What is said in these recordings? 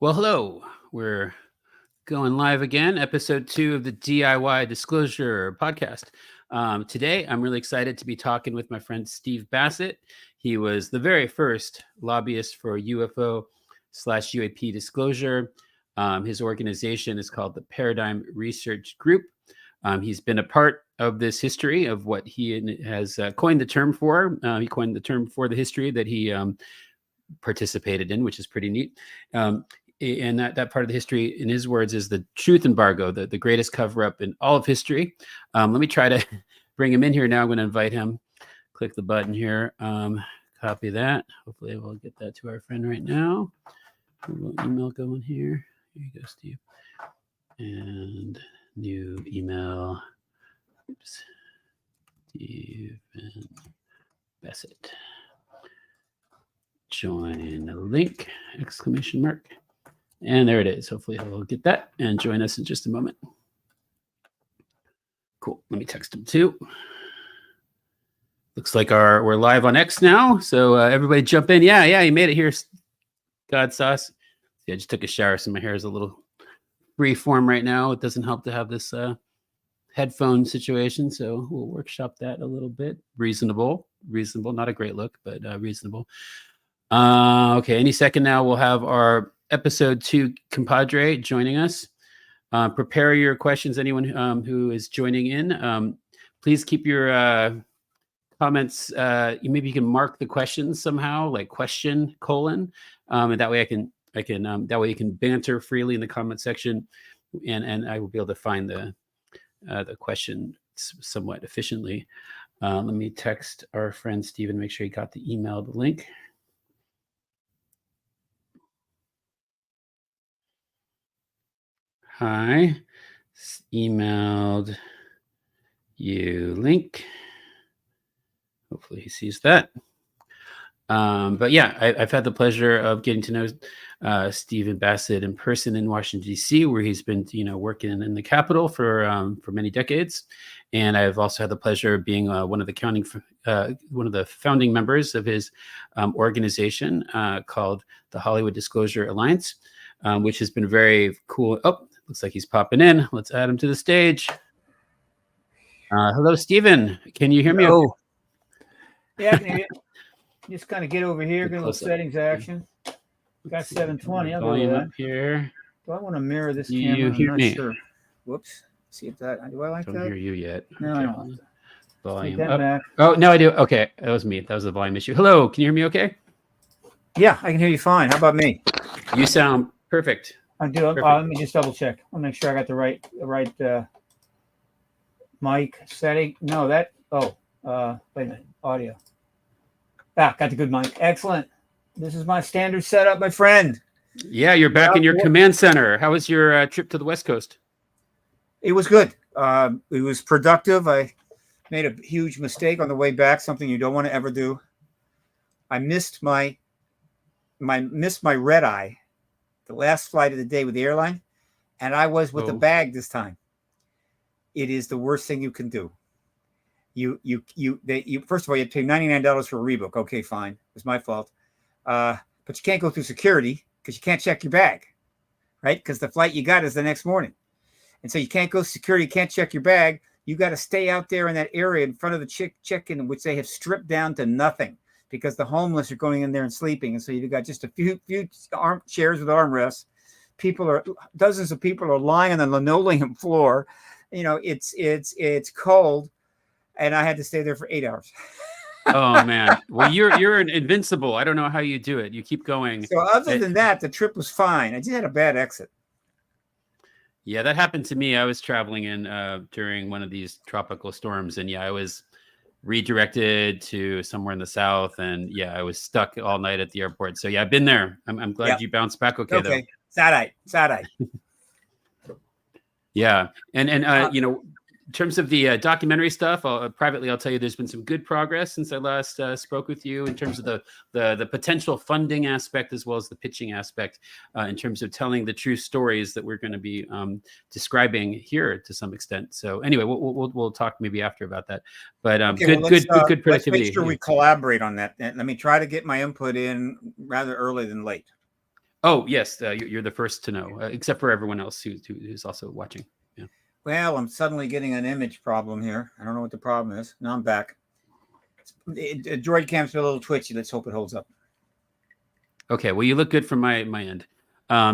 Well, hello. We're going live again, episode 2 of the DIY Disclosure podcast. Today, I'm really excited to be talking with my friend Steve Bassett. He was the very first lobbyist for UFO/UAP disclosure. His organization is called the Paradigm Research Group. He's been a part of this history of what he has coined the term for. He coined the term for the history that he participated in, which is pretty neat. And that part of the history, in his words, is the truth embargo, the greatest cover-up in all of history. Let me try to bring him in here now. I'm going to invite him. Click the button here. Copy that. Hopefully we'll get that to our friend right now. A little email going here. Here you go, Steve. And new email. Oops. Steve and Bassett. Join the link, exclamation mark. And there it is. Hopefully he'll get that and join us in just a moment. Cool. Let me text him too. Looks like we're live on X now. So everybody jump in. Yeah, you made it here. God sauce. Yeah, I just took a shower, so my hair is a little free form right now. It doesn't help to have this headphone situation. So we'll workshop that a little bit. Reasonable. Not a great look, but reasonable. Okay, any second now we'll have our episode 2 compadre joining us. Prepare your questions, anyone who is joining in. Please keep your comments. Maybe you can mark the questions somehow, like question : and that way that way you can banter freely in the comment section, and I will be able to find the question somewhat efficiently. Let me text our friend Steven, make sure he got the email, the link. Hi, emailed you link. Hopefully he sees that. But yeah, I've had the pleasure of getting to know Stephen Bassett in person in Washington, D.C., where he's been, working in the Capitol for many decades. And I've also had the pleasure of being one of the founding members of his organization called the Hollywood Disclosure Alliance, which has been very cool. Oh, looks like he's popping in. Let's add him to the stage. Hello, Stephen. Can you hear me? Okay? Yeah, I can hear you. Just kind of get over here, get a little settings action. Got 720. I'll volume go up here. Do I want to mirror this camera? You hear me? Sure. Whoops. See if that. Do I like don't that? Don't hear you yet. No, okay. I don't. Like volume up. Back. Oh, no, I do. Okay, that was me. That was the volume issue. Hello, can you hear me? Okay. Yeah, I can hear you fine. How about me? You sound perfect. I do. Let me just double check. I'll make sure I got the right mic setting. No, that. Oh, wait a minute. Audio. Got the good mic. Excellent. This is my standard setup, my friend. Yeah, you're back in your command center. How was your trip to the West Coast? It was good. It was productive. I made a huge mistake on the way back, something you don't want to ever do. I missed my red eye, the last flight of the day with the airline, and I was with a bag this time. It is the worst thing you can do. You first of all, you have to pay $99 for a rebook. Okay, fine. It was my fault. But you can't go through security because you can't check your bag, right? Because the flight you got is the next morning. And so you can't go security, you can't check your bag. You got to stay out there in that area in front of the check-in, which they have stripped down to nothing because the homeless are going in there and sleeping. And so you've got just a few chairs with armrests. Dozens of people are lying on the linoleum floor. It's cold. And I had to stay there for 8 hours. Oh man! Well, you're invincible. I don't know how you do it. You keep going. So other than that, the trip was fine. I just had a bad exit. Yeah, that happened to me. I was traveling in during one of these tropical storms, and I was redirected to somewhere in the south, and I was stuck all night at the airport. So I've been there. I'm glad you bounced back. Okay, though. Sad eye. Yeah, and in terms of the documentary stuff, privately, I'll tell you there's been some good progress since I last spoke with you in terms of the potential funding aspect as well as the pitching aspect in terms of telling the true stories that we're going to be describing here to some extent. So anyway, we'll talk maybe after about that. But good productivity. Let's make sure we collaborate on that. And let me try to get my input in rather early than late. Oh, yes. You're the first to know, except for everyone else who's also watching. Yeah. Well, I'm suddenly getting an image problem here. I don't know what the problem is. Now I'm back. Droid cam's a little twitchy. Let's hope it holds up. Okay. Well, you look good from my end.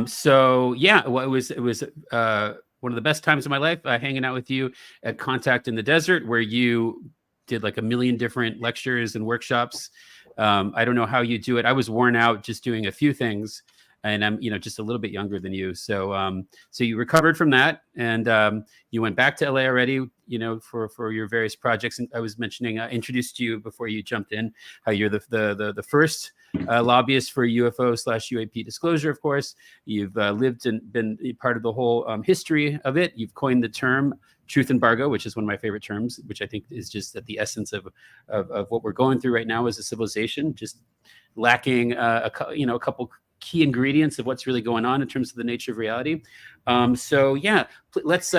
So yeah, well, it was one of the best times of my life hanging out with you at Contact in the Desert, where you did like a million different lectures and workshops. I don't know how you do it. I was worn out just doing a few things, and I'm just a little bit younger than you. So so you recovered from that, and you went back to LA already. For your various projects. And I was mentioning, I introduced you before you jumped in, how you're the first lobbyist for UFO/UAP disclosure. Of course, you've lived and been part of the whole history of it. You've coined the term truth embargo, which is one of my favorite terms, which I think is just at the essence of what we're going through right now as a civilization, just lacking a couple key ingredients of what's really going on in terms of the nature of reality. So yeah, let's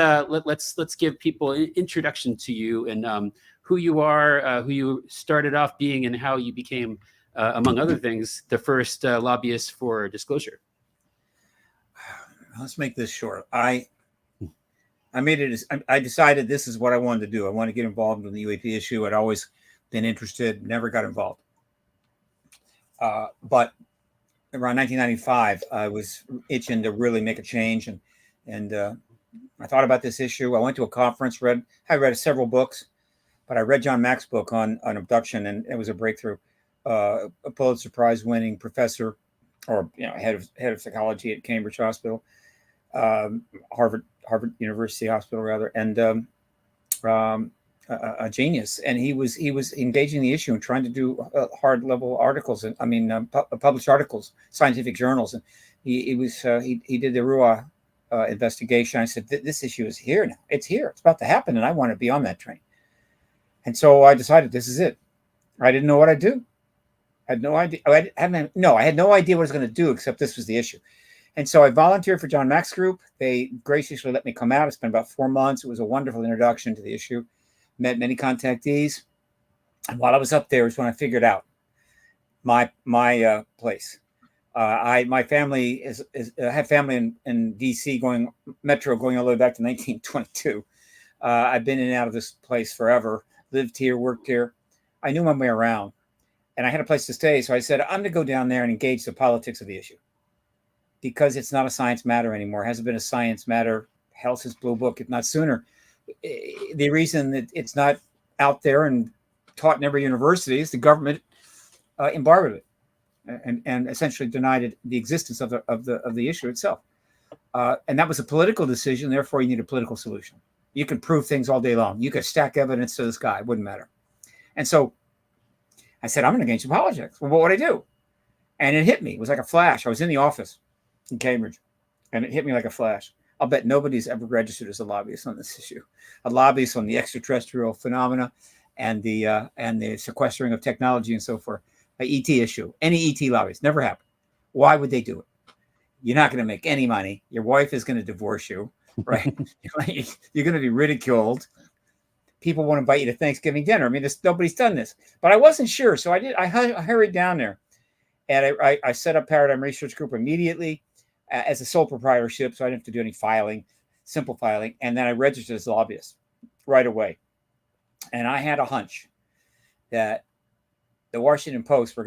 give people an introduction to you and who you are, who you started off being, and how you became, among other things, the first lobbyist for disclosure. Let's make this short. I decided this is what I wanted to do. I wanted to get involved in the UAP issue. I'd always been interested, never got involved. But around 1995, I was itching to really make a change, and I thought about this issue. I went to a conference, I read several books, but I read John Mack's book on abduction, and it was a breakthrough. A Pulitzer Prize winning professor, or head of psychology at Cambridge Hospital, Harvard University Hospital rather, and a genius. And he was engaging the issue and trying to do hard level articles, and published articles, scientific journals. And he did the RUA investigation. I said, this issue is here now. It's here. It's about to happen, and I want to be on that train. And so I decided this is it. I didn't know what I'd do. I had no idea. I had no idea what I was going to do, except this was the issue. And so I volunteered for John Mack's group. They graciously let me come out. I spent about 4 months. It was a wonderful introduction to the issue. Met many contactees. And while I was up there is when I figured out my place. My family had family in DC, going all the way back to 1922. I've been in and out of this place forever. Lived here, worked here. I knew my way around, and I had a place to stay. So I said, I'm going to go down there and engage the politics of the issue, because it's not a science matter anymore. It hasn't been a science matter hell since Blue Book, if not sooner. The reason that it's not out there and taught in every university is the government embargoed it and essentially denied it the existence of the issue itself. And that was a political decision. Therefore, you need a political solution. You can prove things all day long. You could stack evidence to the sky. It wouldn't matter. And so I said, I'm going to engage in politics. Well, what would I do? And it hit me. It was like a flash. I was in the office in Cambridge, and it hit me like a flash. I'll bet nobody's ever registered as a lobbyist on this issue. A lobbyist on the extraterrestrial phenomena and the sequestering of technology and so forth. An ET issue. Any ET lobbyist. Never happened. Why would they do it? You're not going to make any money. Your wife is going to divorce you, right? You're going to be ridiculed. People won't invite you to Thanksgiving dinner. I mean, nobody's done this. But I wasn't sure, so I hurried down there, and I set up Paradigm Research Group immediately as a sole proprietorship, so I didn't have to do any filing, simple filing. And then I registered as a lobbyist right away. And I had a hunch that the Washington Post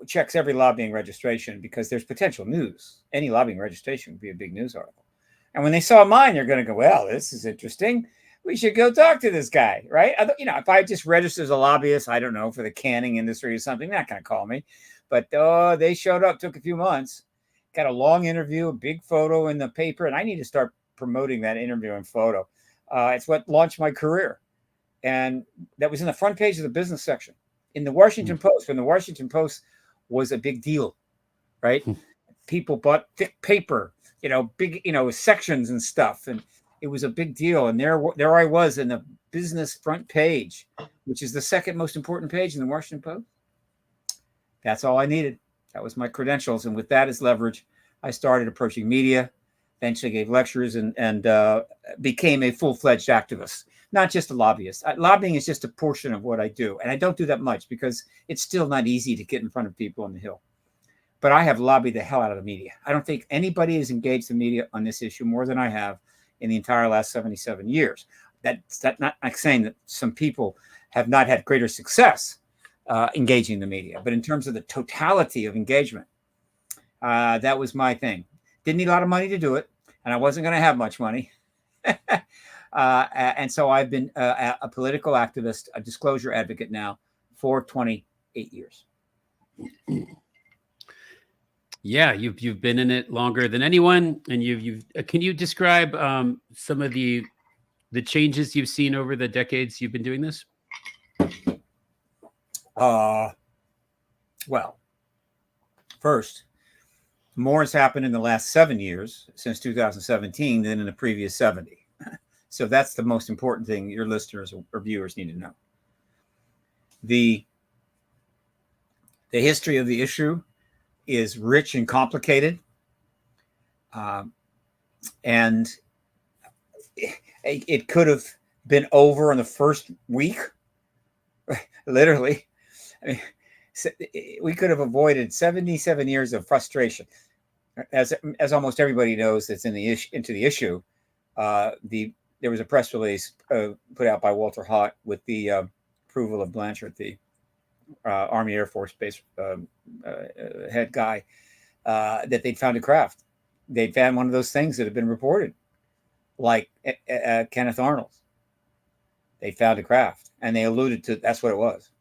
checks every lobbying registration, because there's potential news. Any lobbying registration would be a big news article. And when they saw mine, they're going to go, well, this is interesting. We should go talk to this guy, right? If I just registered as a lobbyist, I don't know, for the canning industry or something, they're not going to call me. But they showed up, took a few months, got a long interview, a big photo in the paper, and I need to start promoting that interview and photo. It's what launched my career. And that was in the front page of the business section in the Washington Post, when the Washington Post was a big deal, right? People bought thick paper, big, sections and stuff. And it was a big deal. And there I was in the business front page, which is the second most important page in the Washington Post. That's all I needed. That was my credentials. And with that as leverage, I started approaching media, eventually gave lectures, and became a full-fledged activist, not just a lobbyist. Lobbying is just a portion of what I do. And I don't do that much, because it's still not easy to get in front of people on the Hill. but I have lobbied the hell out of the media. I don't think anybody has engaged the media on this issue more than I have in the entire last 77 years. That's not like saying that some people have not had greater success engaging the media, but in terms of the totality of engagement, that was my thing. Didn't need a lot of money to do it, and I wasn't going to have much money. And so I've been a political activist, a disclosure advocate now for 28 years. Yeah, you've been in it longer than anyone, and you've can you describe some of the changes you've seen over the decades you've been doing this? Well, first, more has happened in the last 7 years since 2017 than in the previous 70. So that's the most important thing your listeners or viewers need to know. The history of the issue is rich and complicated. And it could have been over in the first week, literally. I mean, we could have avoided 77 years of frustration. As almost everybody knows that's into the issue, there was a press release put out by Walter Haut with the approval of Blanchard, the Army Air Force Base head guy, that they'd found a craft. They'd found one of those things that had been reported, like Kenneth Arnold's. They found a craft, and they alluded to that's what it was.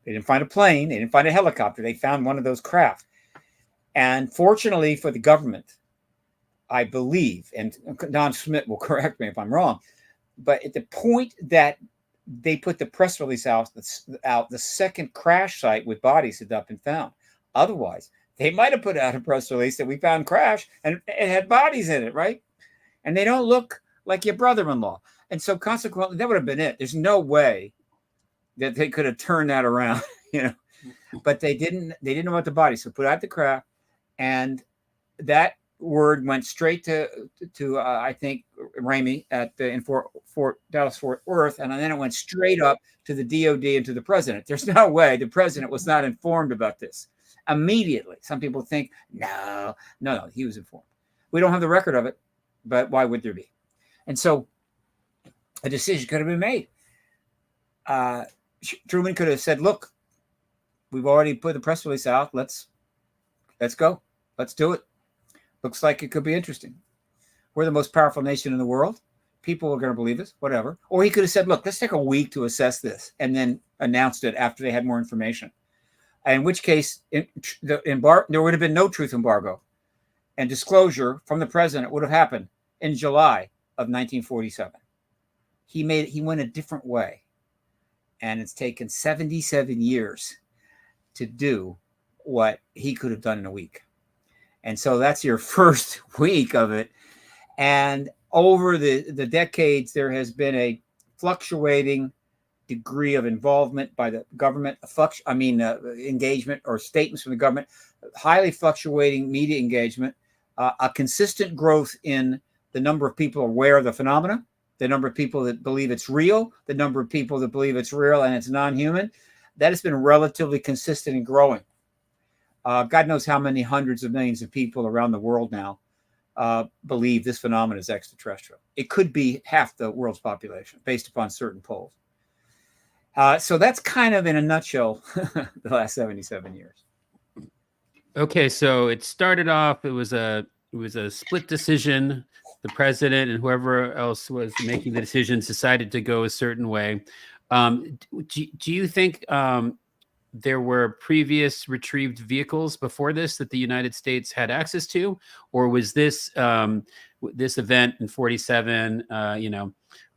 They didn't find a plane. They didn't find a helicopter. They found one of those craft. And fortunately for the government, I believe, and Don Schmidt will correct me if I'm wrong, but at the point that they put the press release out, the second crash site with bodies had not been found. Otherwise, they might have put out a press release that we found crash and it had bodies in it, right? And they don't look like your brother-in-law. And so consequently, that would have been it. There's no way that they could have turned that around, but they didn't know about the bodies. So put out the craft, and that word went straight to I think Ramey in Dallas Fort Worth, and then it went straight up to the DOD and to the president. There's no way the president was not informed about this immediately. Some people think no, he was informed. We don't have the record of it, but why would there be? And so a decision could have been made. Truman could have said, "Look, we've already put the press release out. Let's go. Let's do it. Looks like it could be interesting. We're the most powerful nation in the world. People are going to believe us, whatever." Or he could have said, "Look, let's take a week to assess this," and then announced it after they had more information. In which case, there would have been no truth embargo, and disclosure from the president would have happened in July of 1947. He went a different way, and it's taken 77 years to do what he could have done in a week. And so that's your first week of it. And over the decades, there has been a fluctuating degree of involvement by the government, engagement or statements from the government, highly fluctuating media engagement, a consistent growth in the number of people aware of the phenomena, the number of people that believe it's real, the number of people that believe it's real and it's non-human. That has been relatively consistent and growing. God knows how many hundreds of millions of people around the world now believe this phenomenon is extraterrestrial. It could be half the world's population based upon certain polls. So that's kind of in a nutshell the last 77 years. Okay, so it started off, it was a split decision. The president and whoever else was making the decisions decided to go a certain way. Do you think there were previous retrieved vehicles before this that the United States had access to, or was this this event in 47,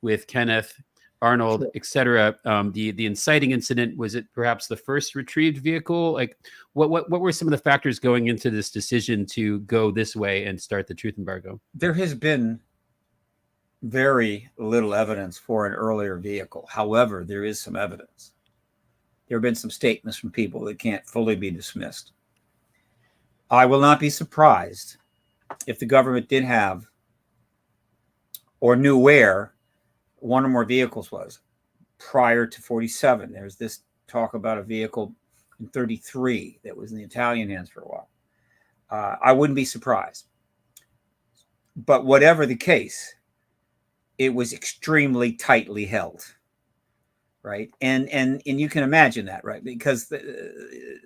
with Kenneth Arnold, et cetera, the inciting incident, was it perhaps the first retrieved vehicle? Like, what were some of the factors going into this decision to go this way and start the truth embargo? There has been very little evidence for an earlier vehicle. However, there is some evidence. There have been some statements from people that can't fully be dismissed. I will not be surprised if the government did have or knew where one or more vehicles was prior to 47. There's this talk about a vehicle in 33 that was in the Italian hands for a while. I wouldn't be surprised. But whatever the case, it was extremely tightly held, right? And you can imagine that, right? Because the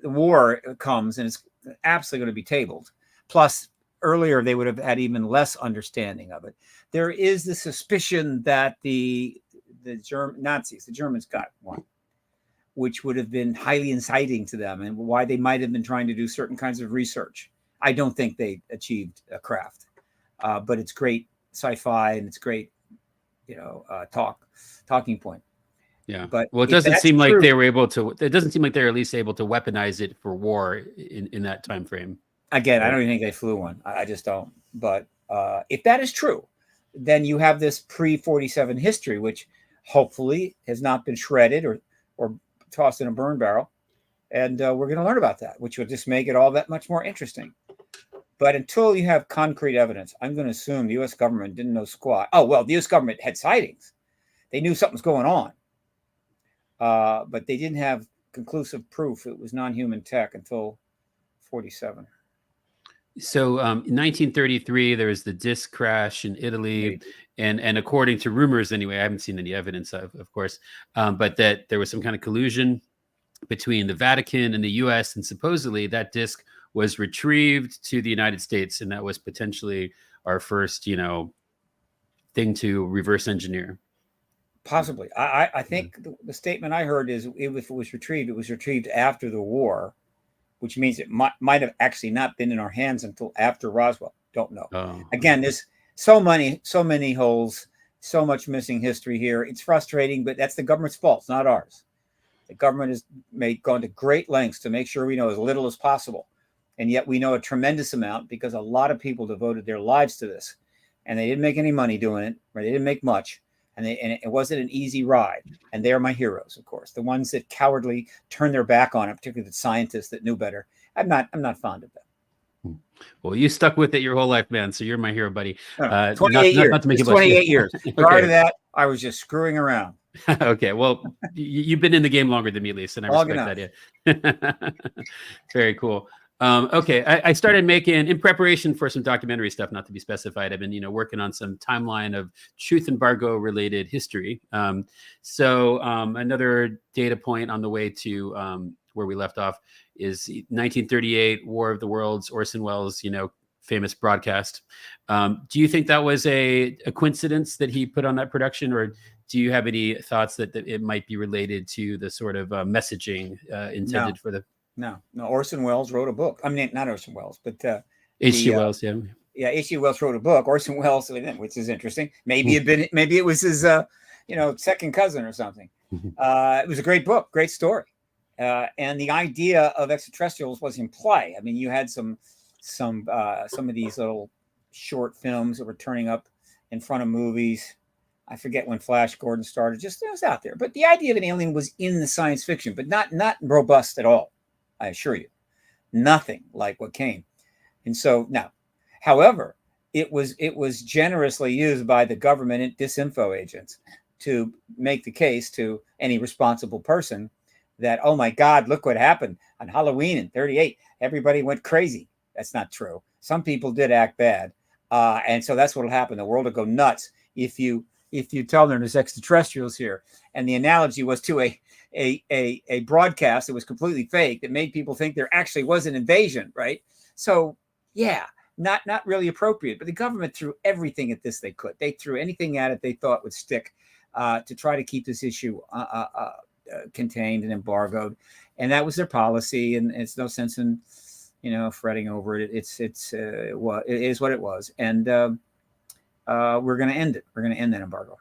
war comes and it's absolutely going to be tabled. Plus, earlier they would have had even less understanding of it. There is the suspicion that the Germans got one, which would have been highly inciting to them, and why they might have been trying to do certain kinds of research. I don't think they achieved a craft, but it's great sci-fi and it's great, talking point. Yeah, but well, it doesn't seem like they were able to. It doesn't seem like they're at least able to weaponize it for war in that time frame. Again, right? I don't even think they flew one. I just don't. But if that is true, then you have this pre-47 history, which hopefully has not been shredded or tossed in a burn barrel, and we're going to learn about that, which will just make it all that much more interesting. But until you have concrete evidence, I'm going to assume the U.S. government didn't know squat. Oh, well, the U.S. government had sightings. They knew something was going on. But they didn't have conclusive proof it was non-human tech until 47. So in 1933, there was the disc crash in Italy. And according to rumors, anyway, I haven't seen any evidence of course, but that there was some kind of collusion between the Vatican and the U.S. And supposedly that disc was retrieved to the United States. And that was potentially our first, thing to reverse engineer. Possibly. I think the statement I heard is if it was retrieved after the war, which means it might have actually not been in our hands until after Roswell. Don't know. Again, there's so many holes, so much missing history here. It's frustrating, but that's the government's fault. It's not ours. The government has gone to great lengths to make sure we know as little as possible. And yet we know a tremendous amount because a lot of people devoted their lives to this. And they didn't make any money doing it, or they didn't make much. And it wasn't an easy ride. And they're my heroes, of course. The ones that cowardly turned their back on it, particularly the scientists that knew better. I'm not fond of them. Well, you stuck with it your whole life, man. So you're my hero, buddy. 28 years. Not to make 28 years. Okay. Prior to that, I was just screwing around. Okay. Well, you've been in the game longer than me, at least, and I respect that. Yeah. Very cool. Okay, I started making, in preparation for some documentary stuff, not to be specified, I've been, working on some timeline of truth embargo related history. So another data point on the way to where we left off is 1938, War of the Worlds, Orson Welles, famous broadcast. Do you think that was a coincidence that he put on that production, or do you have any thoughts that it might be related to the sort of messaging intended for the... No. Orson Welles wrote a book. I mean, not Orson Welles, but H.G. Wells. Yeah. H.G. Wells wrote a book. Orson Welles, which is interesting. Maybe it was his, second cousin or something. It was a great book, great story, and the idea of extraterrestrials was in play. I mean, you had some of these little short films that were turning up in front of movies. I forget when Flash Gordon started. Just it was out there, but the idea of an alien was in the science fiction, but not robust at all. I assure you, nothing like what came. And so now, however, it was generously used by the government and disinfo agents to make the case to any responsible person that, oh my God, look what happened on Halloween in 38. Everybody went crazy. That's not true. Some people did act bad. And so that's what will happen. The world will go nuts if you tell them there's extraterrestrials here. And the analogy was to a broadcast that was completely fake that made people think there actually was an invasion, right? So yeah, not really appropriate. But the government threw everything at this they could. They threw anything at it they thought would stick to try to keep this issue contained and embargoed. And that was their policy. And it's no sense in fretting over it. It is what it was. And we're going to end it. We're going to end that embargo.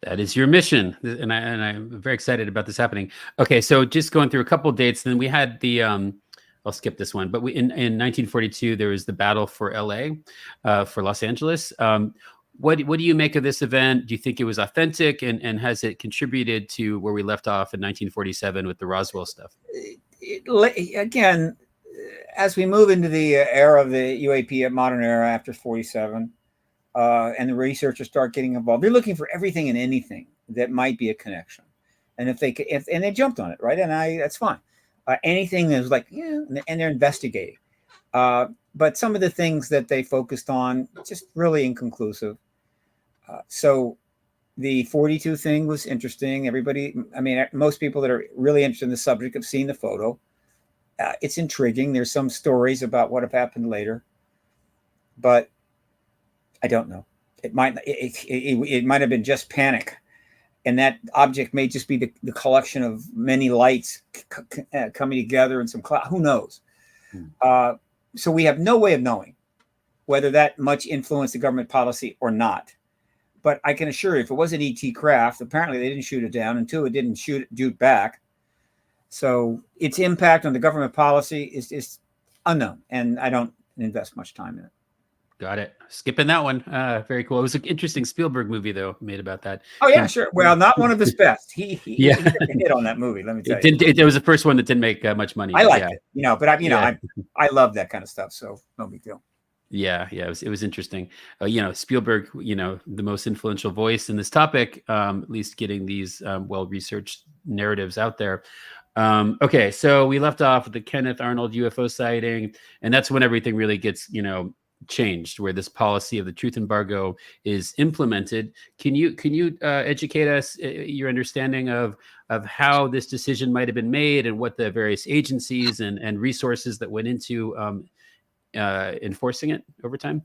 That is your mission, and I'm very excited about this happening. Okay, so just going through a couple of dates, then we had the I'll skip this one, but in 1942 there was the battle for LA, for Los Angeles. What do you make of this event? Do you think it was authentic, and has it contributed to where we left off in 1947 with the Roswell stuff? Again, as we move into the era of the UAP modern era after 47. And the researchers start getting involved. They're looking for everything and anything that might be a connection, and if they jumped on it, right? And that's fine. anything that was like, yeah, and they're investigating. But some of the things that they focused on just really inconclusive. So the 42 thing was interesting. Everybody, I mean, most people that are really interested in the subject have seen the photo. It's intriguing. There's some stories about what have happened later, but I don't know. It might have been just panic, and that object may just be the collection of many lights coming together in some cloud. Who knows? So we have no way of knowing whether that much influenced the government policy or not. But I can assure you, if it was an ET craft, apparently they didn't shoot it down, and two, it didn't shoot back. So its impact on the government policy is unknown, and I don't invest much time in it. Got it. Skipping that one. Very cool. It was an interesting Spielberg movie, though, made about that. Oh, yeah, sure. Well, not one of his best. He hit on that movie, let me tell you. It was the first one that didn't make much money. I liked it, but I love that kind of stuff, so no big deal. Yeah, it was interesting. Spielberg, the most influential voice in this topic, at least getting these well-researched narratives out there. Okay, so we left off with the Kenneth Arnold UFO sighting, and that's when everything really gets, changed, where this policy of the truth embargo is implemented. Can you educate us your understanding of how this decision might have been made and what the various agencies and resources that went into enforcing it over time?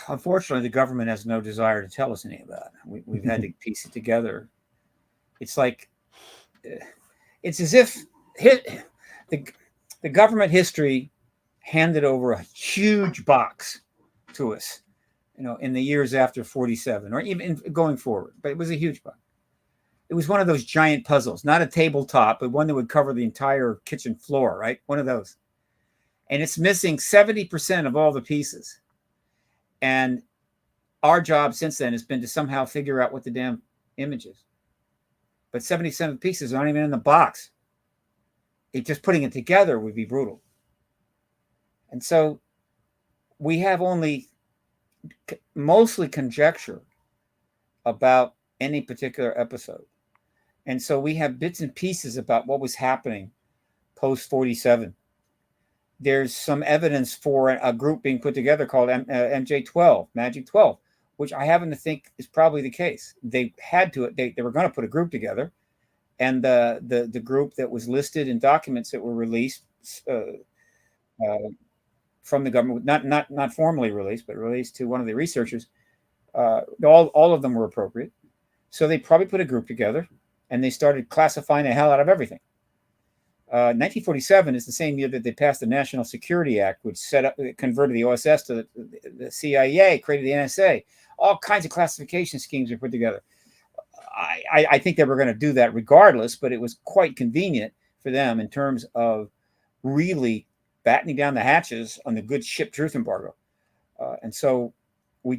Unfortunately, the government has no desire to tell us any of that. We've had to piece it together. It's like, it's as if the government history handed over a huge box to us, in the years after 47 or even going forward. But it was a huge box. It was one of those giant puzzles, not a tabletop, but one that would cover the entire kitchen floor, right? One of those. And it's missing 70% of all the pieces. And our job since then has been to somehow figure out what the damn image is. But 77 pieces aren't even in the box. Just putting it together would be brutal. And so we have only mostly conjecture about any particular episode. And so we have bits and pieces about what was happening post 47. There's some evidence for a group being put together called MJ12, Magic 12, which I happen to think is probably the case. They had to, they were going to put a group together. And the group that was listed in documents that were released from the government, not formally released, but released to one of the researchers, all of them were appropriate. So they probably put a group together and they started classifying the hell out of everything. 1947 is the same year that they passed the National Security Act, which converted the OSS to the CIA, created the NSA. All kinds of classification schemes were put together. I think they were going to do that regardless, but it was quite convenient for them in terms of really battening down the hatches on the good ship truth embargo. And so we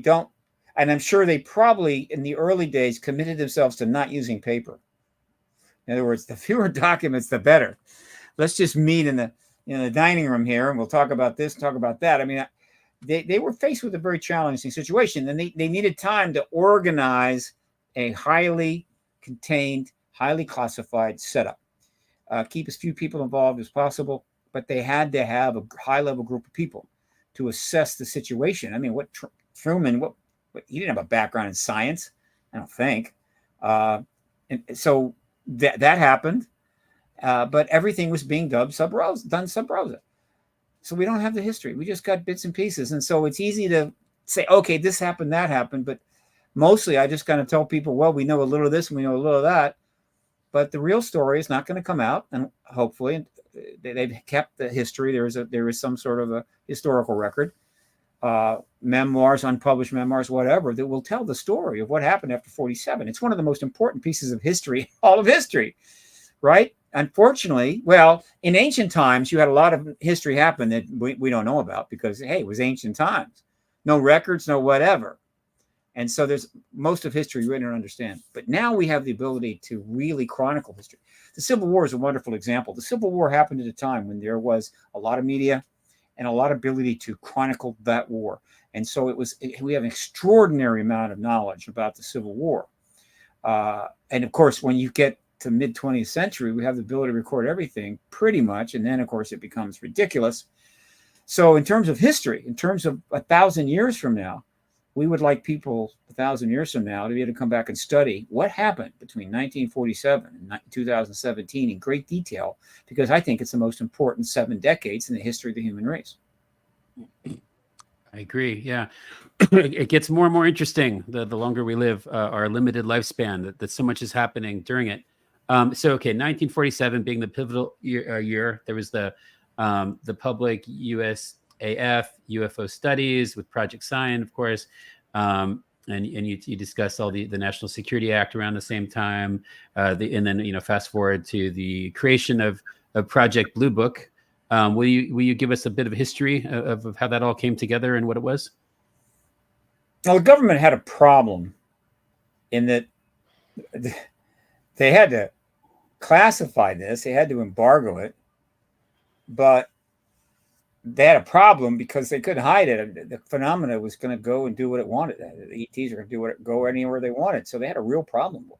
don't, and I'm sure they probably in the early days committed themselves to not using paper. In other words, the fewer documents, the better. Let's just meet in the dining room here, and we'll talk about this, talk about that. I mean, they were faced with a very challenging situation, and they needed time to organize a highly contained, highly classified setup. Keep as few people involved as possible, but they had to have a high-level group of people to assess the situation. I mean, Truman, he didn't have a background in science, I don't think. And so that happened, but everything was being done sub rosa. So we don't have the history. We just got bits and pieces. And so it's easy to say, okay, this happened, that happened. But mostly I just kind of tell people, well, we know a little of this and we know a little of that. But the real story is not going to come out. And hopefully they've kept the history. There is some sort of a historical record, memoirs, unpublished memoirs, whatever, that will tell the story of what happened after 47. It's one of the most important pieces of history, all of history, right? Unfortunately, well, in ancient times, you had a lot of history happen that we don't know about because, hey, it was ancient times. No records, no whatever. And so there's most of history we don't understand. But now we have the ability to really chronicle history. The Civil War is a wonderful example. The Civil War happened at a time when there was a lot of media and a lot of ability to chronicle that war. And so we have an extraordinary amount of knowledge about the Civil War. And of course, when you get to mid 20th century, we have the ability to record everything pretty much. And then, of course, it becomes ridiculous. So in terms of history, in terms of 1,000 years from now, we would like people 1,000 years from now to be able to come back and study what happened between 1947 and 2017 in great detail, because I think it's the most important 7 decades in the history of the human race. I agree. Yeah. It gets more and more interesting the longer we live, our limited lifespan, that so much is happening during it. So, okay, 1947 being the pivotal year, there was the public USAF UFO studies with Project Sign, of course. And you discussed all the National Security Act around the same time. And then, fast forward to the creation of Project Blue Book. Will you give us a bit of a history of how that all came together and what it was? Well, the government had a problem in that they had to classify this, they had to embargo it, but they had a problem because they couldn't hide it. The phenomena was going to go and do what it wanted. The ETs are going to go anywhere they wanted. So they had a real problem.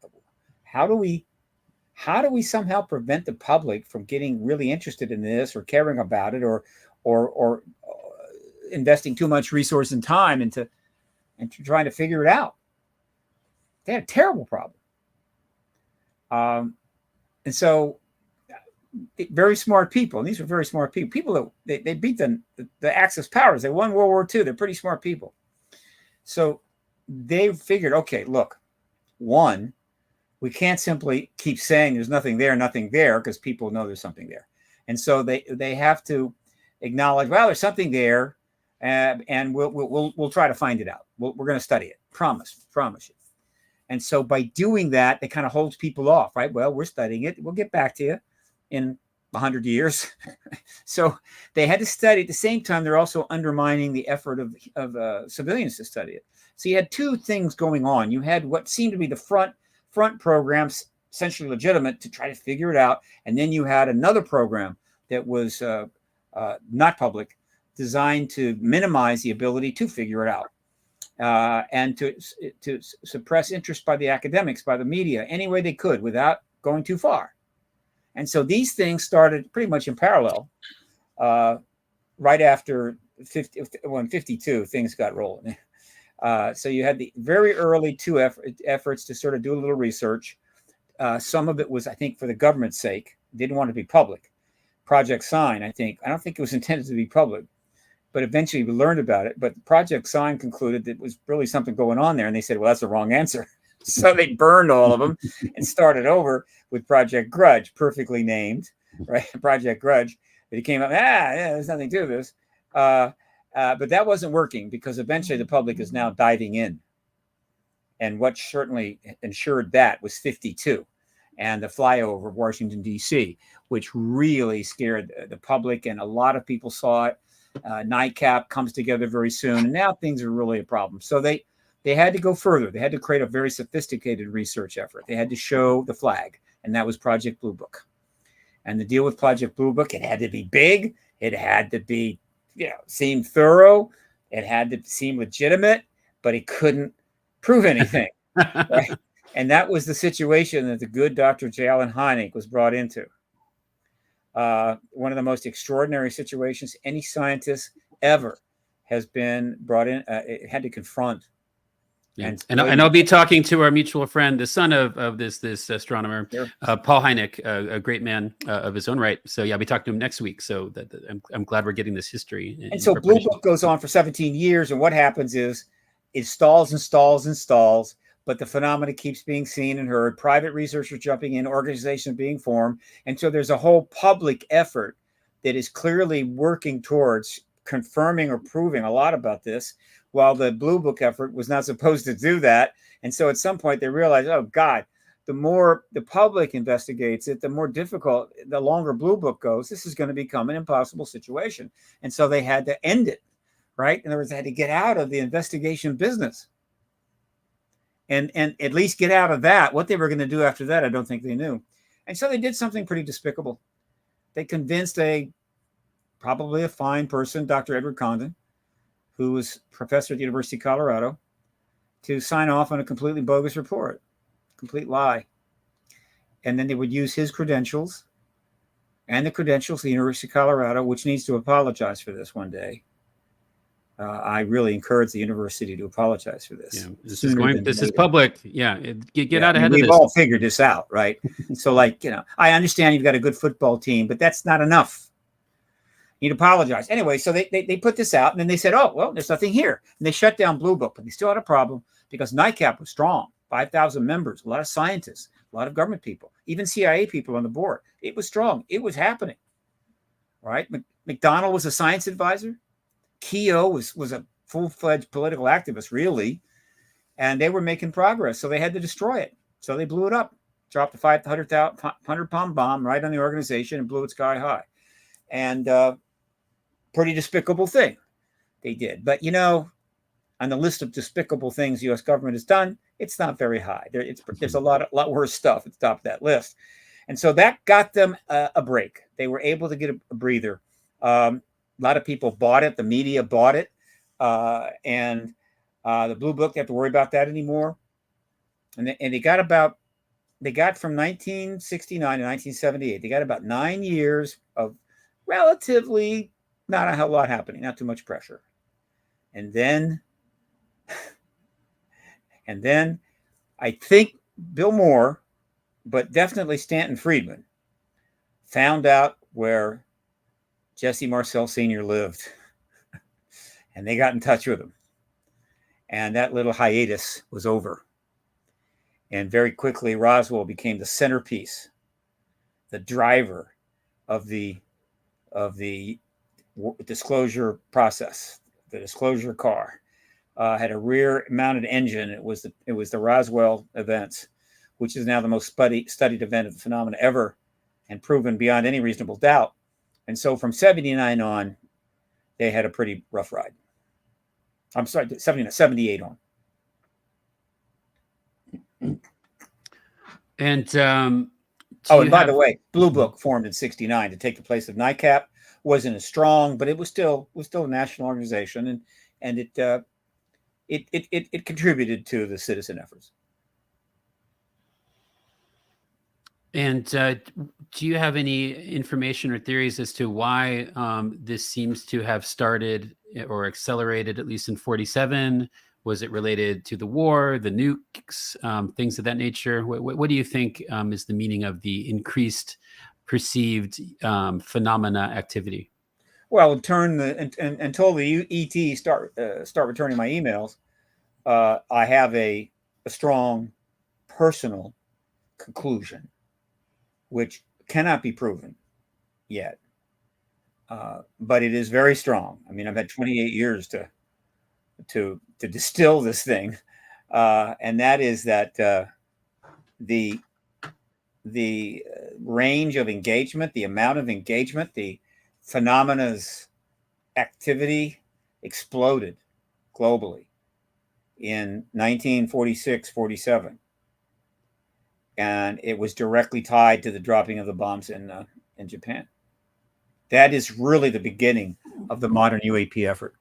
How do we somehow prevent the public from getting really interested in this or caring about it or investing too much resource and time into trying to figure it out? They had a terrible problem. And so very smart people, and these were very smart people that they beat the Axis powers. They won World War II. They're pretty smart people. So they figured, okay, look, one, we can't simply keep saying there's nothing there, because people know there's something there. And so they have to acknowledge, well, there's something there, and we'll try to find it out. We're going to study it. Promise you. And so by doing that, it kind of holds people off, right? Well, we're studying it. We'll get back to you in 100 years. So they had to study. At the same time, they're also undermining the effort of civilians to study it. So you had two things going on. You had what seemed to be the front programs, essentially legitimate, to try to figure it out. And then you had another program that was not public, designed to minimize the ability to figure it out. And to suppress interest by the academics, by the media, any way they could without going too far. And so these things started pretty much in parallel. Right after 52, things got rolling. So you had the very early two efforts to sort of do a little research. Some of it was, I think, for the government's sake. Didn't want to be public. Project Sign, I don't think it was intended to be public. But eventually we learned about it. But Project Sign concluded that there was really something going on there. And they said, well, that's the wrong answer. So they burned all of them and started over with Project Grudge, perfectly named, right? Project Grudge. But it came up, there's nothing to this. But that wasn't working because eventually the public is now diving in. And what certainly ensured that was 52 and the flyover of Washington, D.C., which really scared the public. And a lot of people saw it. NICAP comes together very soon, and now things are really a problem. So they had to go further. They had to create a very sophisticated research effort. They had to show the flag, and that was Project Blue Book. And the deal with Project Blue Book, it had to be big. It had to be, seem thorough. It had to seem legitimate, but it couldn't prove anything. Right? And that was the situation that the good Dr. J. Allen Hynek was brought into. One of the most extraordinary situations any scientist ever has been brought in, had to confront. Yeah. And I'll be talking to our mutual friend, the son of this astronomer, sure. Paul Hynek, a great man of his own right. So yeah, I'll be talking to him next week. So I'm glad we're getting this history. And so Blue Book goes on for 17 years. And what happens is it stalls and stalls and stalls. But the phenomena keeps being seen and heard, private researchers jumping in, organizations being formed. And so there's a whole public effort that is clearly working towards confirming or proving a lot about this, while the Blue Book effort was not supposed to do that. And so at some point they realized, oh God, the more the public investigates it, the more difficult, the longer Blue Book goes, this is going to become an impossible situation. And so they had to end it, right? In other words, they had to get out of the investigation business. And at least get out of that. What they were going to do after that, I don't think they knew. And so they did something pretty despicable. They convinced probably a fine person, Dr. Edward Condon, who was professor at the University of Colorado, to sign off on a completely bogus report, complete lie. and then they would use his credentials and the credentials of the University of Colorado, which needs to apologize for this one day. I really encourage the university to apologize for this. Yeah, this is public. Yeah, get out ahead of this. We've all figured this out, right? So, like, I understand you've got a good football team, but that's not enough. You'd apologize. Anyway, so they put this out, and then they said, oh, well, there's nothing here. And they shut down Blue Book, but they still had a problem because NICAP was strong, 5,000 members, a lot of scientists, a lot of government people, even CIA people on the board. It was strong. It was happening, right? McDonald was a science advisor. Keogh was a full-fledged political activist, really, and they were making progress, so they had to destroy it. So they blew it up, dropped the 500-pound bomb right on the organization and blew it sky high. And pretty despicable thing they did. But, on the list of despicable things the U.S. government has done, it's not very high. There's a lot worse stuff at the top of that list. And so that got them a break. They were able to get a breather. A lot of people bought it. The media bought it. And the Blue Book, they have to worry about that anymore. And they got from 1969 to 1978, they got about 9 years of relatively not a whole lot happening, not too much pressure. And then I think Bill Moore, but definitely Stanton Friedman, found out where Jesse Marcel Sr. lived. And they got in touch with him. And that little hiatus was over. And very quickly, Roswell became the centerpiece, the driver of the disclosure process. The disclosure car had a rear-mounted engine. It was the Roswell events, which is now the most studied event of the phenomena ever, and proven beyond any reasonable doubt. And so from 79 on, they had a pretty rough ride. I'm sorry, 78 on. And and by the way, Blue Book formed in 69 to take the place of NICAP. Wasn't as strong, but it was still a national organization, and it contributed to the citizen efforts. And do you have any information or theories as to why this seems to have started or accelerated, at least in 47? Was it related to the war, the nukes, things of that nature? What do you think is the meaning of the increased perceived phenomena activity? Well, until the ET start returning my emails, I have a strong personal conclusion, which cannot be proven yet, but it is very strong. I mean, I've had 28 years to distill this thing, and that is that the range of engagement, the amount of engagement, the phenomena's activity exploded globally in 1946-47. And it was directly tied to the dropping of the bombs in Japan. That is really the beginning of the modern UAP effort.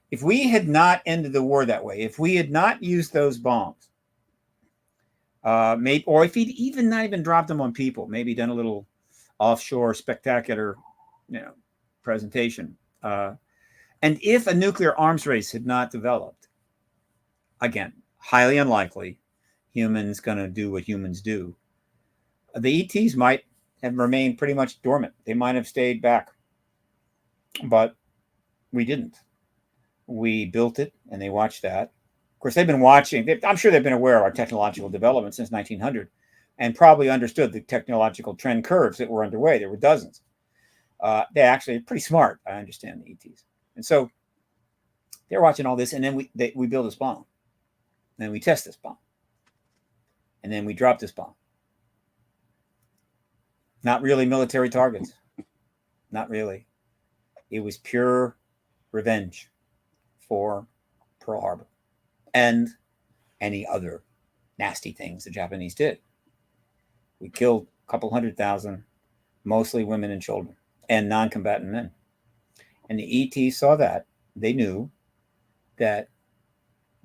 If we had not ended the war that way, if we had not used those bombs, or if he'd even not even dropped them on people, maybe done a little offshore spectacular, presentation, and if a nuclear arms race had not developed, again, highly unlikely, humans going to do what humans do, the ETs might have remained pretty much dormant. They might have stayed back, but we didn't. We built it, and they watched that. Of course, they've been watching. I'm sure they've been aware of our technological development since 1900, and probably understood the technological trend curves that were underway. There were dozens. They actually are pretty smart. I understand the ETs, and so they're watching all this. And then we build this bomb, and then we test this bomb, and then we drop this bomb. Not really military targets. Not really. It was pure revenge for Pearl Harbor and any other nasty things the Japanese did. We killed a couple 100,000, mostly women and children and non-combatant men. And the ET saw that. They knew that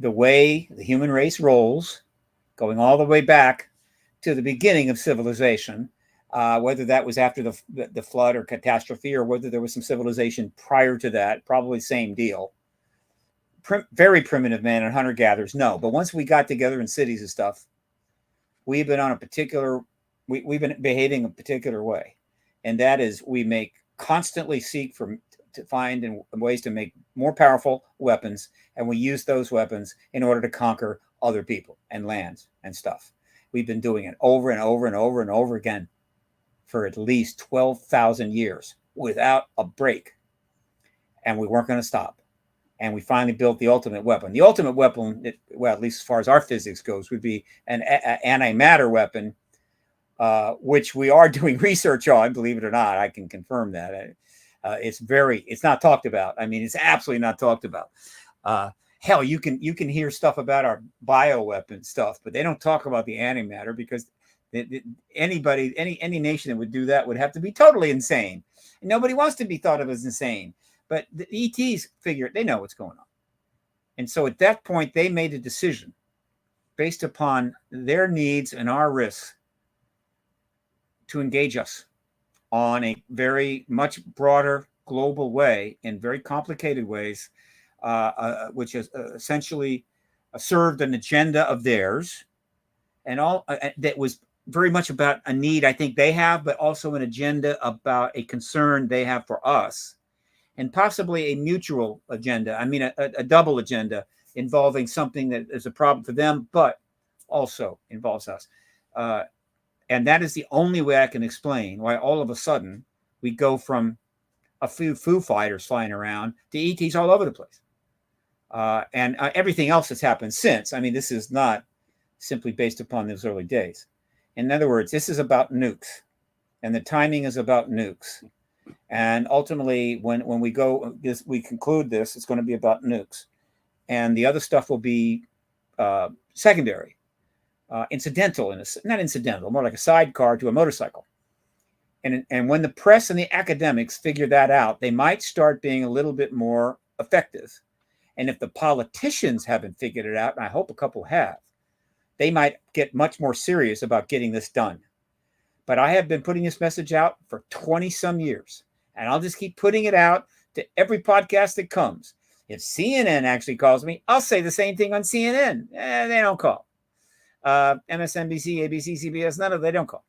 the way the human race rolls, going all the way back to the beginning of civilization, whether that was after the flood or catastrophe, or whether there was some civilization prior to that. Probably same deal. Very primitive man and hunter-gatherers, no. But once we got together in cities and stuff, we've been on a particular, we've been behaving a particular way. And that is, we constantly seek to find ways to make more powerful weapons. And we use those weapons in order to conquer other people and lands and stuff. We've been doing it over and over and over and over again for at least 12,000 years without a break. And we weren't going to stop. And we finally built the ultimate weapon. The ultimate weapon, well, at least as far as our physics goes, would be an antimatter weapon, which we are doing research on, believe it or not. I can confirm that. It's not talked about. I mean, it's absolutely not talked about. Hell, you can hear stuff about our bioweapon stuff, but they don't talk about the antimatter, because any nation that would do that would have to be totally insane. And nobody wants to be thought of as insane. But the ETs figure they know what's going on. And so at that point, they made a decision based upon their needs and our risks to engage us on a very much broader global way, in very complicated ways, which has essentially served an agenda of theirs, and all that was very much about a need I think they have, but also an agenda about a concern they have for us. And possibly a mutual agenda. I mean, a double agenda involving something that is a problem for them, but also involves us. And that is the only way I can explain why all of a sudden we go from a few Foo Fighters flying around to ETs all over the place. And everything else that's happened since. I mean, this is not simply based upon those early days. In other words, this is about nukes. And the timing is about nukes. And ultimately, when we conclude this, it's going to be about nukes, and the other stuff will be secondary, incidental, not incidental, more like a sidecar to a motorcycle. And when the press and the academics figure that out, they might start being a little bit more effective. And if the politicians haven't figured it out, and I hope a couple have, they might get much more serious about getting this done. But I have been putting this message out for 20 some years, and I'll just keep putting it out to every podcast that comes. If CNN actually calls me, I'll say the same thing on CNN. They don't call. MSNBC, ABC, CBS, they don't call.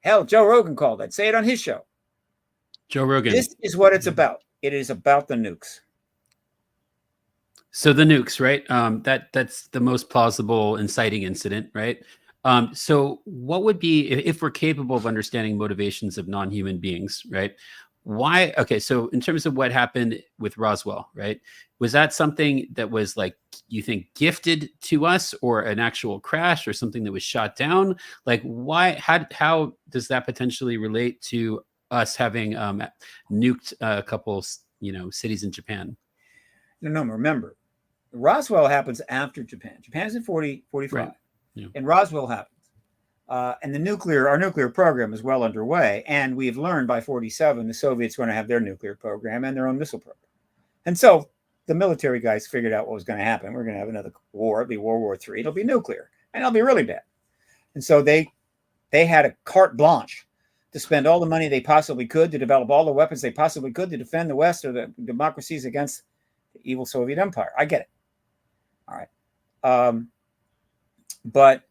Hell, Joe Rogan called. I'd say it on his show. Joe Rogan. This is what it's about. It is about the nukes. So the nukes, right? That's the most plausible inciting incident, right? So what would be, if we're capable of understanding motivations of non-human beings, right? Why? Okay. So in terms of what happened with Roswell, right? Was that something that was, like, you think, gifted to us, or an actual crash, or something that was shot down? Like, why, how does that potentially relate to us having nuked a couple, cities in Japan? No, remember, Roswell happens after Japan. Japan's in 45. Right. Yeah. And Roswell happens. And our nuclear program is well underway. And we've learned by 47, the Soviets are going to have their nuclear program and their own missile program. And so the military guys figured out what was going to happen. We're going to have another war. It'll be World War III. It'll be nuclear, and it'll be really bad. And so they had a carte blanche to spend all the money they possibly could to develop all the weapons they possibly could to defend the West or the democracies against the evil Soviet Empire. I get it. All right. But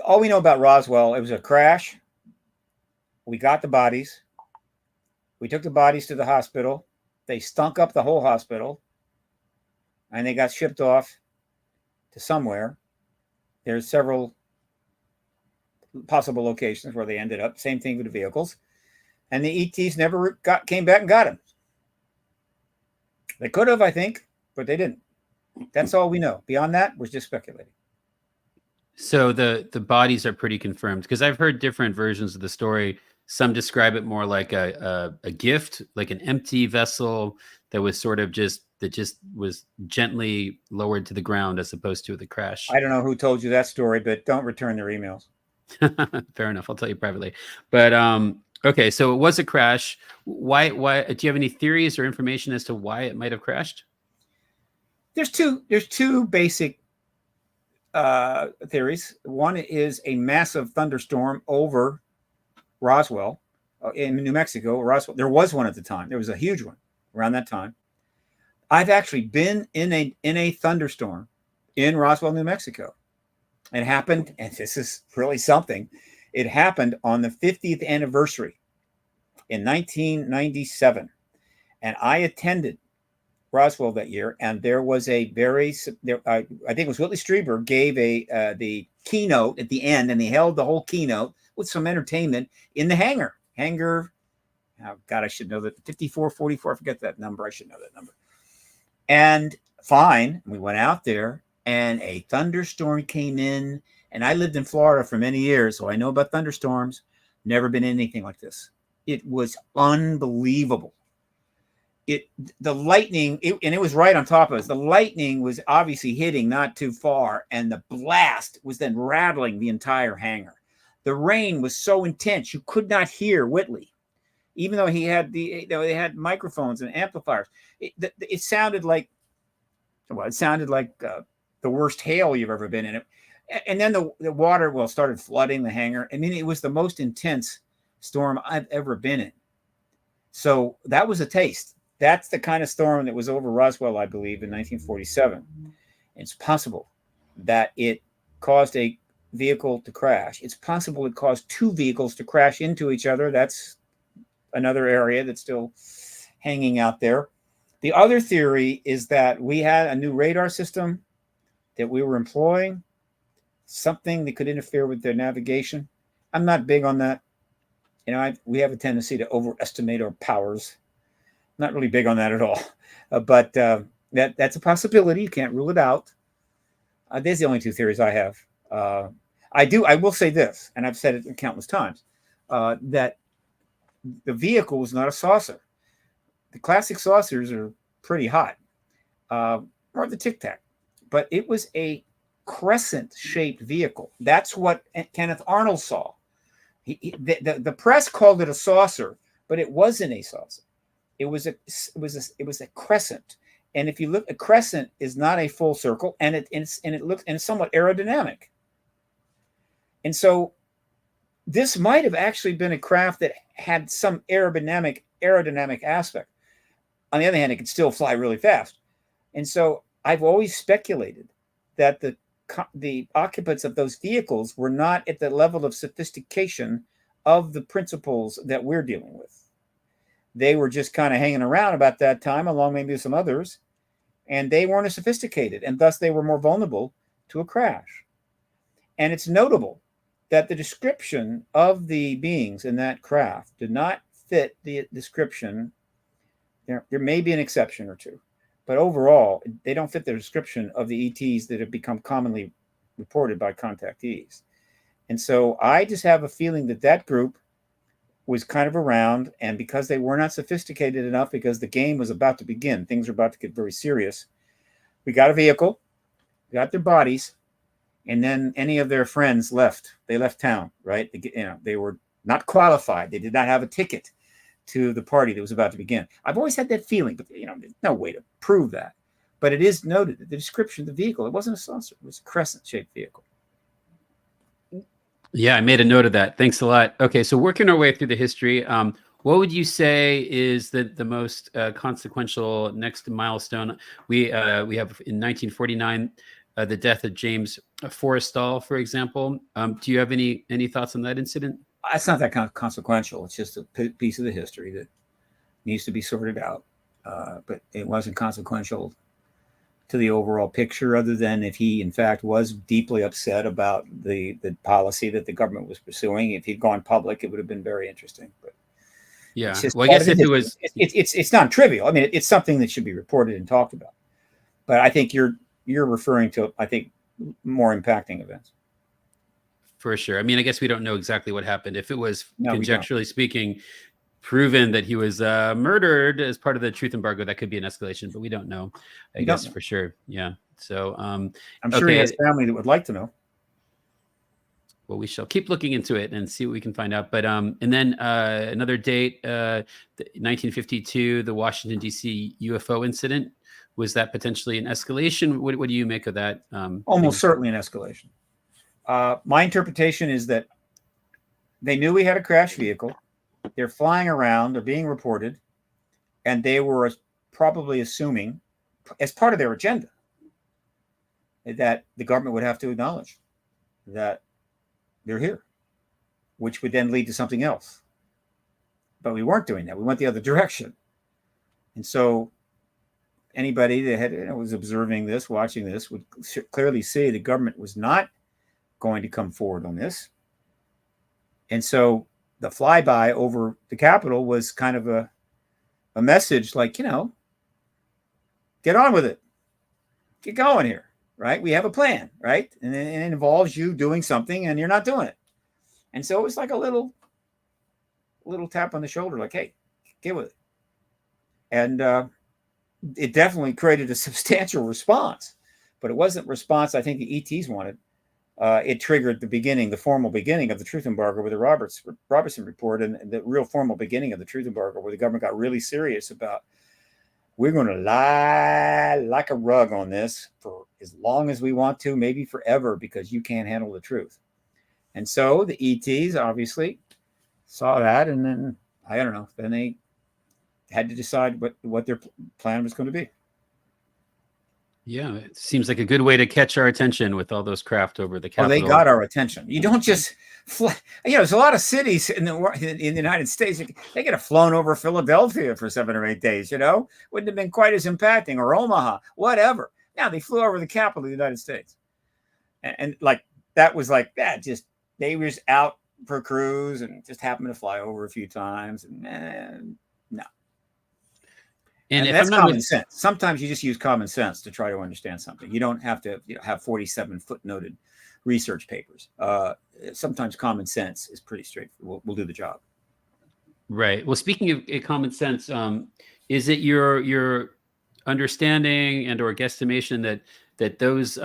all we know about Roswell, it was a crash. We got the bodies. We took the bodies to the hospital. They stunk up the whole hospital, and they got shipped off to somewhere. There's several possible locations where they ended up. Same thing with the vehicles. And the ETs never came back and got them. They could have, I think, but they didn't. That's all we know. Beyond that, we're just speculating. So the bodies are pretty confirmed, because I've heard different versions of the story. Some describe it more like a gift, like an empty vessel that was sort of just was gently lowered to the ground, as opposed to the crash. I don't know who told you that story, but don't return their emails. Fair enough. I'll tell you privately. But okay, so it was a crash. Why? Do you have any theories or information as to why it might have crashed? There's two basic theories. One is a massive thunderstorm over Roswell in New Mexico. Roswell. There was one at the time. There was a huge one around that time. I've actually been in a thunderstorm in Roswell, New Mexico. It happened, and this is really something. It happened on the 50th anniversary in 1997, and I attended Roswell that year, and there was a very, I think it was Whitley Strieber gave the keynote at the end, and he held the whole keynote with some entertainment in the hangar. Oh God, I should know that. 5444, I forget that number. I should know that number. And fine, we went out there, and a thunderstorm came in, and I lived in Florida for many years, so I know about thunderstorms. Never been anything like this. It was unbelievable. The lightning, and it was right on top of us. The lightning was obviously hitting not too far, and the blast was then rattling the entire hangar. The rain was so intense you could not hear Whitley, even though they had microphones and amplifiers. It sounded like, the worst hail you've ever been in. And then the water started flooding the hangar. I mean, it was the most intense storm I've ever been in. So that was a taste. That's the kind of storm that was over Roswell, I believe, in 1947. It's possible that it caused a vehicle to crash. It's possible it caused two vehicles to crash into each other. That's another area that's still hanging out there. The other theory is that we had a new radar system that we were employing, something that could interfere with their navigation. I'm not big on that. We have a tendency to overestimate our powers. Not really big on that at all, but that's a possibility. You can't rule it out. There's the only two theories I have. I will say this, and I've said it countless times, that the vehicle was not a saucer. The classic saucers are pretty hot, or the Tic Tac, but it was a crescent-shaped vehicle. That's what Kenneth Arnold saw. The press called it a saucer, but it wasn't a saucer. It was a crescent, and if you look, a crescent is not a full circle, and it's somewhat aerodynamic. And so, this might have actually been a craft that had some aerodynamic aspect. On the other hand, it could still fly really fast, and so I've always speculated that the occupants of those vehicles were not at the level of sophistication of the principles that we're dealing with. They were just kind of hanging around about that time, along maybe with some others, and they weren't as sophisticated, and thus they were more vulnerable to a crash. And it's notable that the description of the beings in that craft did not fit the description. There may be an exception or two, but overall, they don't fit the description of the ETs that have become commonly reported by contactees. And so I just have a feeling that group was kind of around, and because they were not sophisticated enough, because the game was about to begin, things were about to get very serious. We got a vehicle, we got their bodies, and then any of their friends left. They left town, right? They were not qualified. They did not have a ticket to the party that was about to begin. I've always had that feeling, but there's no way to prove that. But it is noted that the description of the vehicle, it wasn't a saucer, it was a crescent-shaped vehicle. Yeah, I made a note of that. Thanks a lot. Okay, so working our way through the history, what would you say is the most consequential next milestone? We have in 1949 the death of James Forrestal, for example. Do you have any thoughts on that incident? It's not that consequential. It's just a piece of the history that needs to be sorted out. But it wasn't consequential to the overall picture, other than if he, in fact, was deeply upset about the policy that the government was pursuing. If he'd gone public, it would have been very interesting. But yeah, well, I guess if it was, it's non-trivial. I mean, it's something that should be reported and talked about. But I think you're referring to, I think, more impacting events. For sure. I mean, I guess we don't know exactly what happened. If it was, conjecturally speaking, proven that he was murdered as part of the truth embargo, that could be an escalation, but we don't know. I guess for sure. Yeah. So I'm sure he has family that would like to know. Well, we shall keep looking into it and see what we can find out. But and then another date, 1952, the Washington D.C. UFO incident, Was that potentially an escalation? What do you make of that? Almost certainly an escalation. My interpretation is that they knew we had a crash vehicle. They're flying around. They're being reported. And they were probably assuming, as part of their agenda, that the government would have to acknowledge that they're here, which would then lead to something else. But we weren't doing that. We went the other direction. And so anybody that was observing this, watching this, would clearly see the government was not going to come forward on this. And so the flyby over the Capitol was kind of a message like, get on with it. Get going here, right? We have a plan, right? And it involves you doing something and you're not doing it. And so it was like a little tap on the shoulder, like, hey, get with it. And it definitely created a substantial response, but it wasn't response I think the ETs wanted. It triggered the formal beginning of the truth embargo with the Robertson report, and the real formal beginning of the truth embargo, where the government got really serious about, we're going to lie like a rug on this for as long as we want to, maybe forever, because you can't handle the truth. And so the ETs obviously saw that, and then, I don't know, then they had to decide what their plan was going to be. Yeah, it seems like a good way to catch our attention with all those craft over the Capitol. Well, they got our attention. You don't just fly. There's a lot of cities in the United States. They get flown over Philadelphia for 7 or 8 days. Wouldn't have been quite as impacting, or Omaha, whatever. Now they flew over the Capitol of the United States, and like that was like that. Just they were just out for a cruise and just happened to fly over a few times, and no. And that's common sense. Sometimes you just use common sense to try to understand something. You don't have to have 47 footnoted research papers. Sometimes common sense is pretty straightforward. We'll do the job. Right. Well, speaking of common sense, is it your understanding and or guesstimation that those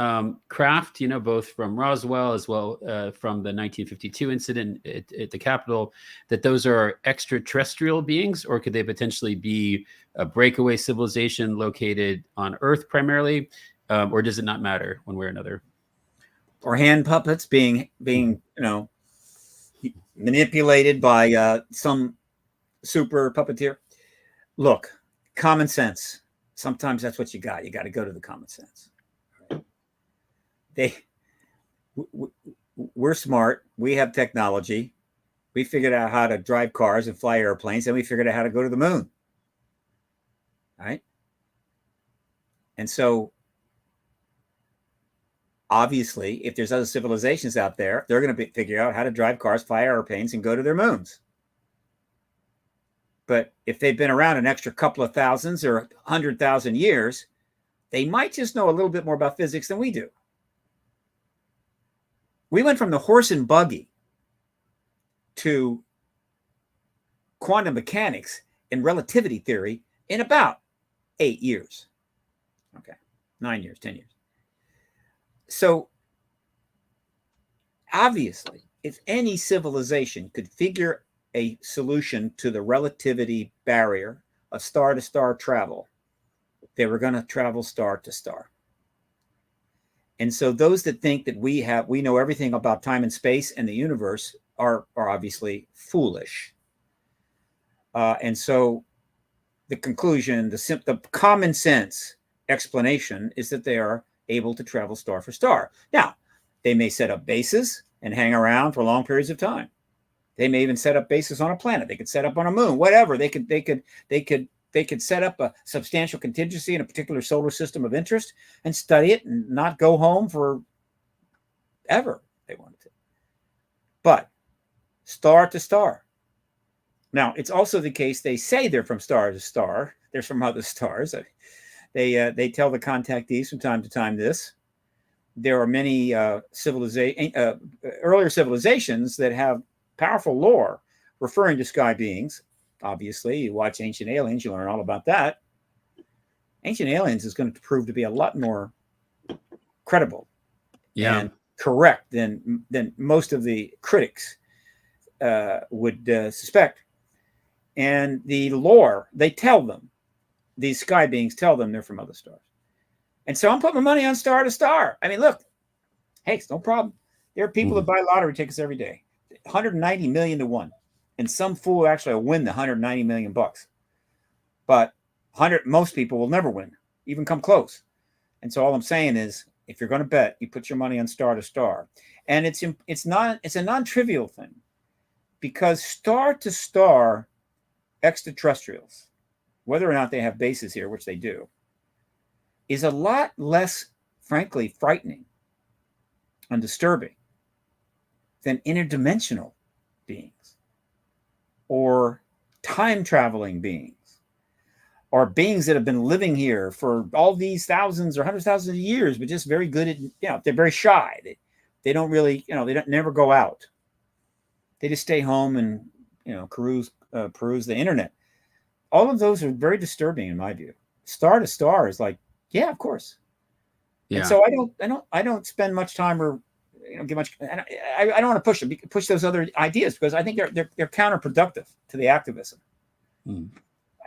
craft, both from Roswell as well from the 1952 incident at the Capitol, that those are extraterrestrial beings, or could they potentially be a breakaway civilization located on Earth primarily, or does it not matter one way or another? Or hand puppets being manipulated by some super puppeteer. Look, common sense. Sometimes that's what you got. You got to go to the common sense. We're smart. We have technology. We figured out how to drive cars and fly airplanes, and we figured out how to go to the moon. Right? And so, obviously, if there's other civilizations out there, they're going to figure out how to drive cars, fly airplanes, and go to their moons. But if they've been around an extra couple of thousands or 100,000 years, they might just know a little bit more about physics than we do. We went from the horse and buggy to quantum mechanics and relativity theory in about 8 years. Okay, 9 years, 10 years. So obviously, if any civilization could figure a solution to the relativity barrier of star-to-star travel, they were going to travel star to star. And so those that think that we know everything about time and space and the universe are obviously foolish. And so the conclusion, the common sense explanation is that they are able to travel star for star. Now, they may set up bases and hang around for long periods of time. They may even set up bases on a planet. They could set up on a moon, whatever. They could set up a substantial contingency in a particular solar system of interest and study it and not go home for ever they wanted to. But star to star. Now, it's also the case they say they're from star to star. They're from other stars. They tell the contactees from time to time this. There are many earlier civilizations that have powerful lore referring to sky beings. Obviously, you watch Ancient Aliens, you learn all about that. Ancient Aliens is going to prove to be a lot more credible and correct than most of the critics would suspect. And the lore, they tell them these sky beings tell them they're from other stars. And so I'm putting my money on star to star. I mean, look, hey, it's no problem. There are people that buy lottery tickets every day, 190 million to 1. And some fool actually will win the 190 million bucks. But most people will never win, even come close. And so all I'm saying is, if you're going to bet, you put your money on star to star. And it's a non-trivial thing, because star to star extraterrestrials, whether or not they have bases here, which they do, is a lot less, frankly, frightening and disturbing than interdimensional beings or time-traveling beings or beings that have been living here for all these thousands or hundreds of thousands of years, but just very good at, they're very shy. They don't really, they don't never go out. They just stay home and, peruse the internet. All of those are very disturbing in my view. Star to star is like, yeah, of course. Yeah. And so I don't spend much time or get much. I don't want to push those other ideas, because I think they're counterproductive to the activism.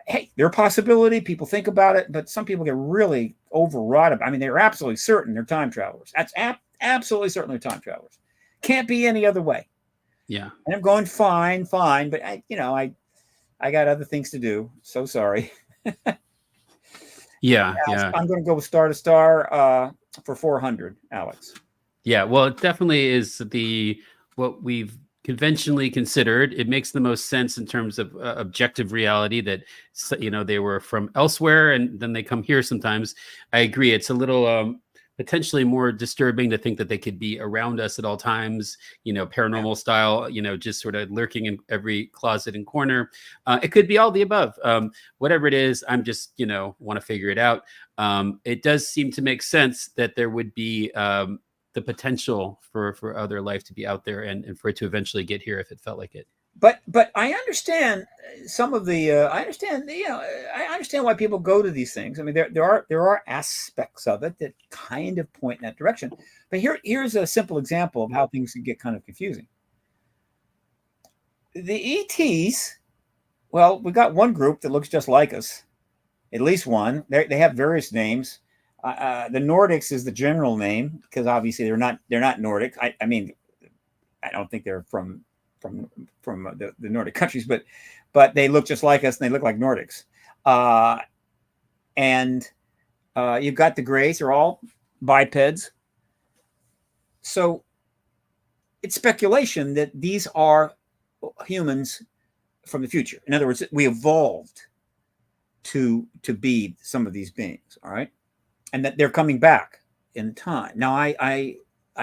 Hey, they're a possibility. People think about it, but some people get really overwrought about it. I mean, they're absolutely certain they're time travelers. That's absolutely certain they're time travelers. Can't be any other way. Yeah. And I'm going, fine, but I got other things to do. So sorry. Yeah. I'm going to go with star to star for 400, Alex. Yeah. Well, it definitely is what we've conventionally considered. It makes the most sense in terms of objective reality that, they were from elsewhere and then they come here sometimes. I agree. It's a little potentially more disturbing to think that they could be around us at all times, paranormal style, just sort of lurking in every closet and corner. It could be all the above. Whatever it is, I'm just, want to figure it out. It does seem to make sense that there would be the potential for other life to be out there and for it to eventually get here if it felt like it. But I understand some of the I understand why people go to these things. I mean, there are aspects of it that kind of point in that direction. But here's a simple example of how things can get kind of confusing. The ETs, well, we got one group that looks just like us, at least one. They have various names. The Nordics is the general name, because obviously they're not Nordic. I mean, I don't think they're from the Nordic countries, but they look just like us and they look like Nordics. And you've got the Greys, are all bipeds. So it's speculation that these are humans from the future. In other words, we evolved to be some of these beings, all right? And that they're coming back in time. Now, I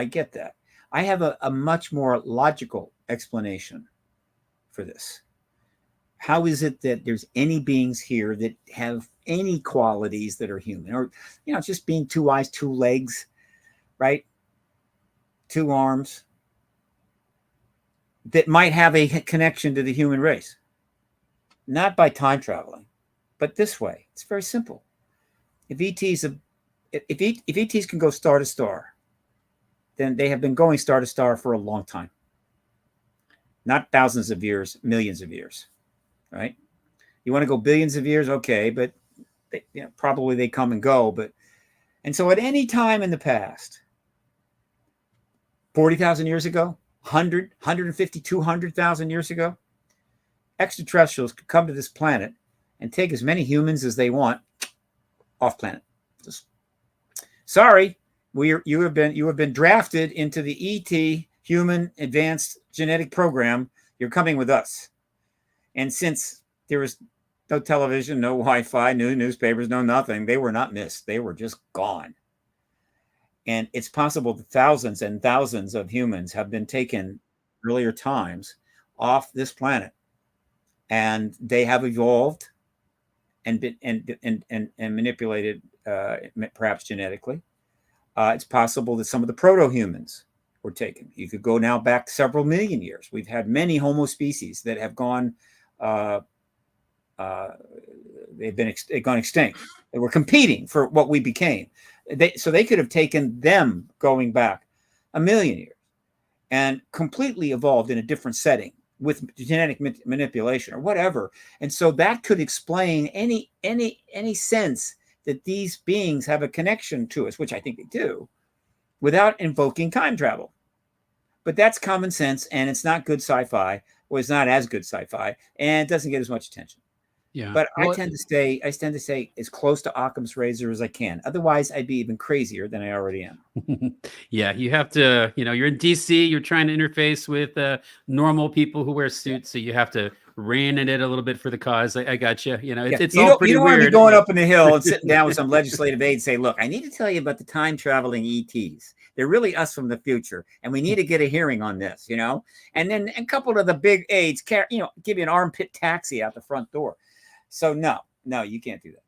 get that. I have a much more logical explanation for this. How is it that there's any beings here that have any qualities that are human, or just being 2 eyes, 2 legs, right? 2 arms, that might have a connection to the human race? Not by time traveling, but this way. It's very simple. If ETs can go star to star, then they have been going star to star for a long time. Not thousands of years, millions of years, right? You want to go billions of years, okay, but probably they come and go. And so at any time in the past, 40,000 years ago, 100, 150, 200,000 years ago, extraterrestrials could come to this planet and take as many humans as they want off planet. Just, sorry, you have been drafted into the ET Human Advanced Genetic Program. You're coming with us. And since there was no television, no Wi-Fi, no newspapers, no nothing, they were not missed. They were just gone. And it's possible that thousands and thousands of humans have been taken earlier times off this planet, and they have evolved and been and manipulated, perhaps genetically. It's possible that some of the proto-humans were taken. You could go now back several million years. We've had many Homo species that have gone, they've gone extinct. They were competing for what we became. So they could have taken them going back 1 million years and completely evolved in a different setting with genetic manipulation or whatever. And so that could explain any sense that these beings have a connection to us, which I think they do, without invoking time travel. But that's common sense, and it's not good sci-fi, or it's not as good sci-fi, and it doesn't get as much attention. Yeah. But I tend to stay as close to Occam's razor as I can. Otherwise, I'd be even crazier than I already am. Yeah, you have to, you're in DC, you're trying to interface with normal people who wear suits, so you have to rein in it a little bit for the cause. I got you. It's all pretty you don't weird. Want to be going up in the hill and sitting down with some legislative aide and say, look, I need to tell you about the time traveling ETs. They're really us from the future, and we need to get a hearing on this, And then a couple of the big aides, give you an armpit taxi out the front door. So no, you can't do that.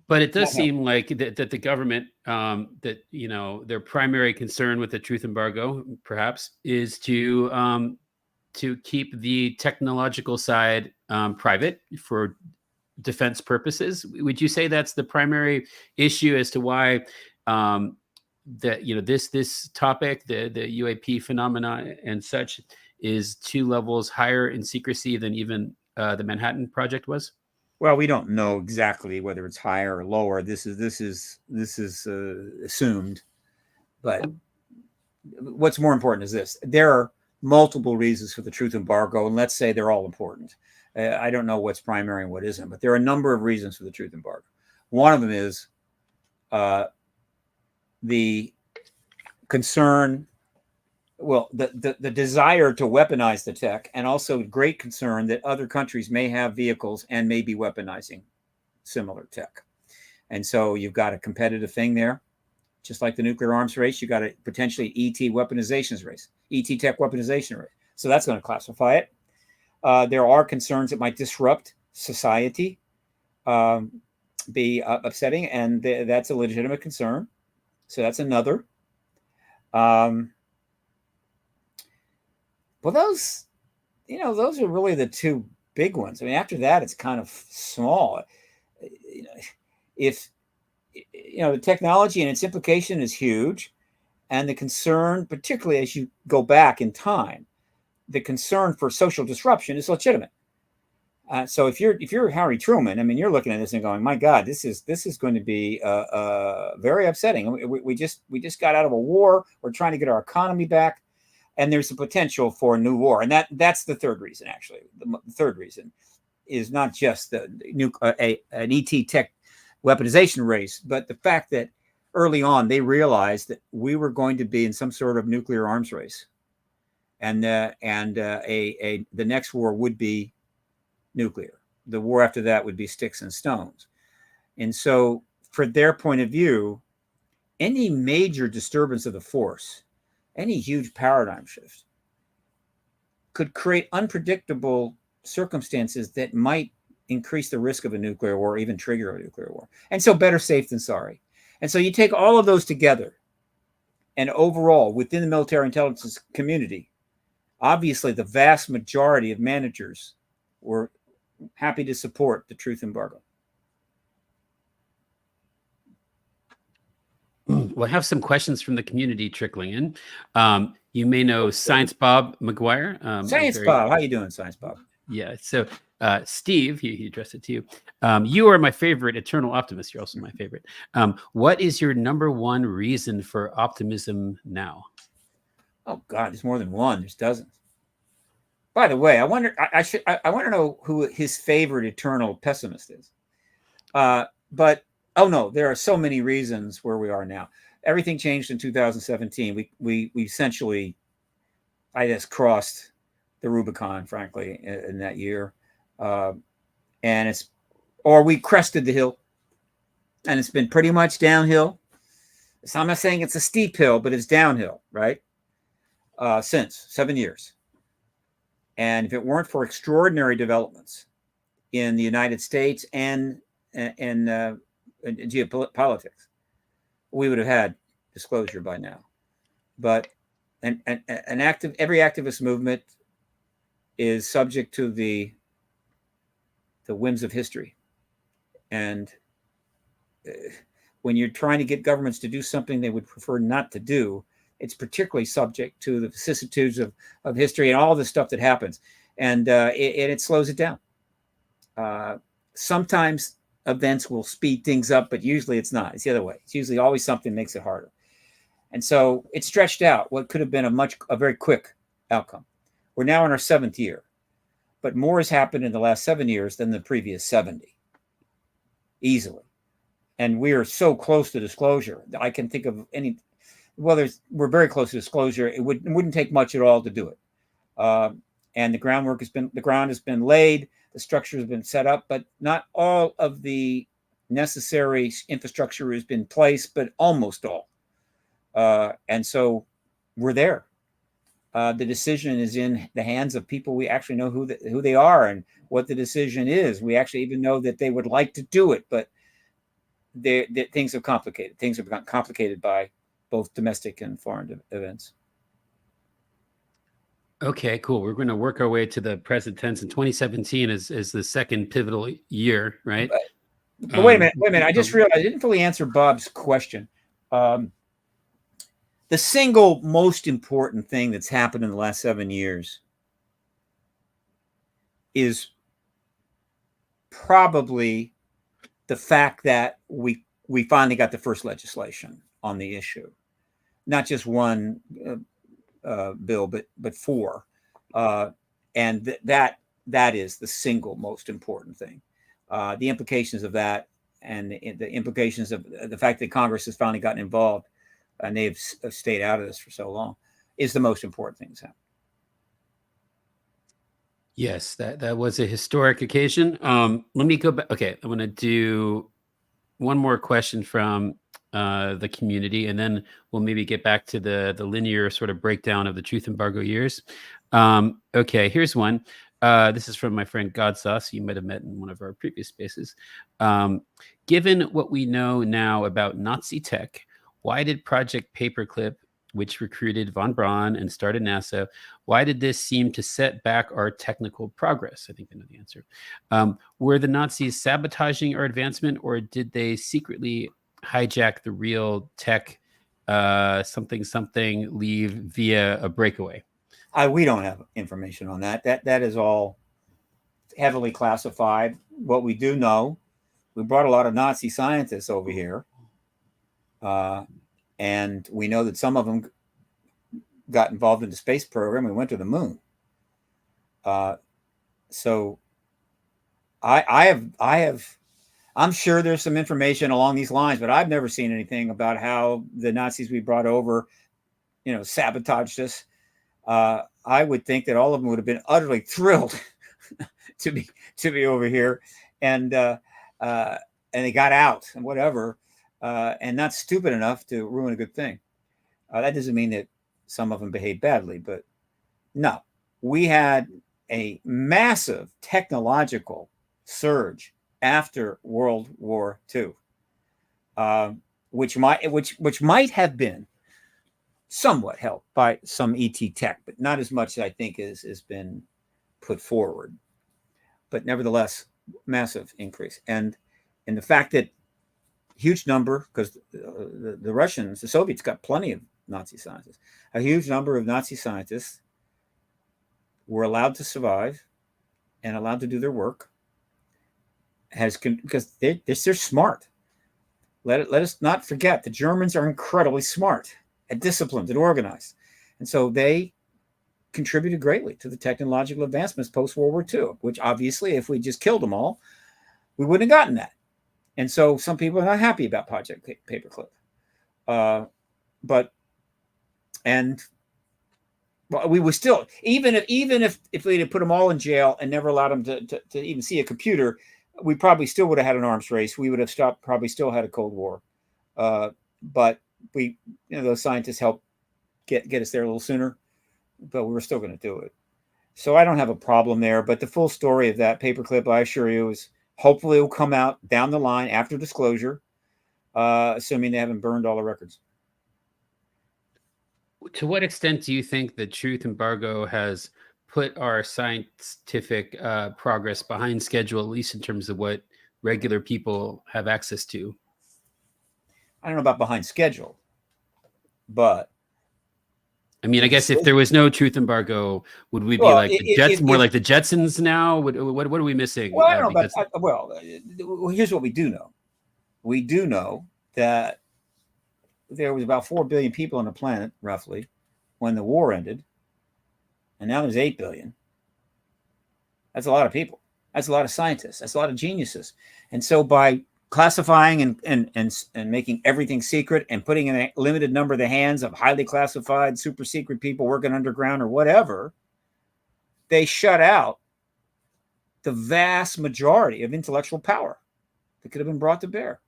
But it does seem like that the government, their primary concern with the truth embargo, perhaps, is to keep the technological side private for defense purposes. Would you say that's the primary issue as to why this topic, the UAP phenomena and such, is 2 levels higher in secrecy than even the Manhattan Project was? Well, we don't know exactly whether it's higher or lower. This is assumed, but what's more important is this: there are multiple reasons for the truth embargo, and let's say they're all important. I don't know what's primary and what isn't, but there are a number of reasons for the truth embargo. One of them is the concern. Well, the desire to weaponize the tech, and also great concern that other countries may have vehicles and may be weaponizing similar tech. And so you've got a competitive thing there, just like the nuclear arms race. You got a potentially ET weaponizations race, ET tech weaponization race. So that's going to classify it. There are concerns that might disrupt society, be upsetting, and that's a legitimate concern. So that's another. Well, those are really the 2 big ones. I mean, after that, it's kind of small. If the technology and its implication is huge, and the concern, particularly as you go back in time, the concern for social disruption is legitimate. So if you're Harry Truman, I mean, you're looking at this and going, "My God, this is going to be very upsetting." We just got out of a war. We're trying to get our economy back. And there's a potential for a new war. And that's the third reason, actually. The third reason is not just an ET tech weaponization race, but the fact that early on they realized that we were going to be in some sort of nuclear arms race. And the next war would be nuclear. The war after that would be sticks and stones. And so for their point of view, any major disturbance of the force, any huge paradigm shift, could create unpredictable circumstances that might increase the risk of a nuclear war, or even trigger a nuclear war. And so better safe than sorry. And so you take all of those together, and overall, within the military intelligence community, obviously the vast majority of managers were happy to support the truth embargo. We'll have some questions from the community trickling in. You may know Science Bob McGuire. Bob, how you doing, Science Bob? Yeah. So Steve, he addressed it to you. You are my favorite eternal optimist. You're also my favorite. What is your number 1 reason for optimism now? Oh God, there's more than one. There's dozens. By the way, I wonder. I want to know who his favorite eternal pessimist is. But oh no, there are so many reasons where we are now. Everything changed in 2017. We essentially, I just crossed the Rubicon, frankly, in that year, and we crested the hill, and it's been pretty much downhill. So I'm not saying it's a steep hill, but it's downhill, right? Since 7 years. And if it weren't for extraordinary developments in the United States and geopolitics, we would have had disclosure by now. But every activist movement is subject to the whims of history. And when you're trying to get governments to do something they would prefer not to do, It's particularly subject to the vicissitudes of history and all the stuff that happens. And it slows it down. Sometimes events will speed things up, but usually it's not. It's the other way. It's usually always something makes it harder. And so it stretched out what could have been a very quick outcome. We're now in our 7th year, but more has happened in the last 7 years than the previous 70, easily. And we are so close to disclosure. I can think of any. Well, we're very close to disclosure. It wouldn't take much at all to do it. And the ground has been laid. The structure has been set up, but not all of the necessary infrastructure has been placed, but almost all. And so we're there. The decision is in the hands of people. We actually know who they are and what the decision is. We actually even know that they would like to do it, but things are complicated. Things have gotten complicated by both domestic and foreign events. Okay, cool. We're going to work our way to the present tense. And 2017 is the second pivotal year, right? But wait a minute. I just realized I didn't fully answer Bob's question. The single most important thing that's happened in the last 7 years is probably the fact that we finally got the first legislation on the issue. Not just one bill, but 4. And that is the single most important thing. The implications of that and the implications of the fact that Congress has finally gotten involved and they've stayed out of this for so long is the most important thing that's happened. Yes, that was a historic occasion. Let me go back. Okay, I'm going to do one more question from the community, and then we'll maybe get back to the linear sort of breakdown of the truth embargo years. Okay, here's one. This is from my friend Godsauce. You might have met in one of our previous spaces. Given what we know now about Nazi tech, why did Project Paperclip, which recruited von Braun and started NASA, why did this seem to set back our technical progress? I think I know the answer. Were the Nazis sabotaging our advancement, or did they secretly hijack the real tech something leave via a breakaway? We don't have information on that. That is all heavily classified. What we do know, we brought a lot of Nazi scientists over here. And we know that some of them got involved in the space program and went to the moon. So I'm sure there's some information along these lines, but I've never seen anything about how the Nazis we brought over, sabotaged us. I would think that all of them would have been utterly thrilled to be over here, and they got out and whatever. And not stupid enough to ruin a good thing. That doesn't mean that some of them behaved badly, but no, we had a massive technological surge after World War II, which might have been somewhat helped by some ET tech, but not as much as I think has been put forward. But nevertheless, massive increase, and the fact that huge number, because the Russians, the Soviets got plenty of Nazi scientists. A huge number of Nazi scientists were allowed to survive and allowed to do their work, because they're smart. Let us not forget the Germans are incredibly smart and disciplined and organized, and so they contributed greatly to the technological advancements post World War II. Which obviously, if we just killed them all, we wouldn't have gotten that. And so some people are not happy about Project Paperclip. We were still, even if we had put them all in jail and never allowed them to even see a computer, we probably still would have had an arms race. We would have probably still had a Cold War. But those scientists helped get us there a little sooner, but we were still going to do it. So I don't have a problem there. But the full story of that Paperclip, I assure you, is hopefully it will come out down the line after disclosure, assuming they haven't burned all the records. To what extent do you think the truth embargo has put our scientific progress behind schedule, at least in terms of what regular people have access to? I don't know about behind schedule, but I mean, I guess if there was no truth embargo, would we be like the like the Jetsons now? What are we missing? Well, I don't know, but here's what we do know. We do know that there was about 4 billion people on the planet, roughly, when the war ended, and now there's 8 billion. That's a lot of people. That's a lot of scientists. That's a lot of geniuses. And so by classifying and making everything secret and putting in a limited number of the hands of highly classified, super secret people working underground or whatever, they shut out the vast majority of intellectual power that could have been brought to bear.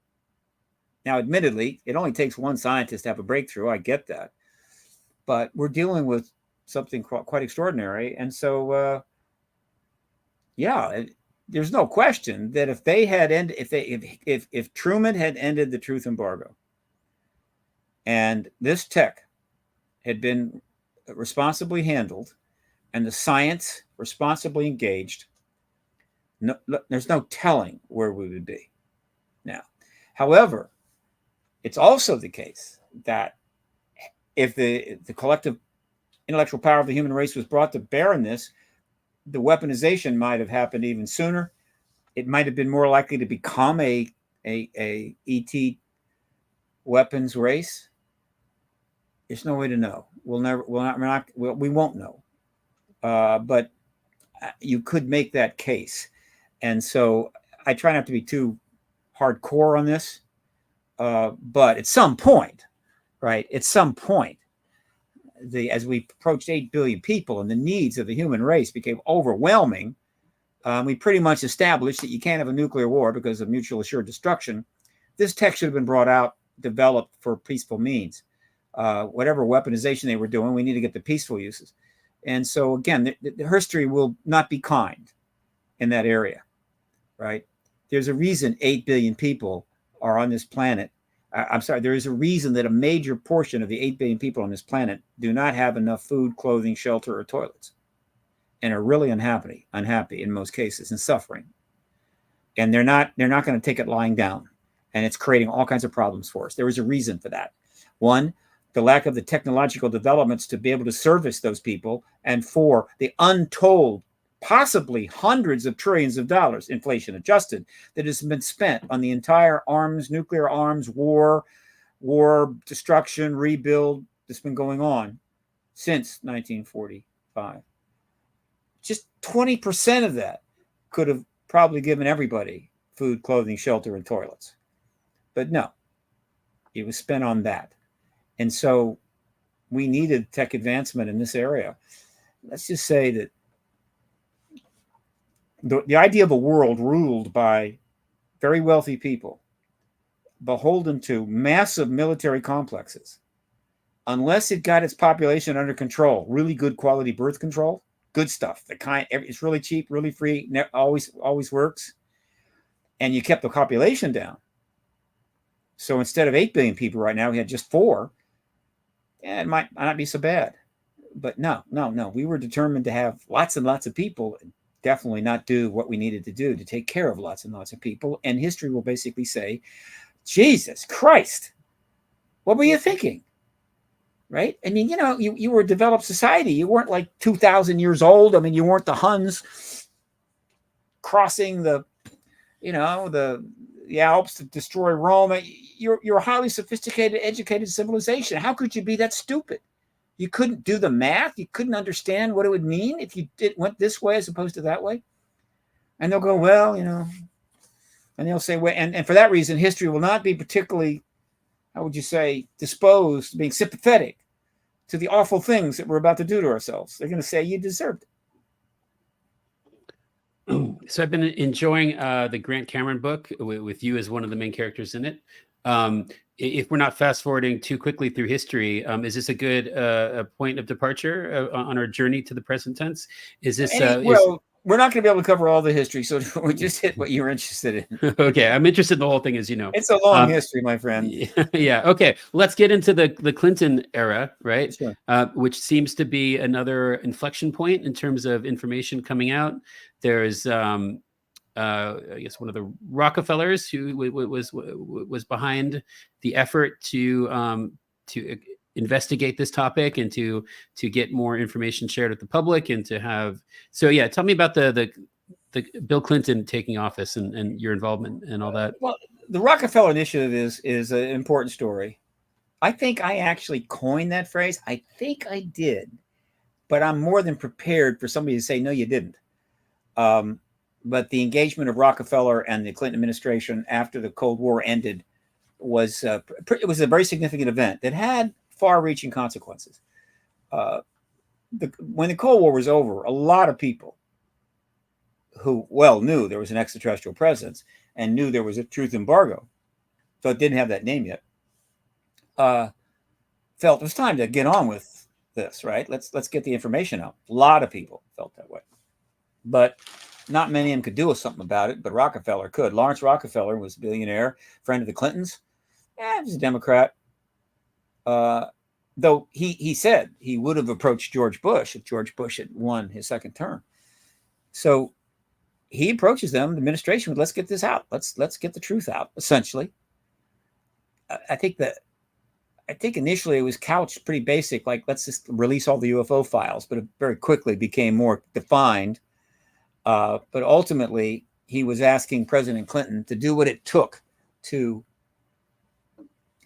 Now, admittedly, it only takes one scientist to have a breakthrough. I get that. But we're dealing with something quite extraordinary. And so, there's no question that if they had if Truman had ended the truth embargo and this tech had been responsibly handled and the science responsibly engaged, there's no telling where we would be now. However, it's also the case that if the collective intellectual power of the human race was brought to bear in this, the weaponization might have happened even sooner. It might have been more likely to become a ET weapons race. There's no way to know. We won't know. But you could make that case. And so I try not to be too hardcore on this. But at some point, right? At some point, as we approached 8 billion people and the needs of the human race became overwhelming, we pretty much established that you can't have a nuclear war because of mutual assured destruction. This tech should have been brought out, developed for peaceful means. Whatever weaponization they were doing, we need to get the peaceful uses. And so, again, the history will not be kind in that area, right? There's a reason 8 billion people are on this planet. I'm sorry, there is a reason that a major portion of the 8 billion people on this planet do not have enough food, clothing, shelter, or toilets, and are really unhappy in most cases and suffering. And they're not going to take it lying down. And it's creating all kinds of problems for us. There is a reason for that. One, the lack of the technological developments to be able to service those people. And four, the untold, possibly hundreds of trillions of dollars, inflation adjusted, that has been spent on the entire nuclear arms, war, destruction, rebuild that's been going on since 1945. Just 20% of that could have probably given everybody food, clothing, shelter, and toilets. But no, it was spent on that. And so we needed tech advancement in this area. Let's just say that the idea of a world ruled by very wealthy people, beholden to massive military complexes, unless it got its population under control, really good quality birth control, good stuff, it's really cheap, really free, always works, and you kept the population down. So instead of 8 billion people right now, we had just 4. It might not be so bad. But no. We were determined to have lots and lots of people, and definitely not do what we needed to do to take care of lots and lots of people. And history will basically say, Jesus Christ, what were you thinking? Right? I mean, you were a developed society. You weren't like 2,000 years old. I mean, you weren't the Huns crossing the Alps to destroy Rome. You're a highly sophisticated, educated civilization. How could you be that stupid? You couldn't do the math. You couldn't understand what it would mean if you went this way as opposed to that way. And they'll go, well, and they'll say, well, and for that reason, history will not be particularly, how would you say, disposed, being sympathetic to the awful things that we're about to do to ourselves. They're going to say you deserved it. So I've been enjoying the Grant Cameron book with you as one of the main characters in it. If we're not fast forwarding too quickly through history, is this a good point of departure on our journey to the present tense? Is this we're not going to be able to cover all the history, so we just hit what you're interested in. Okay, I'm interested in the whole thing, as you know. It's a long history, my friend. Yeah. Okay. Let's get into the Clinton era, right? Sure. Which seems to be another inflection point in terms of information coming out. There's, I guess, one of the Rockefellers who was behind the effort to investigate this topic and to get more information shared with the public and to have. So yeah, tell me about the Bill Clinton taking office and your involvement and all that. Well, the Rockefeller Initiative is an important story. I think I actually coined that phrase. I think I did, but I'm more than prepared for somebody to say, no, you didn't. But the engagement of Rockefeller and the Clinton administration after the Cold War ended was it was a very significant event that had far-reaching consequences. When the Cold War was over, a lot of people who knew there was an extraterrestrial presence and knew there was a truth embargo, so it didn't have that name yet, felt it was time to get on with this, right? Let's get the information out. A lot of people felt that way, but not many of them could do something about it. But Rockefeller could. Lawrence Rockefeller was a billionaire, friend of the Clintons. Yeah, he was a Democrat. Though he said he would have approached George Bush if George Bush had won his second term. So he approaches them, the administration, with, let's get this out. Let's get the truth out, essentially. I think initially it was couched pretty basic, like let's just release all the UFO files, but it very quickly became more defined. But ultimately, he was asking President Clinton to do what it took to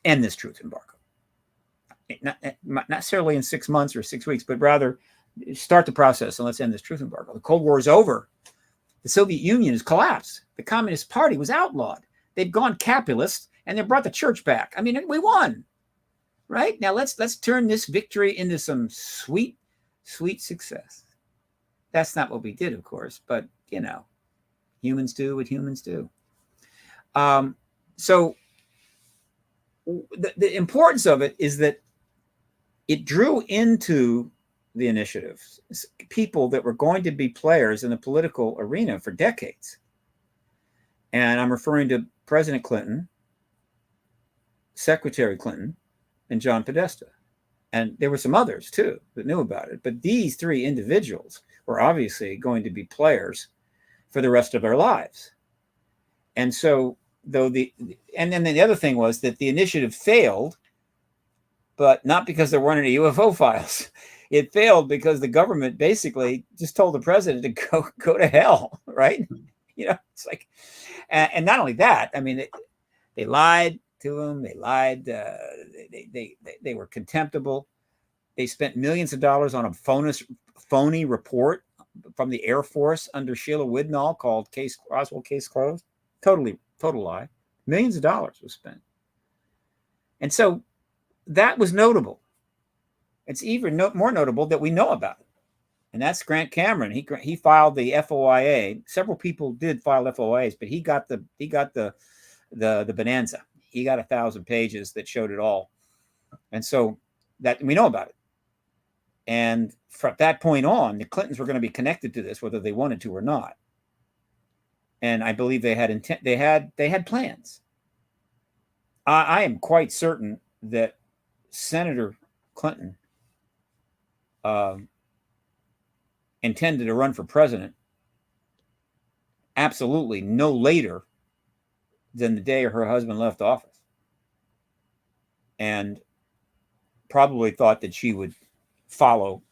end this truth embargo. Not necessarily in 6 months or 6 weeks, but rather start the process and let's end this truth embargo. The Cold War is over. The Soviet Union has collapsed. The Communist Party was outlawed. They've gone capitalist and they brought the church back. I mean, we won. Right? Now let's turn this victory into some sweet, sweet success. That's not what we did, of course, but humans do what humans do. So the importance of it is that it drew into the initiative people that were going to be players in the political arena for decades. And I'm referring to President Clinton, Secretary Clinton, and John Podesta. And there were some others too that knew about it. But these three individuals were obviously going to be players for the rest of their lives. And so and then the other thing was that the initiative failed, but not because there weren't any UFO files. It failed because the government basically just told the president to go to hell, right? It's like, and not only that, I mean, they lied to him. They lied. They were contemptible. They spent millions of dollars on a phony report from the Air Force under Sheila Widnall called Roswell Case Closed. Total lie. Millions of dollars was spent. And so that was notable. It's even more notable that we know about it. And that's Grant Cameron. He filed the FOIA. Several people did file FOIAs, but he got the bonanza. He got 1,000 pages that showed it all. And so that we know about it. And from that point on, the Clintons were going to be connected to this, whether they wanted to or not. And I believe they had intent. They had plans. I am quite certain that Senator Clinton intended to run for president absolutely no later than the day her husband left office, and probably thought that she would follow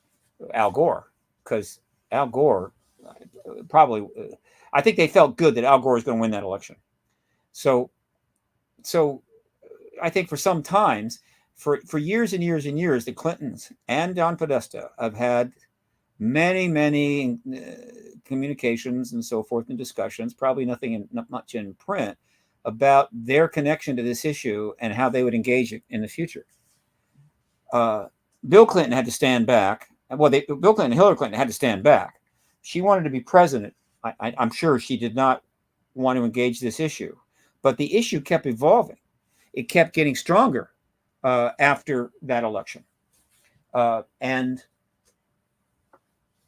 Al Gore, because Al Gore probably, I think they felt good that Al Gore was going to win that election. So I think for some times, for years and years and years, the Clintons and John Podesta have had many communications and so forth and discussions, probably not much in print, about their connection to this issue and how they would engage it in the future. Bill Clinton had to stand back. Well, Bill Clinton and Hillary Clinton had to stand back. She wanted to be president. I'm sure she did not want to engage this issue, but the issue kept evolving. It kept getting stronger after that election. And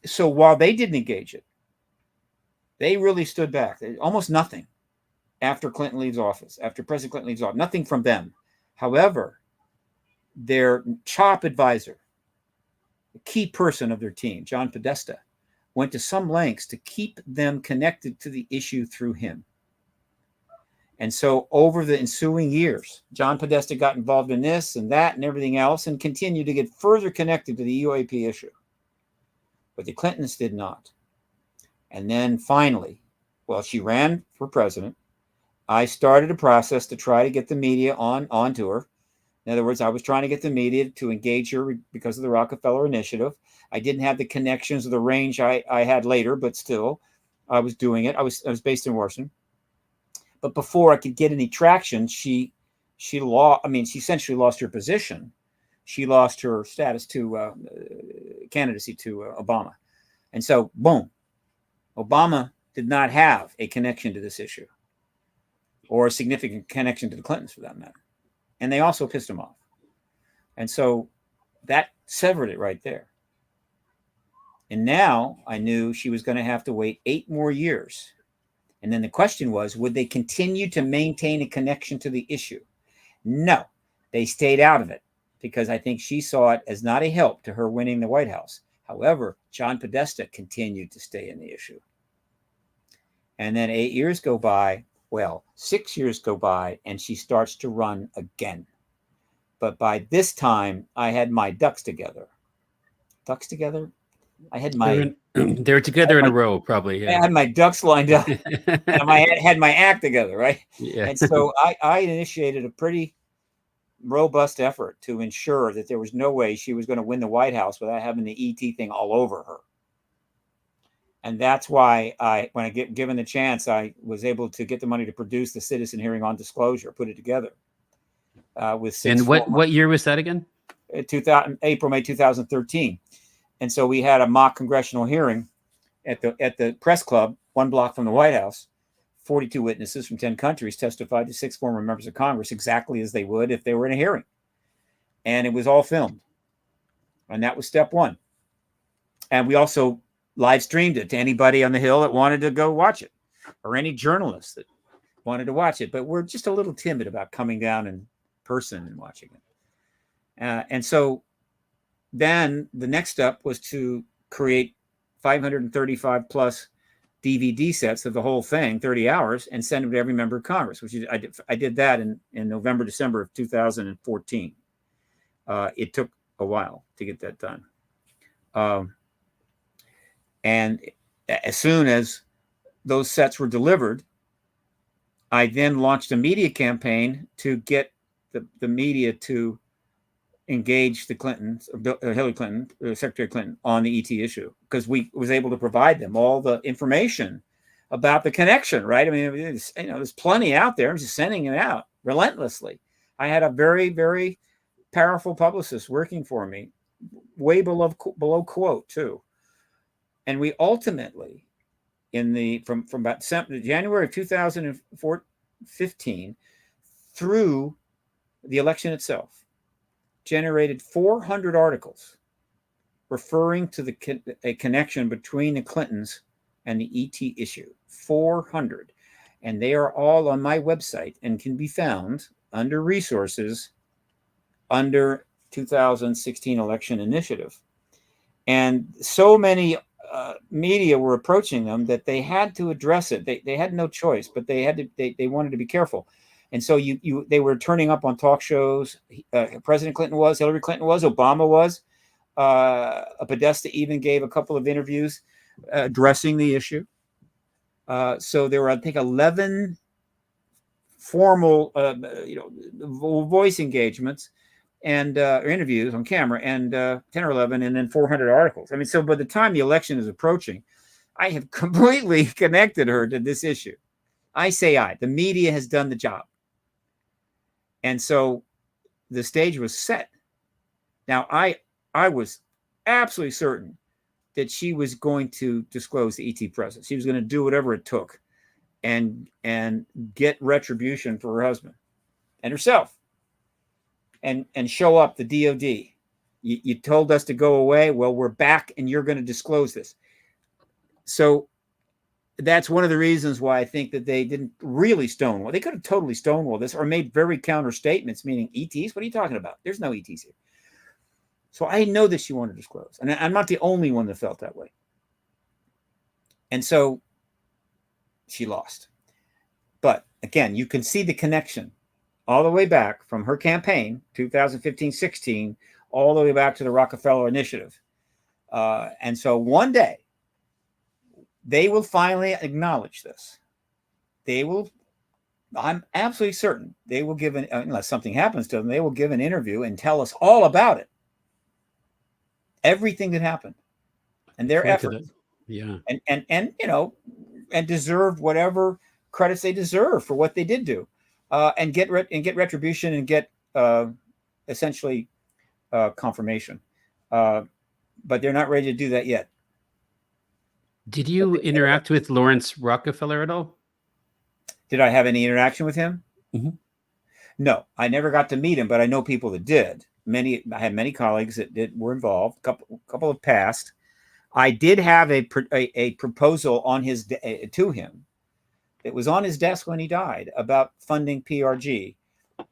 so while they didn't engage it, they really stood back. Almost nothing after Clinton leaves office, after President Clinton leaves office, nothing from them. However, their top advisor, the key person of their team, John Podesta, went to some lengths to keep them connected to the issue through him. And so over the ensuing years, John Podesta got involved in this and that and everything else and continued to get further connected to the UAP issue. But the Clintons did not. And then finally, well, she ran for president. I started a process to try to get the media onto her. In other words, I was trying to get the media to engage her because of the Rockefeller Initiative. I didn't have the connections or the range I had later, but still, I was doing it. I was based in Washington. But before I could get any traction, she essentially lost her position. She lost her status to candidacy to Obama. And so, boom, Obama did not have a connection to this issue or a significant connection to the Clintons for that matter. And they also pissed him off. And so that severed it right there. And now I knew she was going to have to wait 8 more years. And then the question was, would they continue to maintain a connection to the issue? No, they stayed out of it because I think she saw it as not a help to her winning the White House. However, John Podesta continued to stay in the issue. And then 8 years go by. Well, 6 years go by and she starts to run again. But by this time, I had my ducks together. Ducks together? I had my... They're together in a row, probably. Yeah. I had my ducks lined up. And I had my act together, right? Yeah. And so I initiated a pretty robust effort to ensure that there was no way she was going to win the White House without having the ET thing all over her. And that's why when I get given the chance, I was able to get the money to produce the citizen hearing on disclosure, put it together. And what year was that again? April, May 2013. And so we had a mock congressional hearing at the press club, 1 block from the White House. 42 witnesses from 10 countries testified to 6 former members of Congress exactly as they would if they were in a hearing. And it was all filmed. And that was step 1. And we also live streamed it to anybody on the Hill that wanted to go watch it, or any journalists that wanted to watch it. But we're just a little timid about coming down in person and watching it. And so then the next step was to create 535 plus DVD sets of the whole thing, 30 hours, and send them to every member of Congress, which I did that in November, December of 2014. It took a while to get that done. And as soon as those sets were delivered, I then launched a media campaign to get the media to engage the Clintons, Hillary Clinton, Secretary Clinton, on the ET issue, because we was able to provide them all the information about the connection, right? I mean, there's plenty out there. I'm just sending it out relentlessly. I had a very, very powerful publicist working for me, way below quote too. And we ultimately, from about January of 2015 through the election itself, generated 400 articles referring to a connection between the Clintons and the ET issue. 400. And they are all on my website and can be found under resources under 2016 election initiative. And so many media were approaching them that they had to address it. They had no choice, but they wanted to be careful. And so they were turning up on talk shows. President Clinton was, Hillary Clinton was, Obama was. Podesta even gave a couple of interviews addressing the issue. So there were, I think, 11 formal, voice engagements and or interviews on camera, and 10 or 11, and then 400 articles. I mean, so by the time the election is approaching, I have completely connected her to this issue. The media has done the job. And so the stage was set. Now, I was absolutely certain that she was going to disclose the ET presence. She was going to do whatever it took and get retribution for her husband and herself and show up the DOD. You told us to go away. Well, we're back and you're going to disclose this. So that's one of the reasons why I think that they didn't really stonewall. They could have totally stonewalled this or made very counter statements, meaning ETs. What are you talking about? There's no ETs here. So I know that she wanted to disclose. And I'm not the only one that felt that way. And so she lost. But again, you can see the connection all the way back from her campaign, 2015-16, all the way back to the Rockefeller Initiative. And so one day, they will finally acknowledge this. They will, I'm absolutely certain, they will give unless something happens to them, they will give an interview and tell us all about it. Everything that happened and their efforts. Yeah. And and deserve whatever credits they deserve for what they did do. And get retribution and get essentially confirmation. But they're not ready to do that yet. Did you interact with Lawrence Rockefeller at all? Did I have any interaction with him? Mm-hmm. No, I never got to meet him, but I know people that did. I had many colleagues that were involved. Couple have passed. I did have a proposal on to him. It was on his desk when he died about funding PRG,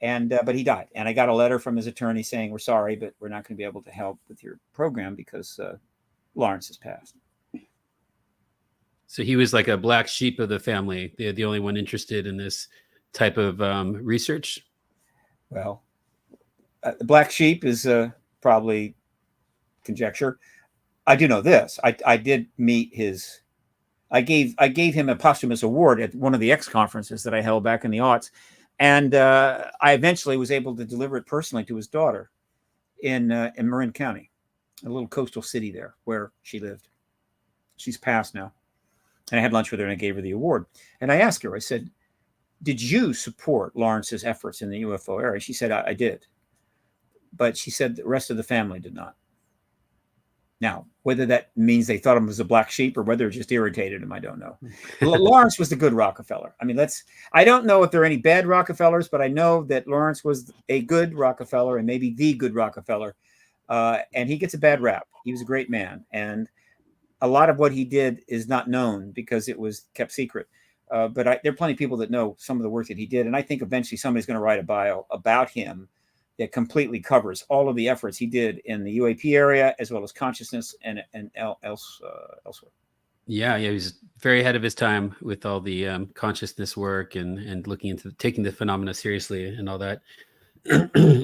but he died. And I got a letter from his attorney saying, "We're sorry, but we're not going to be able to help with your program because Lawrence has passed." So he was like a black sheep of the family. They're the only one interested in this type of research. Well, the black sheep is probably conjecture. I do know this. I did meet his. I gave him a posthumous award at one of the X conferences that I held back in the aughts, and I eventually was able to deliver it personally to his daughter in Marin County, a little coastal city there where she lived. She's passed now. And I had lunch with her and I gave her the award. And I asked her, I said, "Did you support Lawrence's efforts in the UFO area?" She said, I did. But she said the rest of the family did not. Now, whether that means they thought him was a black sheep or whether it just irritated him, I don't know. Lawrence was the good Rockefeller. I mean, I don't know if there are any bad Rockefellers, but I know that Lawrence was a good Rockefeller and maybe the good Rockefeller. And he gets a bad rap. He was a great man. And a lot of what he did is not known because it was kept secret. But there are plenty of people that know some of the work that he did. And I think eventually somebody's going to write a bio about him that completely covers all of the efforts he did in the UAP area, as well as consciousness and elsewhere. Yeah, he was very ahead of his time with all the consciousness work and looking into taking the phenomena seriously and all that.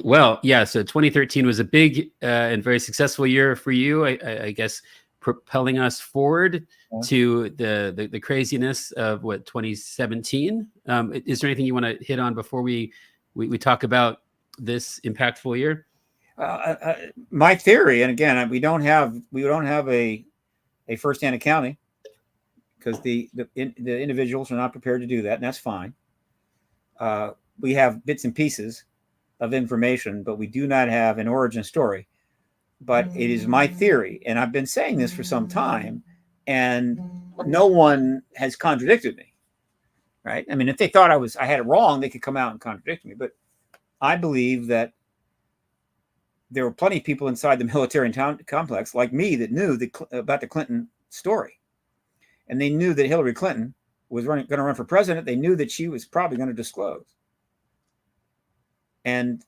Well, yeah, so 2013 was a big and very successful year for you, I guess, propelling us forward to the craziness of 2017. Is there anything you want to hit on before we talk about this impactful year? My theory, and again, we don't have a firsthand accounting because the individuals are not prepared to do that, and that's fine. We have bits and pieces of information, but we do not have an origin story. But it is my theory, and I've been saying this for some time, and no one has contradicted me, right? I mean, if they thought I had it wrong, they could come out and contradict me. But I believe that there were plenty of people inside the military complex like me that knew about the Clinton story. And they knew that Hillary Clinton was going to run for president. They knew that she was probably going to disclose. And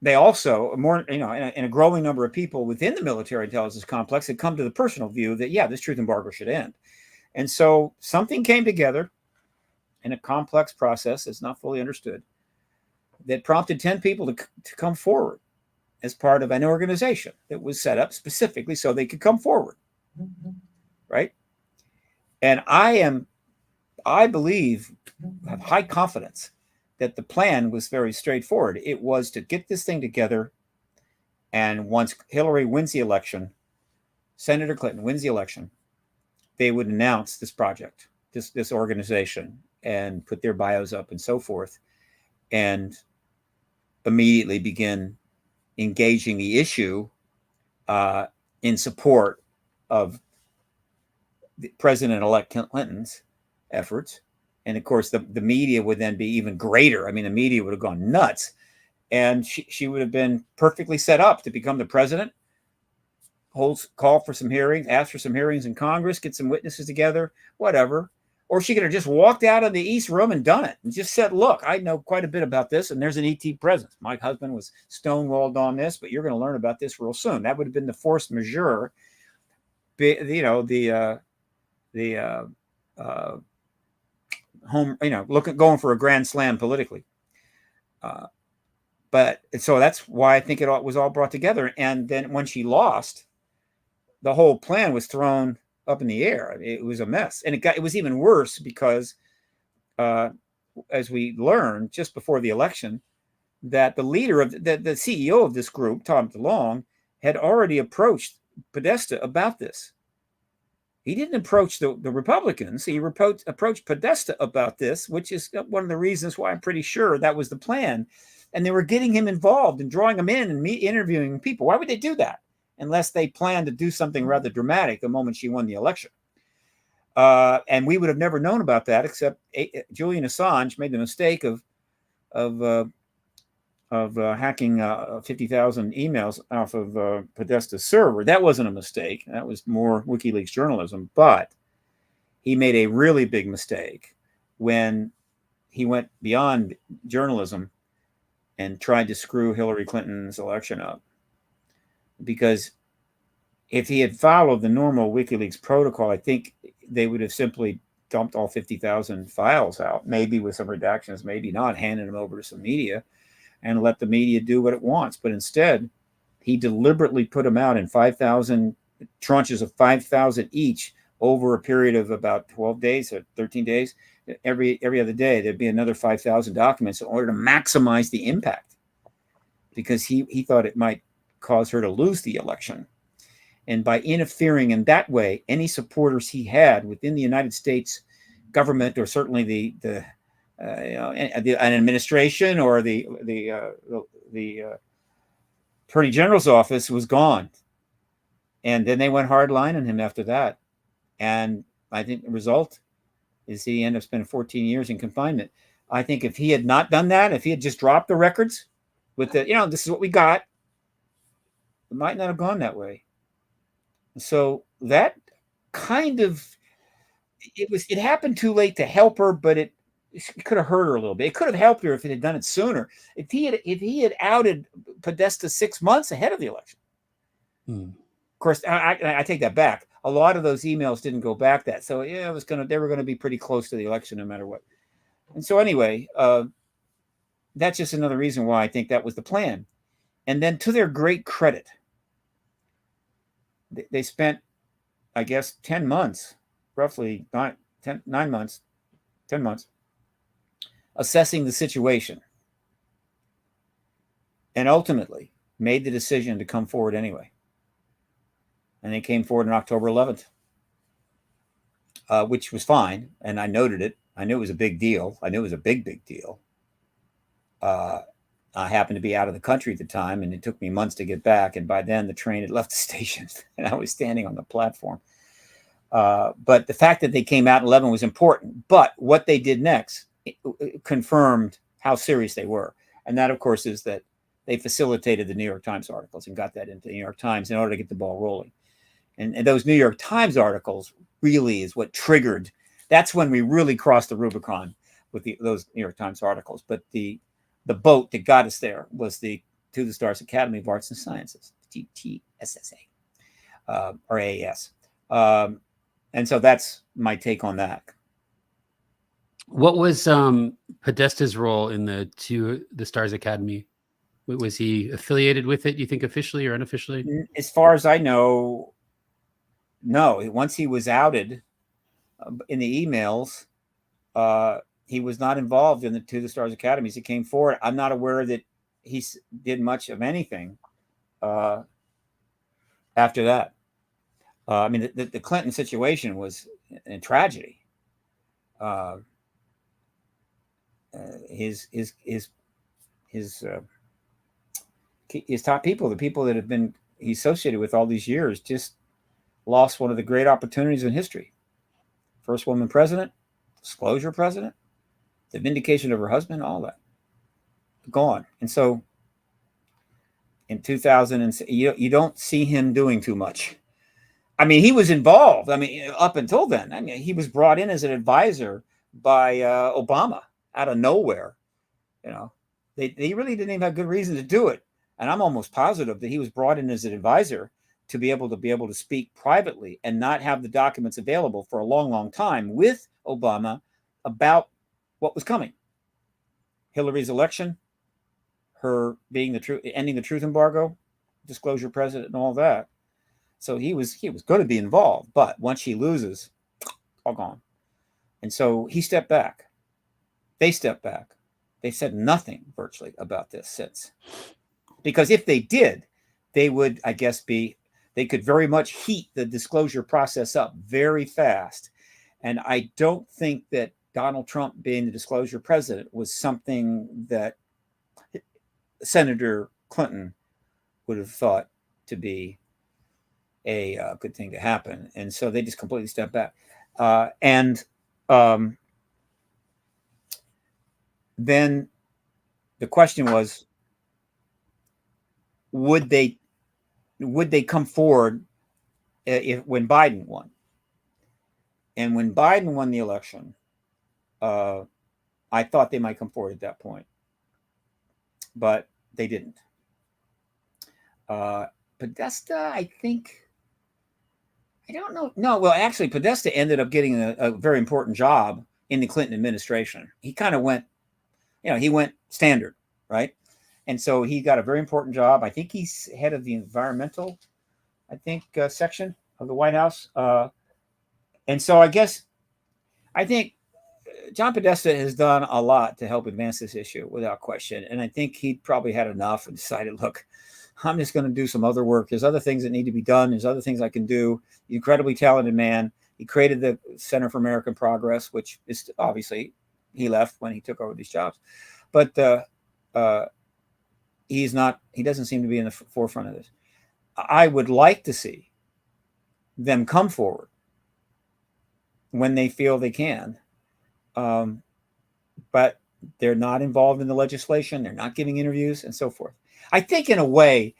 they also, in a growing number of people within the military intelligence complex had come to the personal view that, yeah, this truth embargo should end. And so something came together in a complex process that's not fully understood that prompted 10 people to come forward as part of an organization that was set up specifically so they could come forward. Right? And I believe, have high confidence that the plan was very straightforward. It was to get this thing together. And once Hillary wins the election, Senator Clinton wins the election, they would announce this project, this organization, and put their bios up and so forth, and immediately begin engaging the issue in support of President-elect Clinton's efforts. And of course, the media would then be even greater. I mean, the media would have gone nuts. And she would have been perfectly set up to become the president, call for some hearings, ask for some hearings in Congress, get some witnesses together, whatever. Or she could have just walked out of the East Room and done it and just said, look, I know quite a bit about this, and there's an ET presence. My husband was stonewalled on this, but you're going to learn about this real soon. That would have been the force majeure, going for a grand slam politically. But so that's why I think it was all brought together. And then when she lost, the whole plan was thrown up in the air. It was a mess, and it was even worse because, as we learned just before the election, that the leader of the CEO of this group, Tom DeLonge, had already approached Podesta about this. He didn't approach the Republicans. He approached Podesta about this, which is one of the reasons why I'm pretty sure that was the plan. And they were getting him involved and drawing him in and interviewing people. Why would they do that unless they planned to do something rather dramatic the moment she won the election? And we would have never known about that except Julian Assange made the mistake of hacking 50,000 emails off of Podesta's server. That wasn't a mistake. That was more WikiLeaks journalism. But he made a really big mistake when he went beyond journalism and tried to screw Hillary Clinton's election up. Because if he had followed the normal WikiLeaks protocol, I think they would have simply dumped all 50,000 files out, maybe with some redactions, maybe not, handing them over to some media and let the media do what it wants. But instead, he deliberately put them out in 5,000 tranches of 5,000 each over a period of about 12 days or 13 days. Every other day, there'd be another 5,000 documents in order to maximize the impact, because he thought it might cause her to lose the election. And by interfering in that way, any supporters he had within the United States government, or certainly an administration or the Attorney General's office, was gone. And then they went hardline on him after that. And I think the result is he ended up spending 14 years in confinement. I think if he had not done that, if he had just dropped the records with this is what we got, it might not have gone that way. So that kind of, it happened too late to help her, but it could have hurt her a little bit. It could have helped her if it had done it sooner. If he had outed Podesta 6 months ahead of the election. Of course, I take that back. A lot of those emails didn't go back that. So yeah, they were going to be pretty close to the election no matter what. And so anyway, that's just another reason why I think that was the plan. And then, to their great credit, they spent, I guess, 10 months, roughly 9 months, 10 months, assessing the situation, and ultimately made the decision to come forward anyway. And they came forward on October 11th, which was fine. And I noted it. I knew it was a big deal. I knew it was a big, big deal. I happened to be out of the country at the time, and it took me months to get back. And by then, the train had left the station, and I was standing on the platform. But the fact that they came out in 11 was important. But what they did next confirmed how serious they were. And that, of course, is that they facilitated the New York Times articles and got that into the New York Times in order to get the ball rolling. And those New York Times articles really is what triggered. That's when we really crossed the Rubicon with those New York Times articles. But the boat that got us there was the To the Stars Academy of Arts and Sciences, TTSSA, or AAS. And so that's my take on that. What was Podesta's role in the Stars Academy? Was he affiliated with it, you think, officially or unofficially? As far as I know, no. Once he was outed in the emails, he was not involved in the To the Stars Academies. He came forward. I'm not aware that he did much of anything after that. I mean, the Clinton situation was a tragedy. His top people, the people that have been associated with all these years, just lost one of the great opportunities in history. First woman president, disclosure president, the vindication of her husband, all that gone. And so in 2000, you don't see him doing too much. I mean, he was involved. I mean, up until then, I mean, he was brought in as an advisor by Obama out of nowhere. You know, they really didn't even have good reason to do it. And I'm almost positive that he was brought in as an advisor to be able to speak privately and not have the documents available for a long, long time with Obama about what was coming. Hillary's election, her being ending the truth embargo, disclosure president, and all that. So he was going to be involved, but once she loses, all gone. And so he stepped back. They stepped back. They said nothing virtually about this since. Because if they did, they would, I guess, they could very much heat the disclosure process up very fast. And I don't think that Donald Trump being the disclosure president was something that Senator Clinton would have thought to be a good thing to happen. And so they just completely stepped back. Then the question was, would they come forward when Biden won? And when Biden won the election, I thought they might come forward at that point, but they didn't. Podesta, I think, I don't know. No, well, actually, Podesta ended up getting a very important job in the Clinton administration. He kind of went, he went standard, right? And so he got a very important job. I think he's head of the environmental, section of the White House. And so I think John Podesta has done a lot to help advance this issue without question. And I think he probably had enough and decided, look, I'm just going to do some other work. There's other things that need to be done. There's other things I can do. Incredibly talented man. He created the Center for American Progress, which is obviously he left when he took over these jobs. But he doesn't seem to be in the forefront of this. I would like to see them come forward when they feel they can. But they're not involved in the legislation. They're not giving interviews and so forth. I think in a way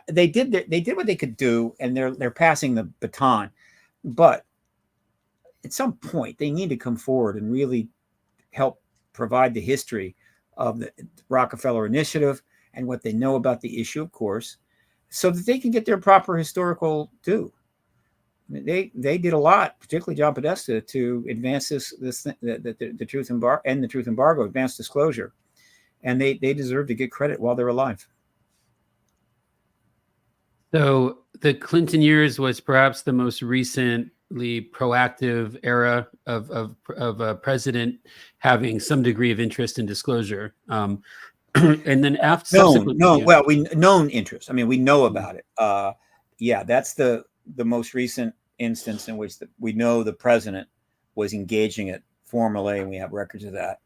they did what they could do, and they're passing the baton. But at some point they need to come forward and really help provide the history of the Rockefeller Initiative and what they know about the issue, of course, so that they can get their proper historical due. I mean, they did a lot, particularly John Podesta, to advance the truth embargo, advance disclosure, and they deserve to get credit while they're alive. So the Clinton years was perhaps the most recently proactive era of a president having some degree of interest in disclosure. And then after known interest. I mean, we know about it. That's the most recent instance in which we know the president was engaging it formally, and we have records of that.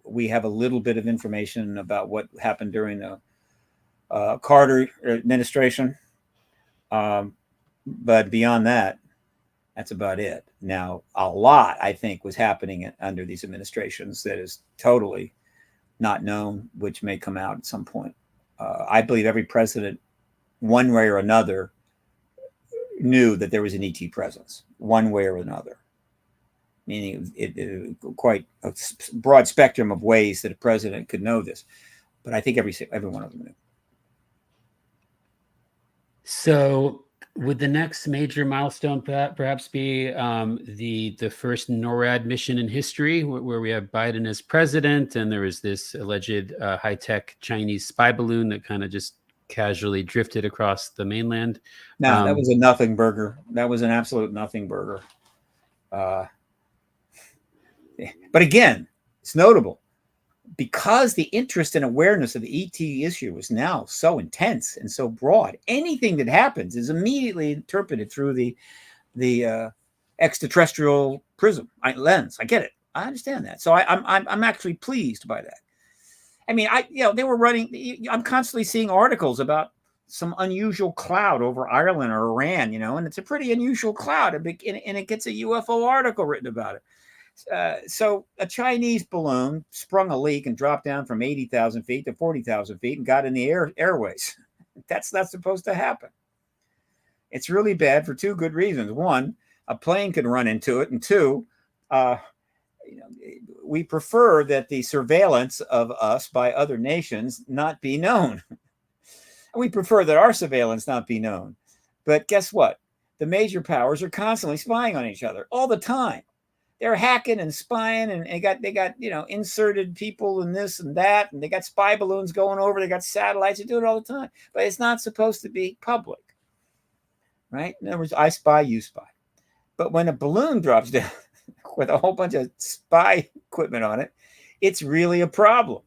We have a little bit of information about what happened during the Carter administration, but beyond that, that's about it. Now, a lot, I think, was happening under these administrations that is totally not known, which may come out at some point. I believe every president, one way or another, knew that there was an ET presence, one way or another. Meaning it quite a broad spectrum of ways that a president could know this. But I think every one of them knew. So would the next major milestone perhaps be the first NORAD mission in history, where we have Biden as president, and there was this alleged high-tech Chinese spy balloon that kind of just casually drifted across the mainland? No, that was a nothing burger. That was an absolute nothing burger. But again, it's notable because the interest and awareness of the ET issue is now so intense and so broad. Anything that happens is immediately interpreted through the extraterrestrial lens. I get it. I understand that. So I'm actually pleased by that. I mean, they were running. I'm constantly seeing articles about some unusual cloud over Ireland or Iran, and it's a pretty unusual cloud, and it gets a UFO article written about it. So a Chinese balloon sprung a leak and dropped down from 80,000 feet to 40,000 feet and got in the airways. That's not supposed to happen. It's really bad for two good reasons. One, a plane could run into it, and two, we prefer that the surveillance of us by other nations not be known. We prefer that our surveillance not be known. But guess what? The major powers are constantly spying on each other all the time. they're hacking and spying, and they got inserted people and this and that, and they got spy balloons going over. They got satellites. They do it all the time, but it's not supposed to be public, right? In other words, I spy, you spy. But when a balloon drops down with a whole bunch of spy equipment on it, it's really a problem.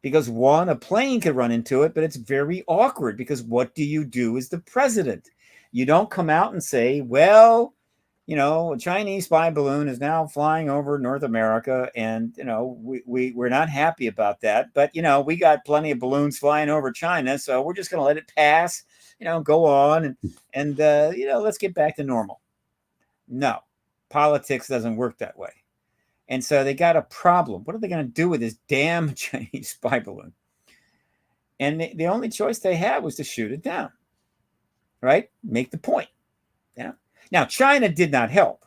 Because one, a plane could run into it, but it's very awkward because what do you do as the president? You don't come out and say, well, a Chinese spy balloon is now flying over North America, and we're not happy about that. But we got plenty of balloons flying over China, so we're just going to let it pass. Go on, and let's get back to normal. No, politics doesn't work that way. And so they got a problem. What are they going to do with this damn Chinese spy balloon? And the only choice they had was to shoot it down, right? Make the point. Now, China did not help.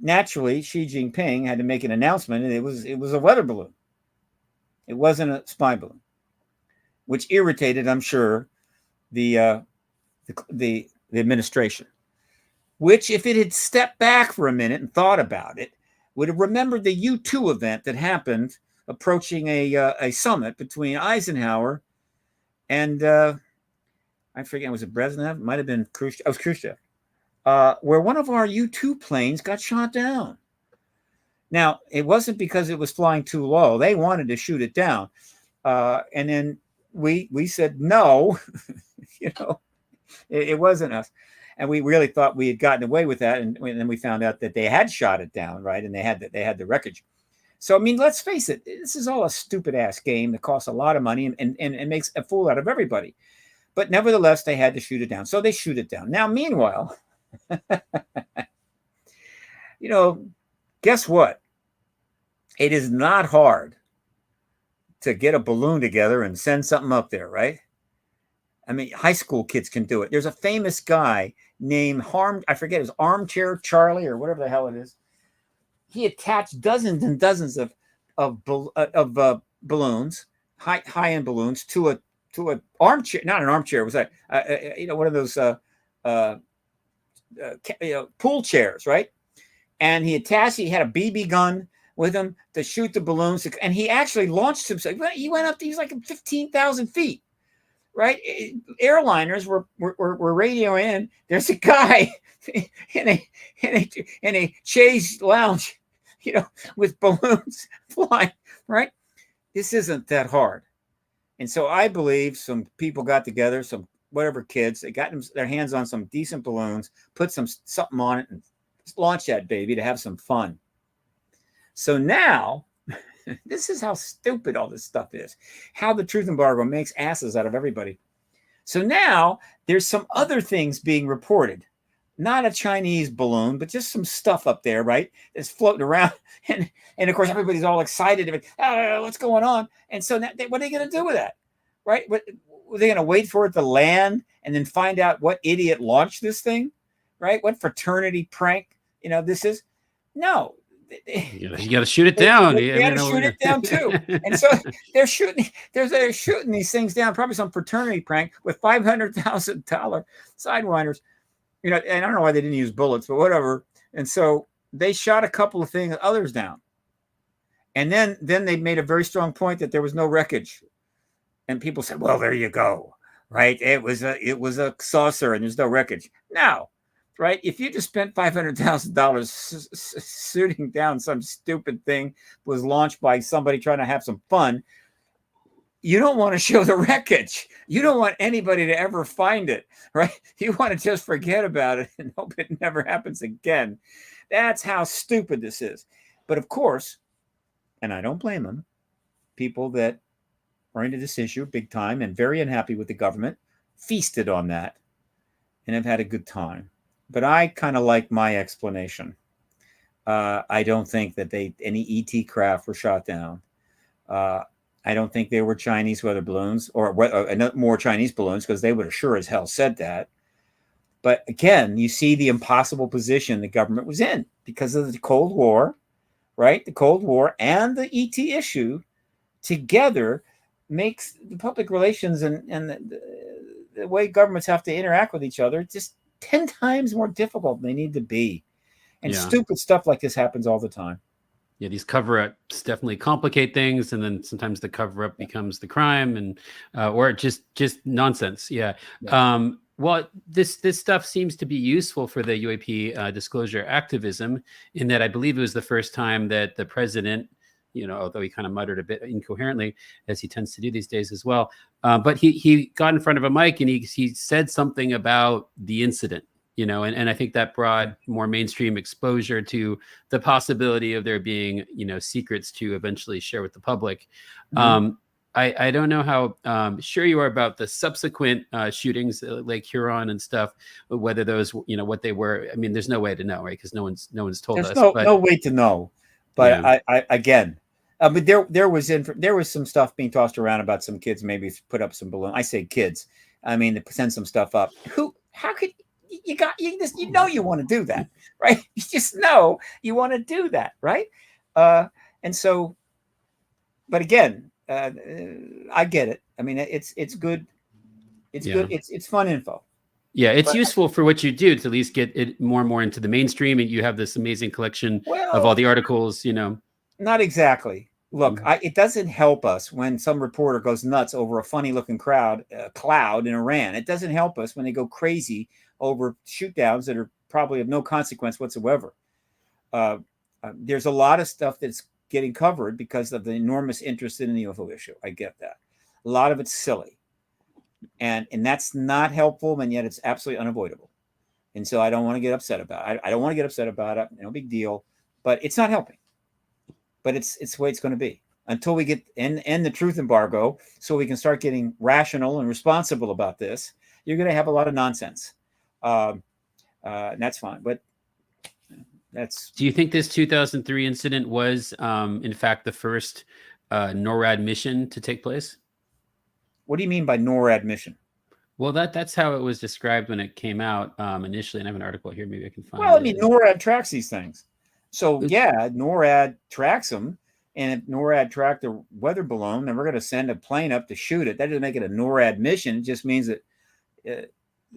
Naturally, Xi Jinping had to make an announcement, and it was a weather balloon. It wasn't a spy balloon, which irritated, I'm sure, the administration. Which, if it had stepped back for a minute and thought about it, would have remembered the U2 event that happened approaching a summit between Eisenhower and I forget, was it Brezhnev? It might have been Khrushchev. It was Khrushchev. Where one of our U2 planes got shot down. Now, it wasn't because it was flying too low. They wanted to shoot it down. And then we said no. It wasn't us. And we really thought we had gotten away with that. And then we found out that they had shot it down, right? And they had the wreckage. So, I mean, let's face it. This is all a stupid-ass game that costs a lot of money and makes a fool out of everybody. But nevertheless, they had to shoot it down. So they shoot it down. Now, meanwhile, guess what? It is not hard to get a balloon together and send something up there, right? I mean, high school kids can do it. There's a famous guy named I forget, his Armchair Charlie or whatever the hell it is. He attached dozens and dozens of balloons, high-end balloons, to a armchair. Not an armchair. It was one of those pool chairs, right? And he had a BB gun with him to shoot the balloons, and he actually launched himself. He went up. He was like 15,000 feet. Right, airliners were radioing in. There's a guy in a chaise lounge, with balloons flying. Right, this isn't that hard, and so I believe some people got together, some whatever kids, they got their hands on some decent balloons, put something on it, and launched that baby to have some fun. So now. This is how stupid all this stuff is. How the truth embargo makes asses out of everybody. So now there's some other things being reported. Not a Chinese balloon, but just some stuff up there, right? That's floating around. And of course, everybody's all excited. What's going on? And so now, what are they going to do with that? Right? Are they going to wait for it to land and then find out what idiot launched this thing? Right? What fraternity prank, this is? No. You got to shoot it down. They got to shoot it down too. And so they're shooting these things down, probably some fraternity prank with $500,000 sidewinders. And I don't know why they didn't use bullets, but whatever. And so they shot a couple of others down. And then they made a very strong point that there was no wreckage. And people said, well, there you go. Right? It was a saucer and there's no wreckage. Now, right? If you just spent $500,000 shooting down some stupid thing was launched by somebody trying to have some fun, you don't want to show the wreckage. You don't want anybody to ever find it, right? You want to just forget about it and hope it never happens again. That's how stupid this is. But of course, and I don't blame them, people that are into this issue big time and very unhappy with the government feasted on that and have had a good time. But I kind of like my explanation. I don't think that any ET craft were shot down. I don't think they were Chinese weather balloons or more Chinese balloons, because they would have sure as hell said that. But again, you see the impossible position the government was in because of the Cold War, right? The Cold War and the ET issue together makes the public relations and the way governments have to interact with each other just 10 times more difficult than they need to be. And stupid stuff like this happens all the time. Yeah, these cover-ups definitely complicate things, and then sometimes the cover-up becomes the crime, and or just nonsense. Yeah. Well, this stuff seems to be useful for the UAP disclosure activism, in that I believe it was the first time that the president, although he kind of muttered a bit incoherently, as he tends to do these days as well, but he got in front of a mic and he said something about the incident. And I think that brought more mainstream exposure to the possibility of there being, secrets to eventually share with the public. Mm-hmm. I don't know how sure you are about the subsequent shootings, like Huron and stuff, whether those, what they were. I mean, there's no way to know, right? Because no one's told us. There's no way to know. But yeah. I again, but there was some stuff being tossed around about some kids maybe put up some balloons. I say kids. I mean, to send some stuff up. How could you want to do that, right? You just know you want to do that, right? And so, but again, I get it. I mean, it's good. It's good. It's fun info. Yeah, it's useful for what you do to at least get it more and more into the mainstream, and you have this amazing collection of all the articles. Not exactly. Look, it doesn't help us when some reporter goes nuts over a funny-looking cloud in Iran. It doesn't help us when they go crazy over shoot-downs that are probably of no consequence whatsoever. There's a lot of stuff that's getting covered because of the enormous interest in the UFO issue. I get that. A lot of it's silly. And that's not helpful, and yet it's absolutely unavoidable. And so I don't want to get upset about it. I don't want to get upset about it. No big deal. But it's not helping. But it's the way it's going to be until we get end the truth embargo, so we can start getting rational and responsible about this. You're going to have a lot of nonsense. And that's fine. But that's. Do you think this 2003 incident was, in fact, the first NORAD mission to take place? What do you mean by NORAD mission? Well, that's how it was described when it came out initially. And I have an article here. Maybe I can find it. Well, I mean, NORAD tracks these things. So, yeah, NORAD tracks them. And if NORAD tracked the weather balloon, then we're going to send a plane up to shoot it. That doesn't make it a NORAD mission. It just means that.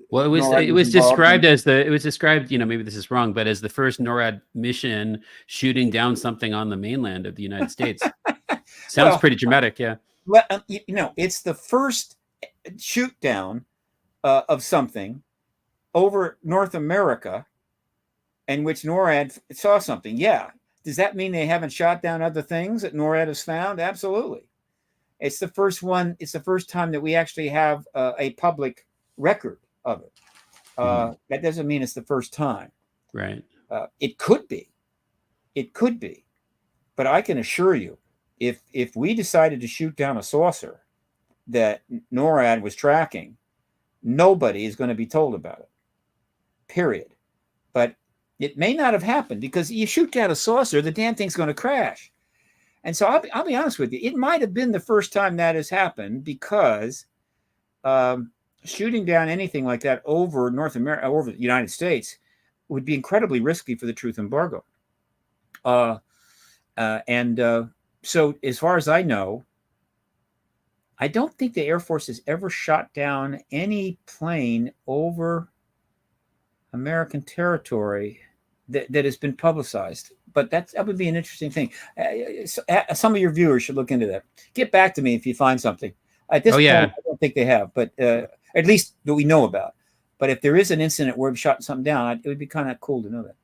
Well, it was described as maybe this is wrong, but as the first NORAD mission shooting down something on the mainland of the United States. Sounds pretty dramatic, yeah. Well, it's the first shoot down of something over North America in which NORAD saw something. Yeah. Does that mean they haven't shot down other things that NORAD has found? Absolutely. It's the first one. It's the first time that we actually have a public record of it. That doesn't mean it's the first time. Right. It could be. But I can assure you, if we decided to shoot down a saucer that NORAD was tracking, nobody is going to be told about it. Period. But it may not have happened because you shoot down a saucer, the damn thing's going to crash. And so I'll be honest with you. It might have been the first time that has happened because shooting down anything like that over North America, over the United States, would be incredibly risky for the truth embargo. So as far as I know, I don't think the Air Force has ever shot down any plane over American territory that has been publicized. But that would be an interesting thing. Some of your viewers should look into that. Get back to me if you find something. At this point, I don't think they have, but at least that we know about. But if there is an incident where we've shot something down, it would be kind of cool to know that.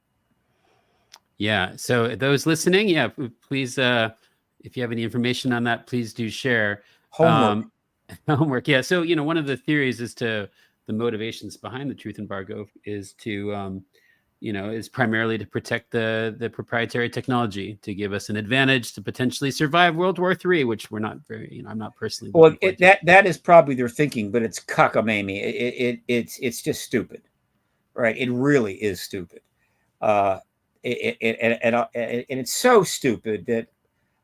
Yeah. So those listening, please, if you have any information on that, please do share. Homework. Yeah. So, one of the theories as to the motivations behind the truth embargo is to, is primarily to protect the proprietary technology, to give us an advantage to potentially survive World War III, which we're not very, I'm not personally. Well, that is probably their thinking, but it's cockamamie. It's just stupid, right? It really is stupid. And it's so stupid that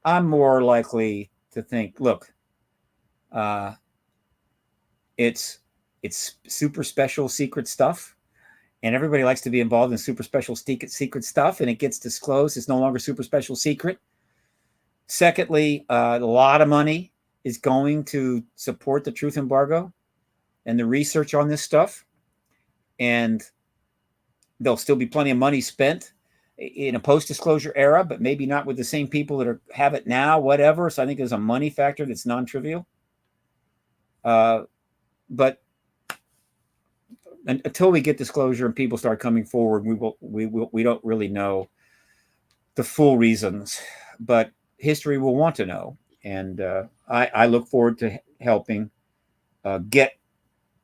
I'm more likely to think, look, it's super special secret stuff, and everybody likes to be involved in super special secret stuff, and it gets disclosed. It's no longer super special secret. Secondly, a lot of money is going to support the truth embargo and the research on this stuff, and there'll still be plenty of money spent in a post-disclosure era, but maybe not with the same people that have it now, whatever. So I think there's a money factor that's non-trivial. But until we get disclosure and people start coming forward, we don't really know the full reasons, but history will want to know. And I look forward to helping get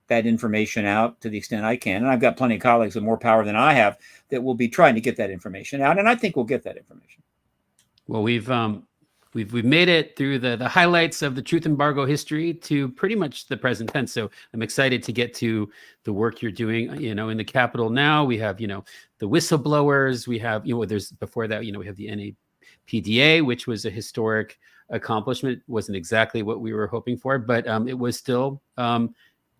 that information out to the extent I can. And I've got plenty of colleagues with more power than I have that will be trying to get that information out. And I think we'll get that information. Well, we've made it through the highlights of the truth embargo history to pretty much the present tense. So I'm excited to get to the work you're doing, in the Capitol now. We have, the whistleblowers. We have, there's before that, we have the NAPDA, which was a historic accomplishment. Wasn't exactly what we were hoping for, but it was still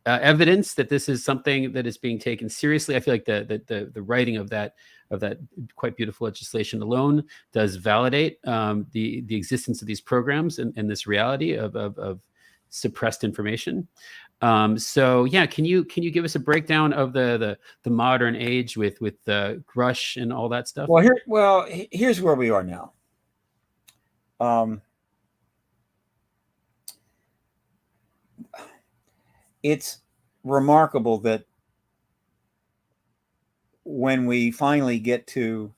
evidence that this is something that is being taken seriously. I feel like the writing of that quite beautiful legislation alone does validate the existence of these programs and this reality of suppressed information. So yeah, can you give us a breakdown of the modern age with the Grush and all that stuff? Well, here's where we are now. It's remarkable that when we finally get to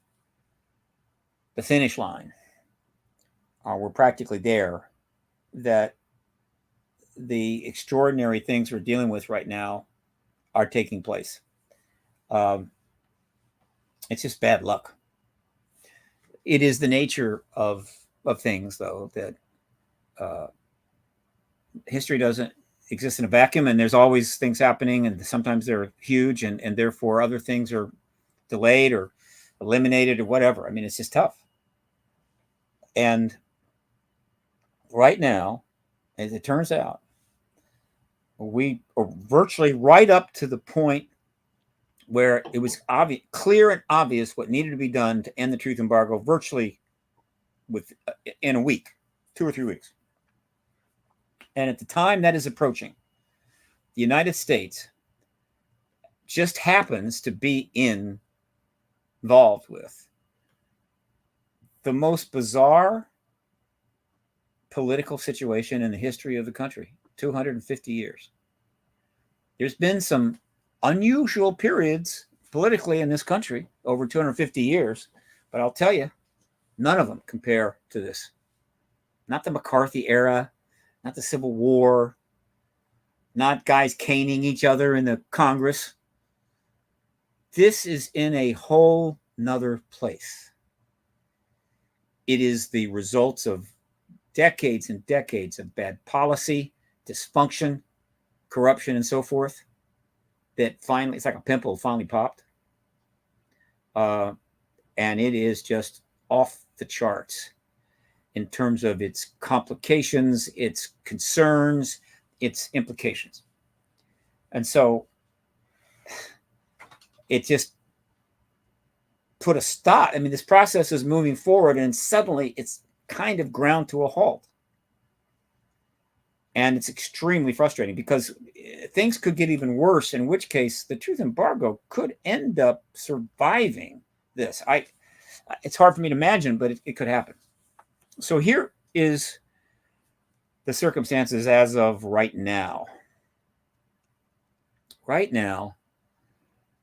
the finish line, we're practically there, that the extraordinary things we're dealing with right now are taking place. It's just bad luck. It is the nature of things, though, that history doesn't exist in a vacuum, and there's always things happening, and sometimes they're huge, and therefore other things are delayed or eliminated or whatever. I mean, it's just tough. And right now, as it turns out, we are virtually right up to the point where it was clear and obvious what needed to be done to end the truth embargo virtually in a week, 2 or 3 weeks. And at the time that is approaching, the United States just happens to be involved with the most bizarre political situation in the history of the country, 250 years. There's been some unusual periods politically in this country over 250 years, but I'll tell you, none of them compare to this. Not the McCarthy era, not the Civil War, not guys caning each other in the Congress. This is in a whole nother place. It is the results of decades and decades of bad policy, dysfunction, corruption, and so forth, that finally, it's like a pimple finally popped. And it is just off the charts in terms of its complications, its concerns, its implications. And so it just put a stop. I mean, this process is moving forward, and suddenly it's kind of ground to a halt. And it's extremely frustrating because things could get even worse, in which case the truth embargo could end up surviving this. It's hard for me to imagine, but it could happen. So here is the circumstances as of right now. Right now,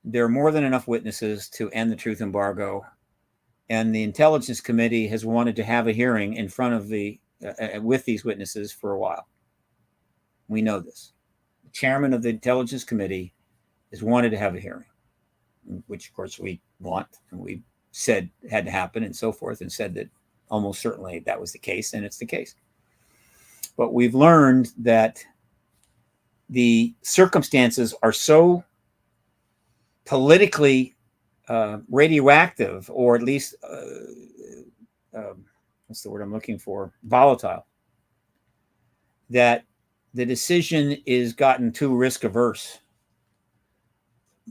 there are more than enough witnesses to end the truth embargo, and the Intelligence Committee has wanted to have a hearing in front of with these witnesses for a while. We know this. The chairman of the Intelligence Committee has wanted to have a hearing, which of course we want, and we said had to happen and so forth, and said that almost certainly that was the case, and it's the case. But we've learned that the circumstances are so politically radioactive, or at least, what's the word I'm looking for? Volatile, that the decision is gotten too risk averse.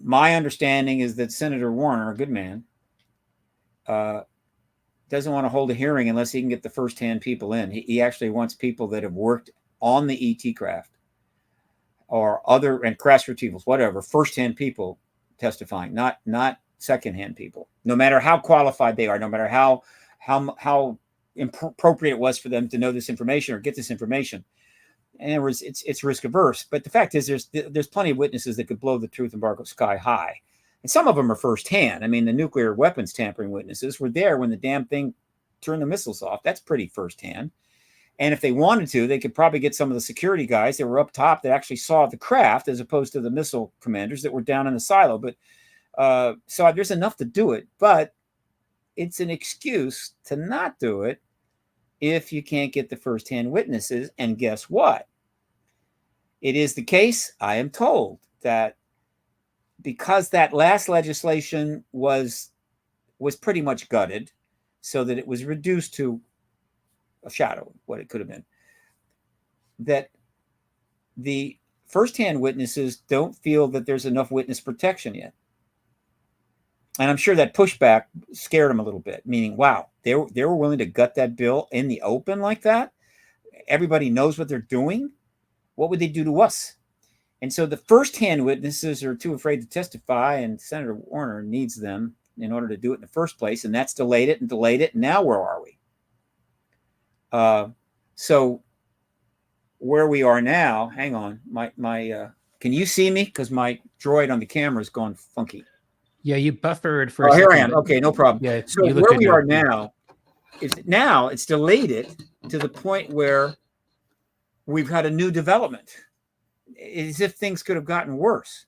My understanding is that Senator Warner, a good man, doesn't want to hold a hearing unless he can get the firsthand people in. He actually wants people that have worked on the ET craft or other, and crash retrievals, whatever, firsthand people testifying, not secondhand people, no matter how qualified they are, no matter how appropriate it was for them to know this information or get this information. And in other words, it's risk averse. But the fact is, there's plenty of witnesses that could blow the truth embargo sky high, and some of them are firsthand. I mean, the nuclear weapons tampering witnesses were there when the damn thing turned the missiles off. That's pretty firsthand. And if they wanted to, they could probably get some of the security guys that were up top that actually saw the craft, as opposed to the missile commanders that were down in the silo. But so there's enough to do it, but it's an excuse to not do it if you can't get the firsthand witnesses. And guess what? It is the case, I am told, that because that last legislation was pretty much gutted, so that it was reduced to a shadow of what it could have been, that the firsthand witnesses don't feel that there's enough witness protection yet. And I'm sure that pushback scared them a little bit, meaning, wow, they were willing to gut that bill in the open like that. Everybody knows what they're doing. What would they do to us? And so the firsthand witnesses are too afraid to testify, and Senator Warner needs them in order to do it in the first place. And that's delayed it. And now where are we? So where we are now, hang on, can you see me? Because my droid on the camera is going funky. Yeah, you buffered for a second. Here I am. Okay, no problem. Yeah, so where we are now, it's delayed it to the point where we've had a new development. As if things could have gotten worse.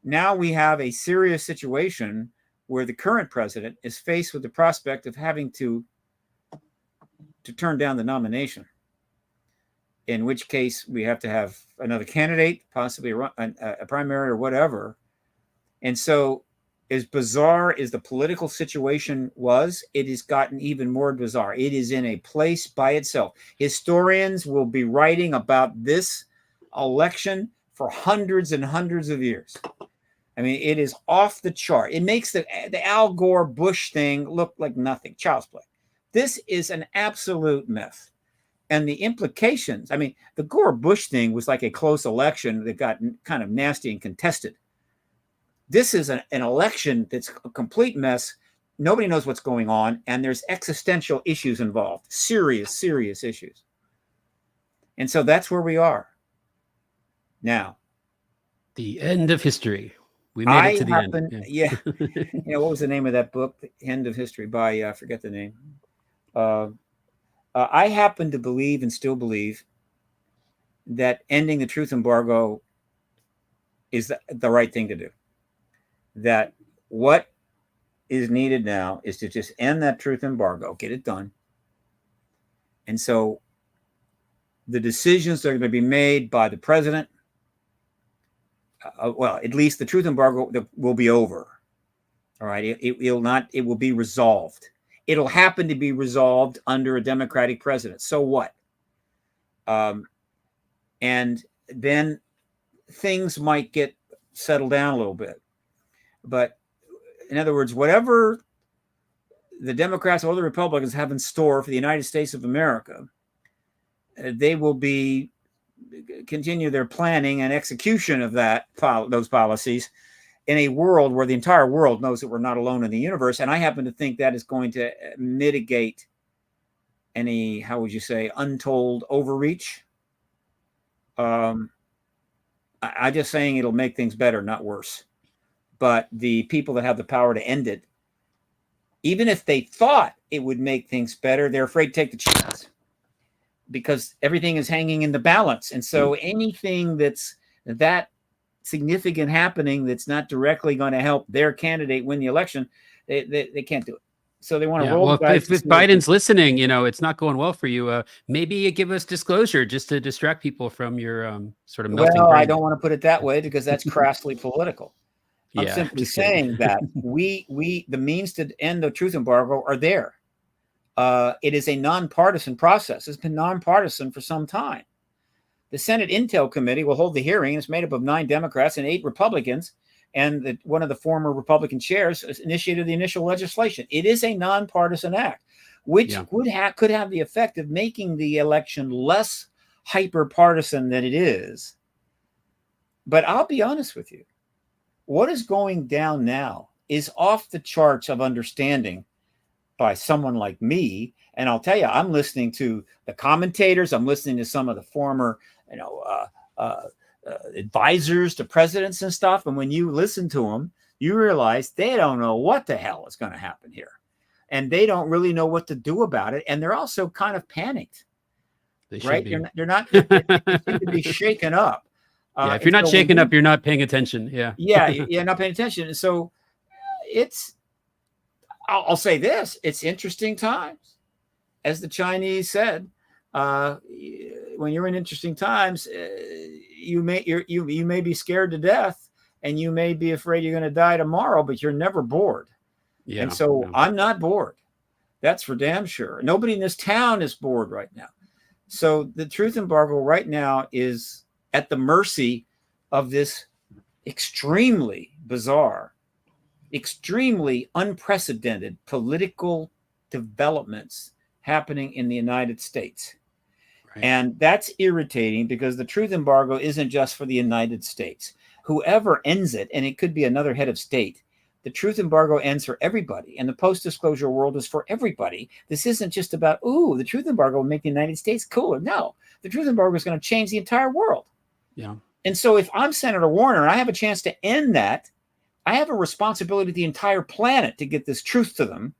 Now we have a serious situation where the current president is faced with the prospect of having to turn down the nomination, in which case we have to have another candidate, possibly a primary or whatever. And so, as bizarre as the political situation was, it has gotten even more bizarre. It is in a place by itself. Historians will be writing about this election for hundreds and hundreds of years. I mean, it is off the chart. It makes the Al Gore Bush thing look like nothing, child's play. This is an absolute myth. And the implications, I mean, the Gore Bush thing was like a close election that got kind of nasty and contested. This is an election that's a complete mess. Nobody knows what's going on. And there's existential issues involved, serious issues. And so that's where we are now. The end of history. We made it to the end. Yeah. What was the name of that book? The End of History by, I forget the name. I happen to believe and still believe that ending the truth embargo is the right thing to do. That what is needed now is to just end that truth embargo, get it done. And so the decisions that are going to be made by the president, well, at least the truth embargo will be over. All right. It will be resolved. It'll happen to be resolved under a Democratic president. So what? And then things might get settled down a little bit. But in other words, whatever the Democrats or the Republicans have in store for the United States of America, they will continue their planning and execution of those policies in a world where the entire world knows that we're not alone in the universe. And I happen to think that is going to mitigate any, how would you say, untold overreach. I'm just saying it'll make things better, not worse. But the people that have the power to end it, even if they thought it would make things better, they're afraid to take the chance because everything is hanging in the balance. And so anything that's that significant happening that's not directly going to help their candidate win the election, they can't do it. So they want to roll. Well, if Biden's listening, it's not going well for you. Maybe you give us disclosure just to distract people from your sort of melting brain. I don't want to put it that way because that's crassly political. I'm simply saying that the means to end the truth embargo are there. It is a nonpartisan process. It's been nonpartisan for some time. The Senate Intel Committee will hold the hearing. It's made up of 9 Democrats and 8 Republicans. And one of the former Republican chairs initiated the initial legislation. It is a nonpartisan act, which could have the effect of making the election less hyper-partisan than it is. But I'll be honest with you. What is going down now is off the charts of understanding by someone like me. And I'll tell you, I'm listening to the commentators. I'm listening to some of the former, advisors to presidents and stuff. And when you listen to them, you realize they don't know what the hell is going to happen here. And they don't really know what to do about it. And they're also kind of panicked. They right? Be. They seem to be shaken up. Yeah, if you're not shaken up, you're not paying attention. Yeah. Yeah, not paying attention. And so I'll say this, it's interesting times. As the Chinese said, when you're in interesting times, you may be scared to death and you may be afraid you're going to die tomorrow, but you're never bored. Yeah, and so I'm not bored. That's for damn sure. Nobody in this town is bored right now. So the truth embargo right now is at the mercy of this extremely bizarre, extremely unprecedented political developments happening in the United States. Right. And that's irritating because the truth embargo isn't just for the United States. Whoever ends it, and it could be another head of state, the truth embargo ends for everybody. And the post-disclosure world is for everybody. This isn't just about, the truth embargo will make the United States cooler. No, the truth embargo is going to change the entire world. Yeah. And so if I'm Senator Warner and I have a chance to end that, I have a responsibility to the entire planet to get this truth to them,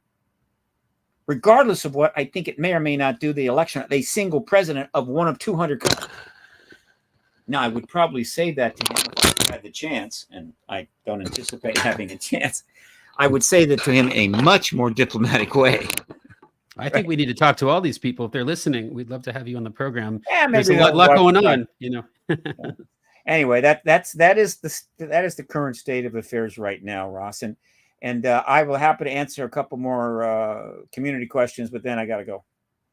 regardless of what I think it may or may not do the election of a single president of one of 200 countries. Now, I would probably say that to him if I had the chance, and I don't anticipate having a chance. I would say that to him in a much more diplomatic way. I think we need to talk to all these people. If they're listening, we'd love to have you on the program. Yeah, maybe there's a lot going on, Yeah. Anyway, that is the current state of affairs right now, Ross. And I will happy to answer a couple more community questions, but then I got to go.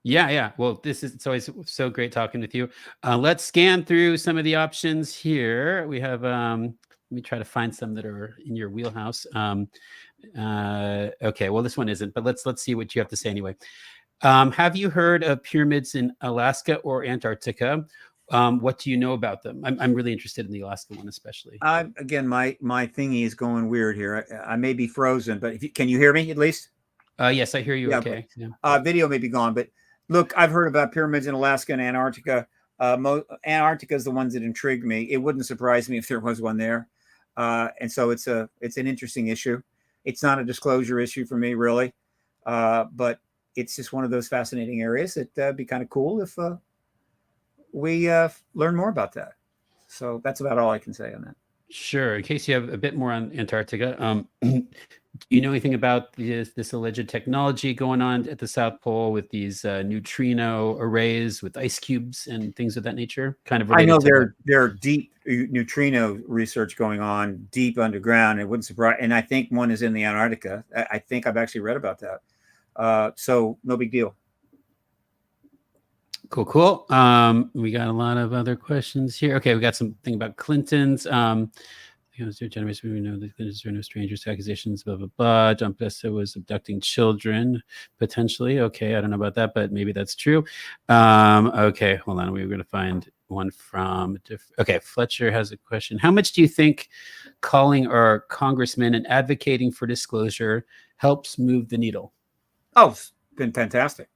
Yeah. Well, it's always so great talking with you. Let's scan through some of the options here. We have, let me try to find some that are in your wheelhouse. Okay, well, this one isn't, but let's see what you have to say anyway. Have you heard of pyramids in Alaska or Antarctica? What do you know about them? I'm really interested in the Alaska one, especially. Again, my thingy is going weird here. I may be frozen, but can you hear me at least? Yes, I hear you. Yeah, okay. Yeah. Video may be gone, but look, I've heard about pyramids in Alaska and Antarctica. Antarctica is the ones that intrigue me. It wouldn't surprise me if there was one there. And so it's an interesting issue. It's not a disclosure issue for me, really. But it's just one of those fascinating areas that'd be kind of cool if we learn more about that. So that's about all I can say on that. Sure. In case you have a bit more on Antarctica, do you know anything about this alleged technology going on at the South Pole with these neutrino arrays with ice cubes and things of that nature? Kind of. I know there are deep neutrino research going on deep underground. It wouldn't surprise. And I think one is in the Antarctica. I think I've actually read about that. So no big deal. Cool. We got a lot of other questions here. Okay, we got something about Clinton's. We know that there are no strangers to accusations, blah, blah, blah. John Bassett was abducting children, potentially. Okay, I don't know about that, but maybe that's true. Okay, hold on. We were going to find one from... Okay, Fletcher has a question. How much do you think calling our congressman and advocating for disclosure helps move the needle? Oh, it's been fantastic.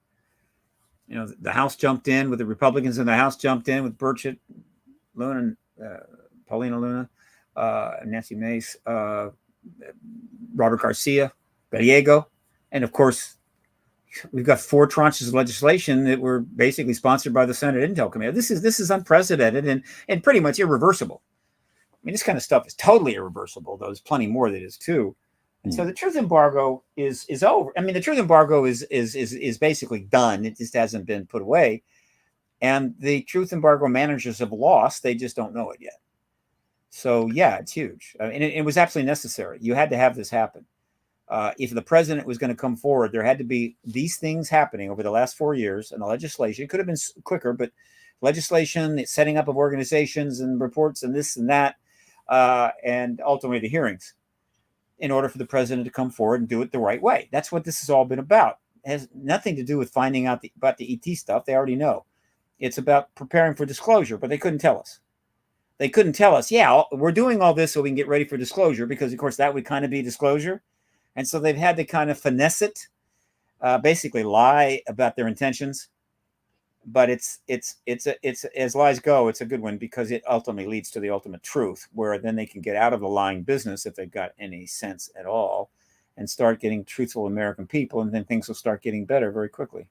You know, the House jumped in with the Republicans in the House jumped in with Burchett, Luna, Paulina Luna, Nancy Mace, Robert Garcia, Gallego. And of course, we've got 4 tranches of legislation that were basically sponsored by the Senate Intel Committee. This is unprecedented and pretty much irreversible. I mean, this kind of stuff is totally irreversible, though there's plenty more that is too. And so the truth embargo is over. I mean, the truth embargo is basically done. It just hasn't been put away. And the truth embargo managers have lost. They just don't know it yet. So, yeah, it's huge. And it was absolutely necessary. You had to have this happen. If the president was going to come forward, there had to be these things happening over the last 4 years. And the legislation, it could have been quicker, but legislation, the setting up of organizations and reports and this and that, and ultimately the hearings, in order for the president to come forward and do it the right way. That's what this has all been about. It has nothing to do with finding out about the ET stuff. They already know. It's about preparing for disclosure, but they couldn't tell us. They couldn't tell us, yeah, we're doing all this so we can get ready for disclosure, because, of course, that would kind of be disclosure. And so they've had to kind of finesse it, basically lie about their intentions. But it's as lies go, it's a good one, because it ultimately leads to the ultimate truth, where then they can get out of the lying business, if they've got any sense at all, and start getting truthful American people, and then things will start getting better very quickly.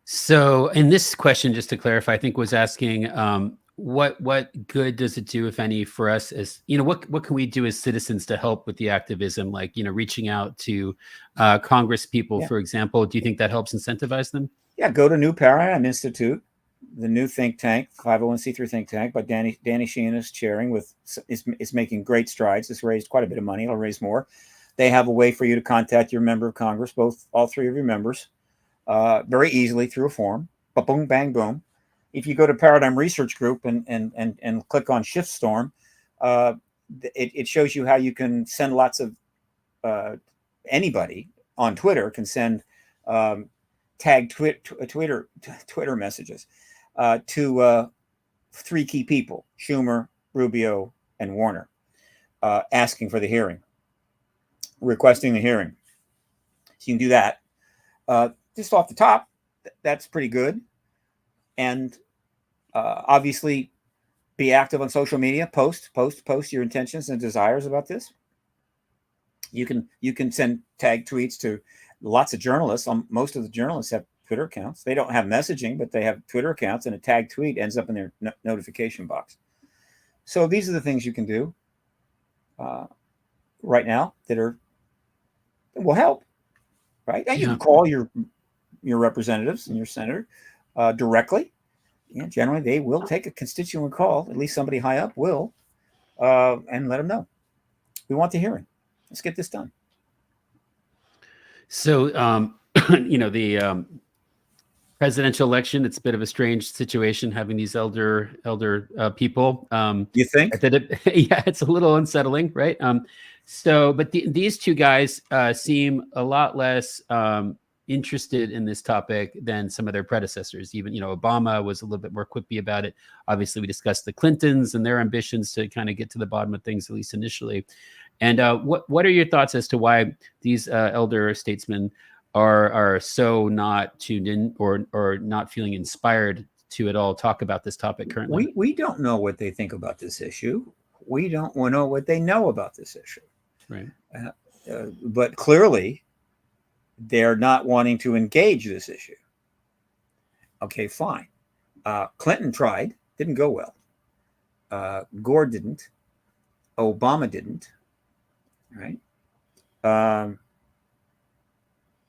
So, in this question, just to clarify, I think was asking, what good does it do, if any, for us as, what can we do as citizens to help with the activism, like, reaching out to Congress people, for example? Do you think that helps incentivize them? Yeah, go to New Paradigm Institute, the new think tank, 501c3 think tank, but Danny Sheehan is chairing, is making great strides. It's raised quite a bit of money. It'll raise more. They have a way for you to contact your member of Congress, all three of your members, very easily through a form. Boom, bang, boom. If you go to Paradigm Research Group and click on Shiftstorm, it shows you how you can send lots of anybody on Twitter can send tag Twitter messages to three key people: Schumer, Rubio, and Warner, asking for the hearing, requesting the hearing. So you can do that. Just off the top, that's pretty good. And obviously, be active on social media. Post your intentions and desires about this. You can send tag tweets to lots of journalists. Most of the journalists have Twitter accounts. They don't have messaging, but they have Twitter accounts, and a tag tweet ends up in their notification box. So these are the things you can do right now that will help, right? And you can call your representatives and your senator directly. Yeah, generally they will take a constituent call. At least somebody high up will, and let them know we want the hearing. Let's get this done. So, the presidential election, it's a bit of a strange situation having these elder people. You think? Yeah, it's a little unsettling, right? But these two guys seem a lot less interested in this topic than some of their predecessors. Even, Obama was a little bit more quippy about it. Obviously, we discussed the Clintons and their ambitions to kind of get to the bottom of things, at least initially. And what are your thoughts as to why these elder statesmen are so not tuned in or not feeling inspired to at all talk about this topic currently? We don't know what they think about this issue. We don't know what they know about this issue. Right. But clearly, they're not wanting to engage this issue. Okay, fine. Clinton tried, didn't go well. Gore didn't. Obama didn't. Right.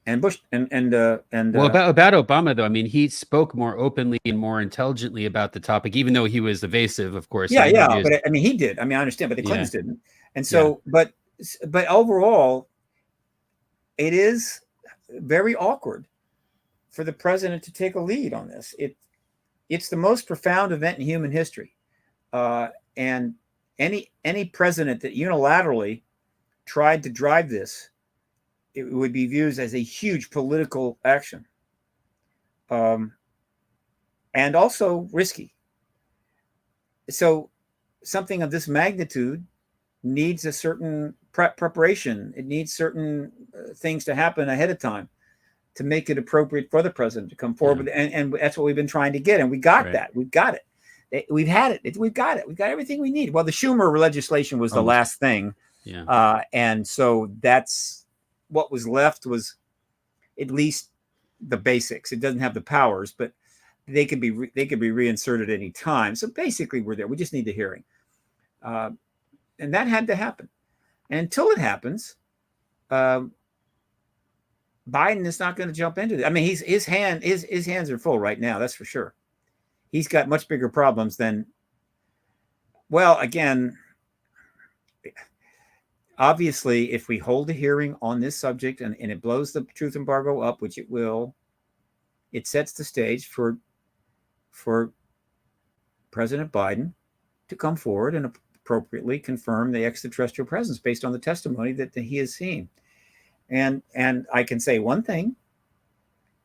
And Bush and well, about Obama, though, I mean, he spoke more openly and more intelligently about the topic, even though he was evasive, of course. Yeah. But I mean, he did. I mean, I understand, but the Clintons didn't. And so, but overall, it is very awkward for the president to take a lead on this. It's the most profound event in human history, and any president that unilaterally tried to drive this, it would be viewed as a huge political action, and also risky. So something of this magnitude needs a certain preparation. It needs certain things to happen ahead of time to make it appropriate for the president to come forward. And that's what we've been trying to get. And we got that. We've got it. We've had it. We've got it. We've got everything we need. Well, the Schumer legislation was the last thing. Yeah. And so that's what was left, was at least the basics. It doesn't have the powers, but they could be reinserted any time. So basically, we're there. We just need the hearing, and that had to happen. And until it happens, Biden is not going to jump into it. I mean, his hands are full right now. That's for sure. He's got much bigger problems than. Well, again, obviously, if we hold a hearing on this subject and it blows the truth embargo up, which it will, it sets the stage for President Biden to come forward and appropriately confirm the extraterrestrial presence based on the testimony that he has seen. And I can say one thing,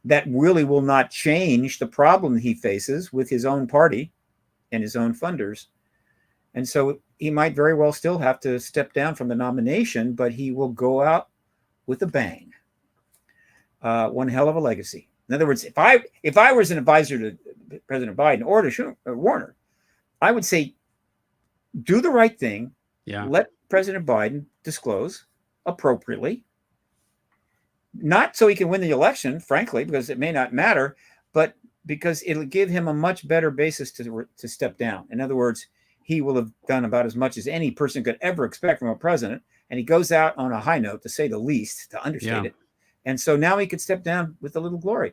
that really will not change the problem he faces with his own party and his own funders. And so he might very well still have to step down from the nomination, but he will go out with a bang. One hell of a legacy. In other words, if I was an advisor to President Biden or to Warner, I would say, do the right thing. Yeah. Let President Biden disclose appropriately. Not so he can win the election, frankly, because it may not matter, but because it'll give him a much better basis to step down. In other words, he will have done about as much as any person could ever expect from a president. And he goes out on a high note, to say the least, to understate it. And so now he could step down with a little glory.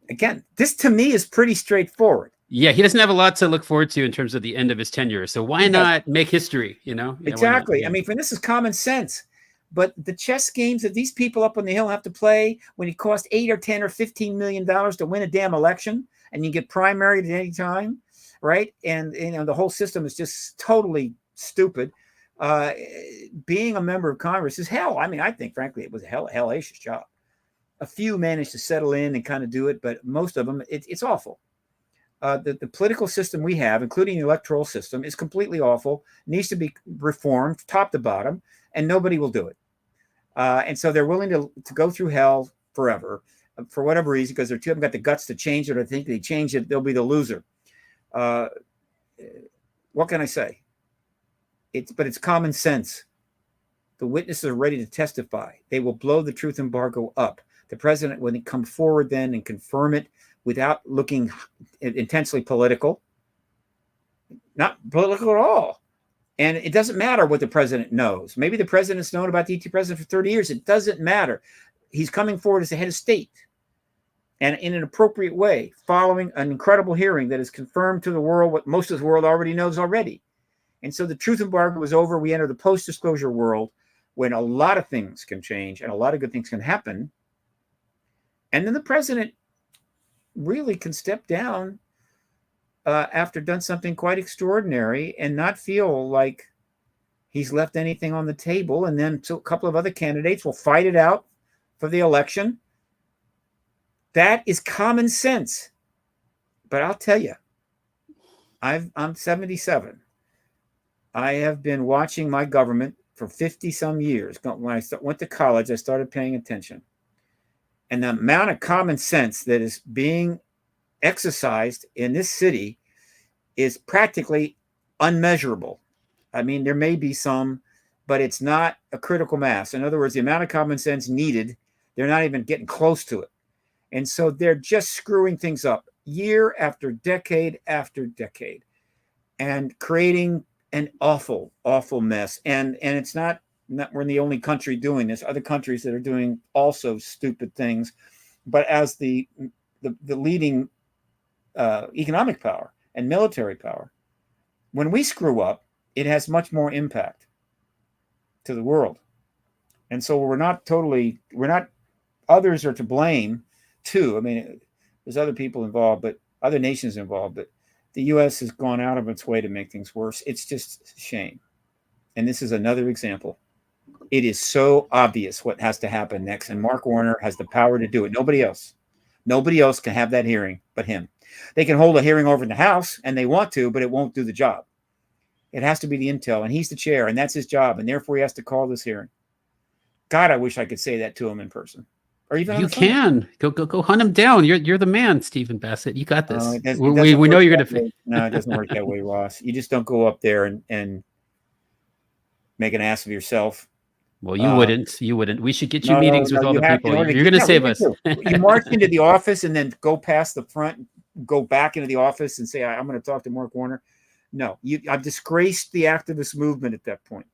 Again, this to me is pretty straightforward. Yeah, he doesn't have a lot to look forward to in terms of the end of his tenure. So why not make history, you know? Yeah, exactly. I mean, this is common sense. But the chess games that these people up on the Hill have to play when it costs $8 or $10 or $15 million to win a damn election, and you get primaried at any time, right? And the whole system is just totally stupid. Being a member of Congress is hell. I mean, I think, frankly, it was a hellacious job. A few managed to settle in and kind of do it, but most of them, it's awful. The political system we have, including the electoral system, is completely awful, needs to be reformed top to bottom, and nobody will do it. And so they're willing to go through hell forever for whatever reason, because they haven't got the guts to change it, or think they change it, they'll be the loser. What can I say? But it's common sense. The witnesses are ready to testify. They will blow the truth embargo up. The president, when he come forward then and confirm it without looking intensely political, not political at all. And it doesn't matter what the president knows. Maybe the president's known about the ET president for 30 years. It doesn't matter. He's coming forward as the head of state, and in an appropriate way, following an incredible hearing that has confirmed to the world what most of the world already knows already. And so the truth embargo is over. We enter the post-disclosure world when a lot of things can change and a lot of good things can happen. And then the president really can step down after done something quite extraordinary and not feel like he's left anything on the table. And then a couple of other candidates will fight it out for the election. That is common sense. But I'll tell you, I'm 77. I have been watching my government for 50 some years. When I went to college, I started paying attention. And the amount of common sense that is being exercised in this city is practically unmeasurable. I mean, there may be some, but it's not a critical mass. In other words, the amount of common sense needed, they're not even getting close to it. And so they're just screwing things up year after decade and creating an awful, awful mess. And it's not we're the only country doing this. Other countries that are doing also stupid things. But as the leading economic power and military power, when we screw up, it has much more impact to the world. And so others are to blame too. I mean, there's other people involved, but other nations involved, but the U.S. has gone out of its way to make things worse. It's just a shame. And this is another example. It is so obvious what has to happen next. And Mark Warner has the power to do it. Nobody else can have that hearing but him. They can hold a hearing over in the House, and they want to, but it won't do the job. It has to be the intel, and he's the chair, and that's his job, and therefore he has to call this hearing. God, I wish I could say that to him in person. Or even you can go hunt him down. You're the man, Stephen Bassett. You got this. We know you're going to. No, it doesn't work that way, Ross. You just don't go up there and make an ass of yourself. Well, you wouldn't. You wouldn't. We should get you meetings with all the people. You're going to save us. You march into the office and then go past the front, go back into the office and say, "I'm going to talk to Mark Warner." No, I've disgraced the activist movement at that point.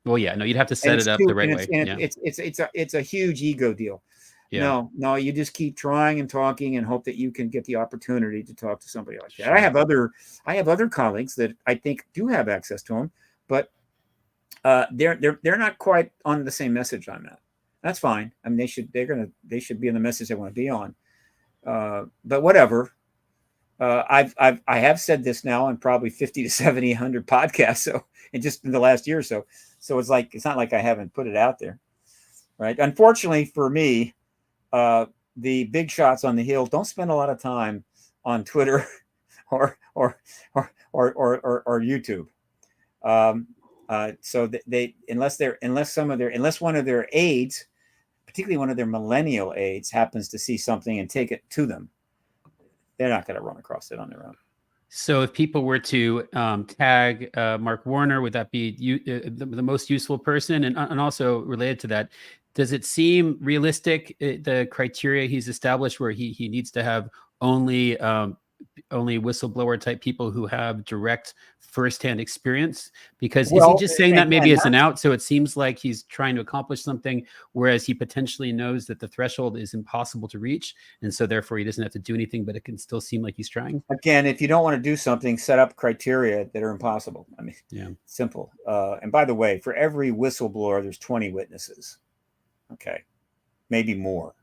Well, yeah, no, you'd have to set it up the right way. And it's a huge ego deal. Yeah. No, you just keep trying and talking and hope that you can get the opportunity to talk to somebody like that. Sure. I have other colleagues that I think do have access to him, but they're not quite on the same message I'm at. That's fine. I mean, they should be in the message they want to be on. But whatever. I have said this now on probably 50 to 70, 100 podcasts. So, and just in the last year or so. So it's not like I haven't put it out there. Right. Unfortunately for me, the big shots on the Hill don't spend a lot of time on Twitter or YouTube. So they unless one of their aides, particularly one of their millennial aides, happens to see something and take it to them, they're not going to run across it on their own. So if people were to tag Mark Warner, would that be the most useful person? And also related to that, does it seem realistic, the criteria he's established, where he needs to have only whistleblower type people who have direct firsthand experience? Because is he just saying that maybe as an out? So it seems like he's trying to accomplish something, whereas he potentially knows that the threshold is impossible to reach. And so therefore he doesn't have to do anything, but it can still seem like he's trying. Again, if you don't want to do something, set up criteria that are impossible. I mean, yeah, simple. And by the way, for every whistleblower, there's 20 witnesses. Okay. Maybe more.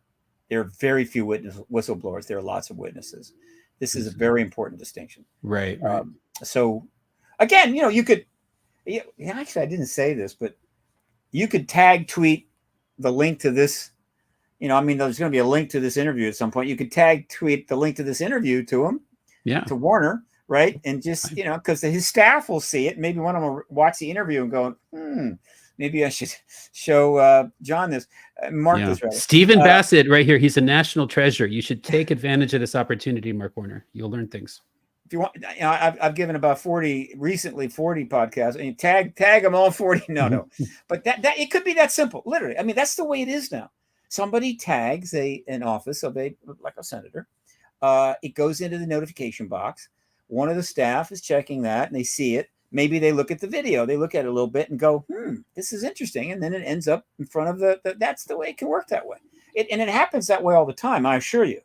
There are very few whistleblowers. There are lots of witnesses. This is a very important distinction. Right. So, again, you could. Actually, I didn't say this, but you could tag tweet the link to this. There's going to be a link to this interview at some point. You could tag tweet the link to this interview to him, to Warner, right? And just because his staff will see it. Maybe one of them will watch the interview and go, maybe I should show John this. Mark this. Rather. Stephen Bassett, right here. He's a national treasure. You should take advantage of this opportunity, Mark Warner. You'll learn things. If you want, I've given about 40 podcasts, and tag them all 40. No, but that it could be that simple. Literally, I mean, that's the way it is now. Somebody tags an office of a senator. It goes into the notification box. One of the staff is checking that, and they see it. Maybe they look at the video, they look at it a little bit and go, this is interesting. And then it ends up in front of that's the way it can work that way. And it happens that way all the time. I assure you,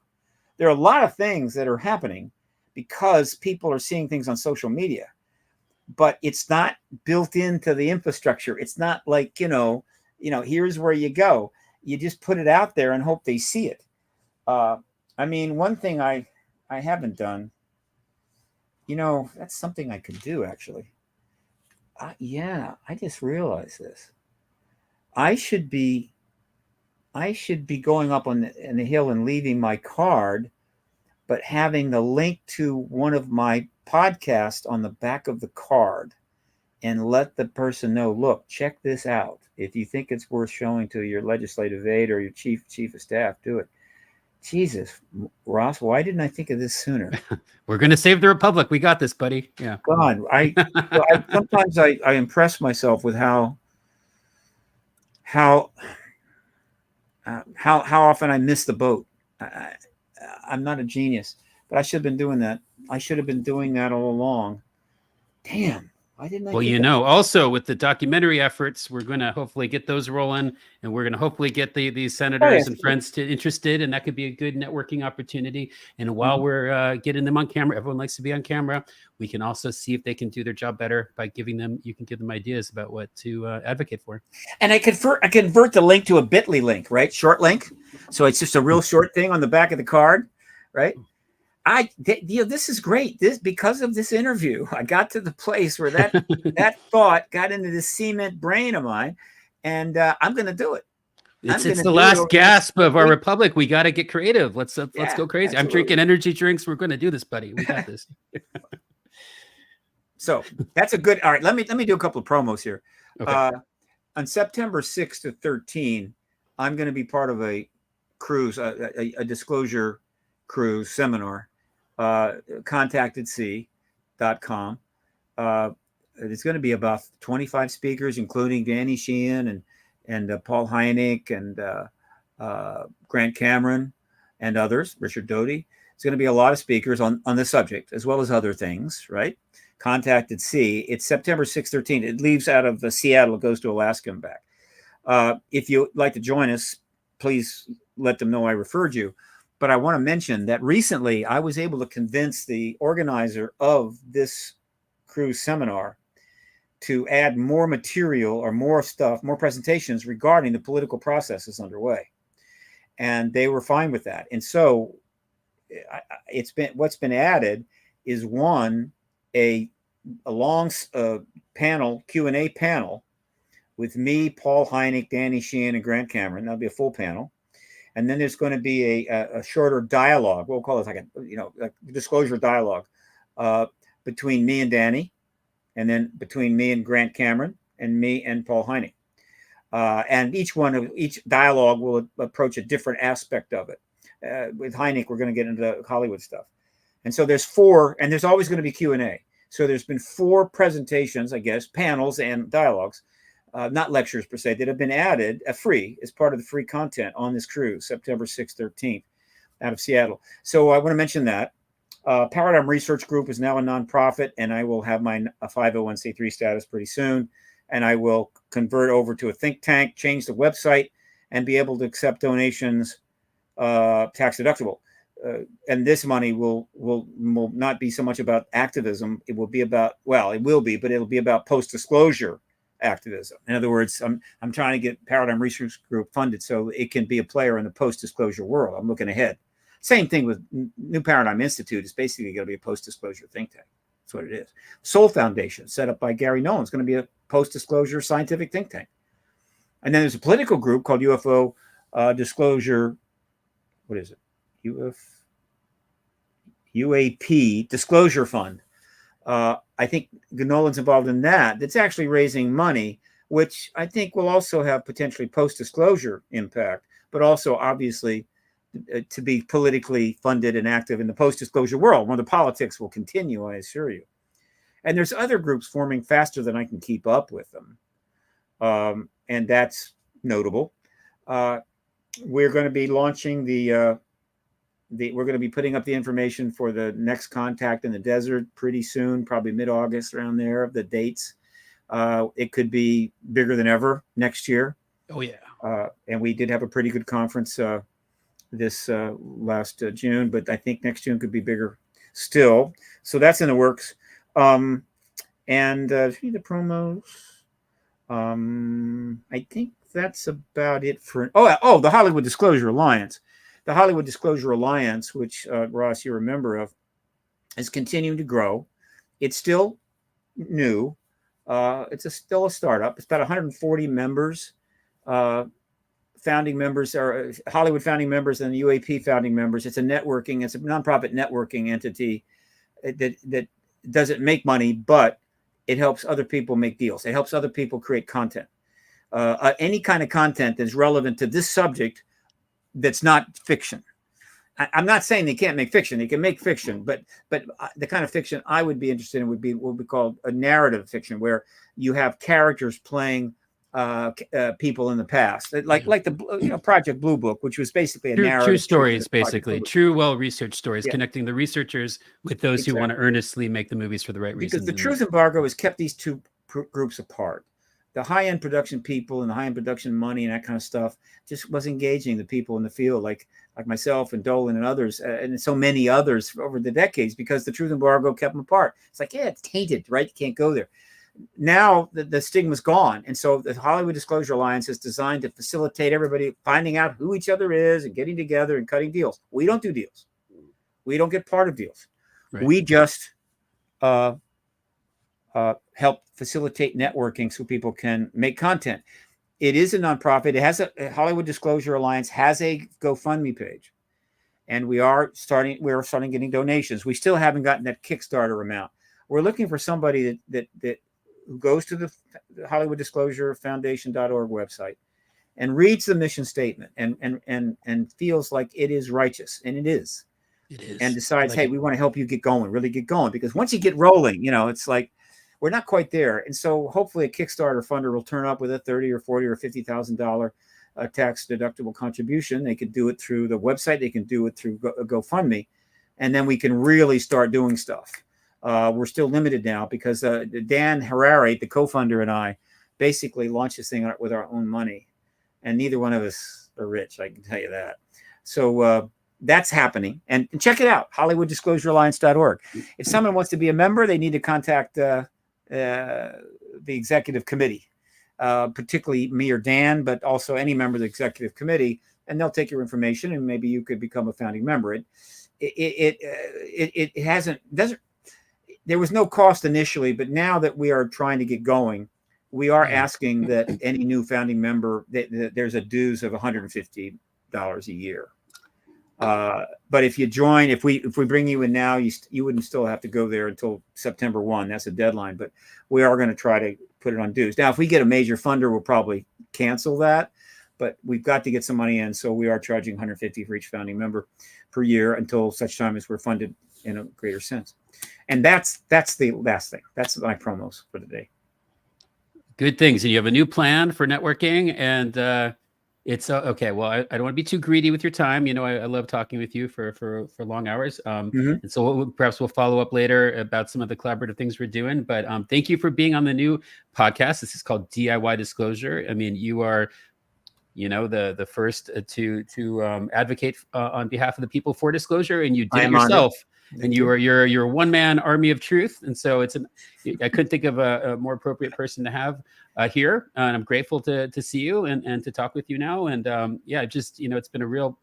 there are a lot of things that are happening because people are seeing things on social media, but it's not built into the infrastructure. It's not like, here's where you go. You just put it out there and hope they see it. One thing I haven't done, that's something I could do actually. I just realized this. I should be going up on the hill and leaving my card, but having the link to one of my podcasts on the back of the card, and let the person know, look, check this out. If you think it's worth showing to your legislative aide or your chief of staff, do it. Jesus, Ross, why didn't I think of this sooner? We're going to save the Republic. We got this, buddy. Yeah. God, sometimes I impress myself with how often I miss the boat. I'm not a genius, but I should have been doing that. I should have been doing that all along. Damn. Why didn't I? Well, also with the documentary efforts, we're going to hopefully get those rolling, and we're going to hopefully get these senators and friends interested, and that could be a good networking opportunity. And while we're getting them on camera, everyone likes to be on camera. We can also see if they can do their job better by you can give them ideas about what to advocate for. And I convert the link to a bit.ly link, right? Short link. So it's just a real short thing on the back of the card, right? This is great. Because of this interview, I got to the place where that thought got into this cement brain of mine, and I'm going to do it. It's the last gasp of our republic. We got to get creative. Let's go crazy. Absolutely. I'm drinking energy drinks. We're going to do this, buddy. We got this. So that's a good. All right, let me do a couple of promos here. Okay. On September 6th to 13, I'm going to be part of a cruise, a disclosure cruise seminar. contactedsea.com. It's going to be about 25 speakers, including Danny Sheehan and Paul Hynek and Grant Cameron and others, Richard Doty. It's going to be a lot of speakers on this subject, as well as other things, right? Contact at Sea. It's September 6th, 13th. It leaves out of Seattle, it goes to Alaska and back. If you'd like to join us, please let them know I referred you. But I want to mention that recently I was able to convince the organizer of this cruise seminar to add more material or more stuff, more presentations regarding the political processes underway. And they were fine with that. And so what's been added is a long panel, Q&A panel with me, Paul Hynek, Danny Sheehan, and Grant Cameron. That'll be a full panel. And then there's going to be a shorter dialogue. We'll call it like a disclosure dialogue between me and Danny, and then between me and Grant Cameron, and me and Paul Heineck. And each dialogue will approach a different aspect of it. With Heineck, we're going to get into Hollywood stuff. And so there's 4, and there's always going to be Q&A. So there's been 4 presentations, I guess, panels and dialogues, not lectures per se, that have been added free as part of the free content on this cruise, September 6th, 13th, out of Seattle. So I want to mention that. Paradigm Research Group is now a nonprofit, and I will have my 501c3 status pretty soon. And I will convert over to a think tank, change the website, and be able to accept donations tax deductible. And this money will not be so much about activism. It will be about, well, it will be, but it'll be about post-disclosure activism. In other words, I'm trying to get Paradigm Research Group funded so it can be a player in the post-disclosure world. I'm looking ahead. Same thing with New Paradigm Institute. It's basically going to be a post-disclosure think tank. That's what it is. Soul Foundation, set up by Gary Nolan, is going to be a post-disclosure scientific think tank. And then there's a political group called UFO Disclosure. What is it? UAP Disclosure Fund. I think Nolan's involved in that. That's actually raising money, which I think will also have potentially post-disclosure impact, but also obviously to be politically funded and active in the post-disclosure world, where the politics will continue, I assure you. And there's other groups forming faster than I can keep up with them. And that's notable. We're going to be launching we're going to be putting up the information for the next contact in the desert pretty soon, probably mid-August, around there, of the dates. It could be bigger than ever next year. Oh, yeah. And we did have a pretty good conference this last June, but I think next June could be bigger still. So that's in the works. And see the promos. I think that's about it for. The Hollywood Disclosure Alliance. The Hollywood Disclosure Alliance, which Ross, you're a member of, is continuing to grow. It's still new. It's still a startup. It's about 140 members. Founding members are Hollywood founding members and UAP founding members. It's a nonprofit networking entity that doesn't make money, but it helps other people make deals. It helps other people create content. Any kind of content that's relevant to this subject that's not fiction. I'm not saying they can't make fiction. They can make fiction, but the kind of fiction I would be interested in would be what we call a narrative fiction, where you have characters playing people in the past, like the Project Blue Book, which was basically a narrative. True stories, basically. True, well-researched stories, connecting the researchers with those who want to earnestly make the movies for the right reasons. Because the truth embargo has kept these two groups apart. The high-end production people and the high-end production money and that kind of stuff just was engaging the people in the field, like myself and Dolan and others, and so many others over the decades, because the truth embargo kept them apart. It's like, yeah, it's tainted, right? You can't go there. Now the stigma's gone. And so the Hollywood Disclosure Alliance is designed to facilitate everybody finding out who each other is and getting together and cutting deals. We don't do deals. We don't get part of deals. Right. We just help facilitate networking so people can make content. It is a nonprofit. It has a Hollywood Disclosure Alliance has a GoFundMe page. And we're starting getting donations. We still haven't gotten that Kickstarter amount. We're looking for somebody that who goes to the Hollywood Disclosure Foundation.org website and reads the mission statement and feels like it is righteous, and it is. It is. And decides, hey, we want to help you get going, really get going, because once you get rolling, it's like we're not quite there. And so hopefully a Kickstarter funder will turn up with a $30 or $40 or $50,000 tax deductible contribution. They could do it through the website. They can do it through GoFundMe, and then we can really start doing stuff. We're still limited now because Dan Harari, the co-funder, and I basically launched this thing with our own money, and neither one of us are rich, I can tell you that. So that's happening, and check it out, HollywoodDisclosureAlliance.org. If someone wants to be a member, they need to contact the executive committee, particularly me or Dan, but also any member of the executive committee, and they'll take your information, and maybe you could become a founding member. There was no cost initially, but now that we are trying to get going, we are asking that any new founding member, there's a dues of $150 a year. But if you join, if we bring you in now, you wouldn't still have to go there until September 1. That's a deadline. But we are going to try to put it on dues. Now, if we get a major funder, we'll probably cancel that. But we've got to get some money in, so we are charging $150 for each founding member per year until such time as we're funded in a greater sense. And that's the last thing. That's my promos for the day. Good things. And you have a new plan for networking, and it's okay. Well, I don't want to be too greedy with your time. You know, I love talking with you for long hours. And so perhaps we'll follow up later about some of the collaborative things we're doing. But thank you for being on the new podcast. This is called DIY Disclosure. I mean, you are, you know, the first to advocate on behalf of the people for disclosure, and you did it yourself. And you're a one-man army of truth. And so I couldn't think of a more appropriate person to have here. And I'm grateful to see you and to talk with you now. And just, you know, it's been a real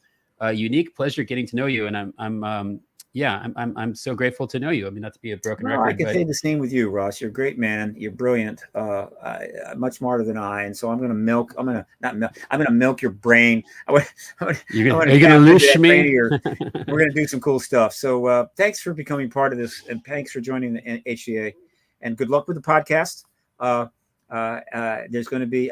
unique pleasure getting to know you. And I'm so grateful to know you. I mean, not to be a broken record. I can say the same with you, Ross. You're a great man. You're brilliant. Much smarter than I. And so I'm going to milk your brain. You're going to lose me. We're going to do some cool stuff. So thanks for becoming part of this, and thanks for joining the HCA. And good luck with the podcast. There's going to be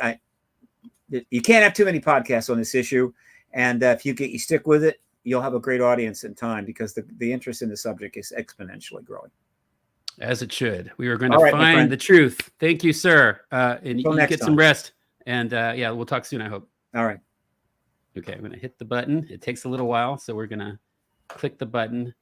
you can't have too many podcasts on this issue, and if you stick with it, you'll have a great audience in time, because the interest in the subject is exponentially growing. As it should. We are going to find the truth. Thank you, sir. And you get some rest. And we'll talk soon, I hope. All right. Okay, I'm going to hit the button. It takes a little while, so we're going to click the button.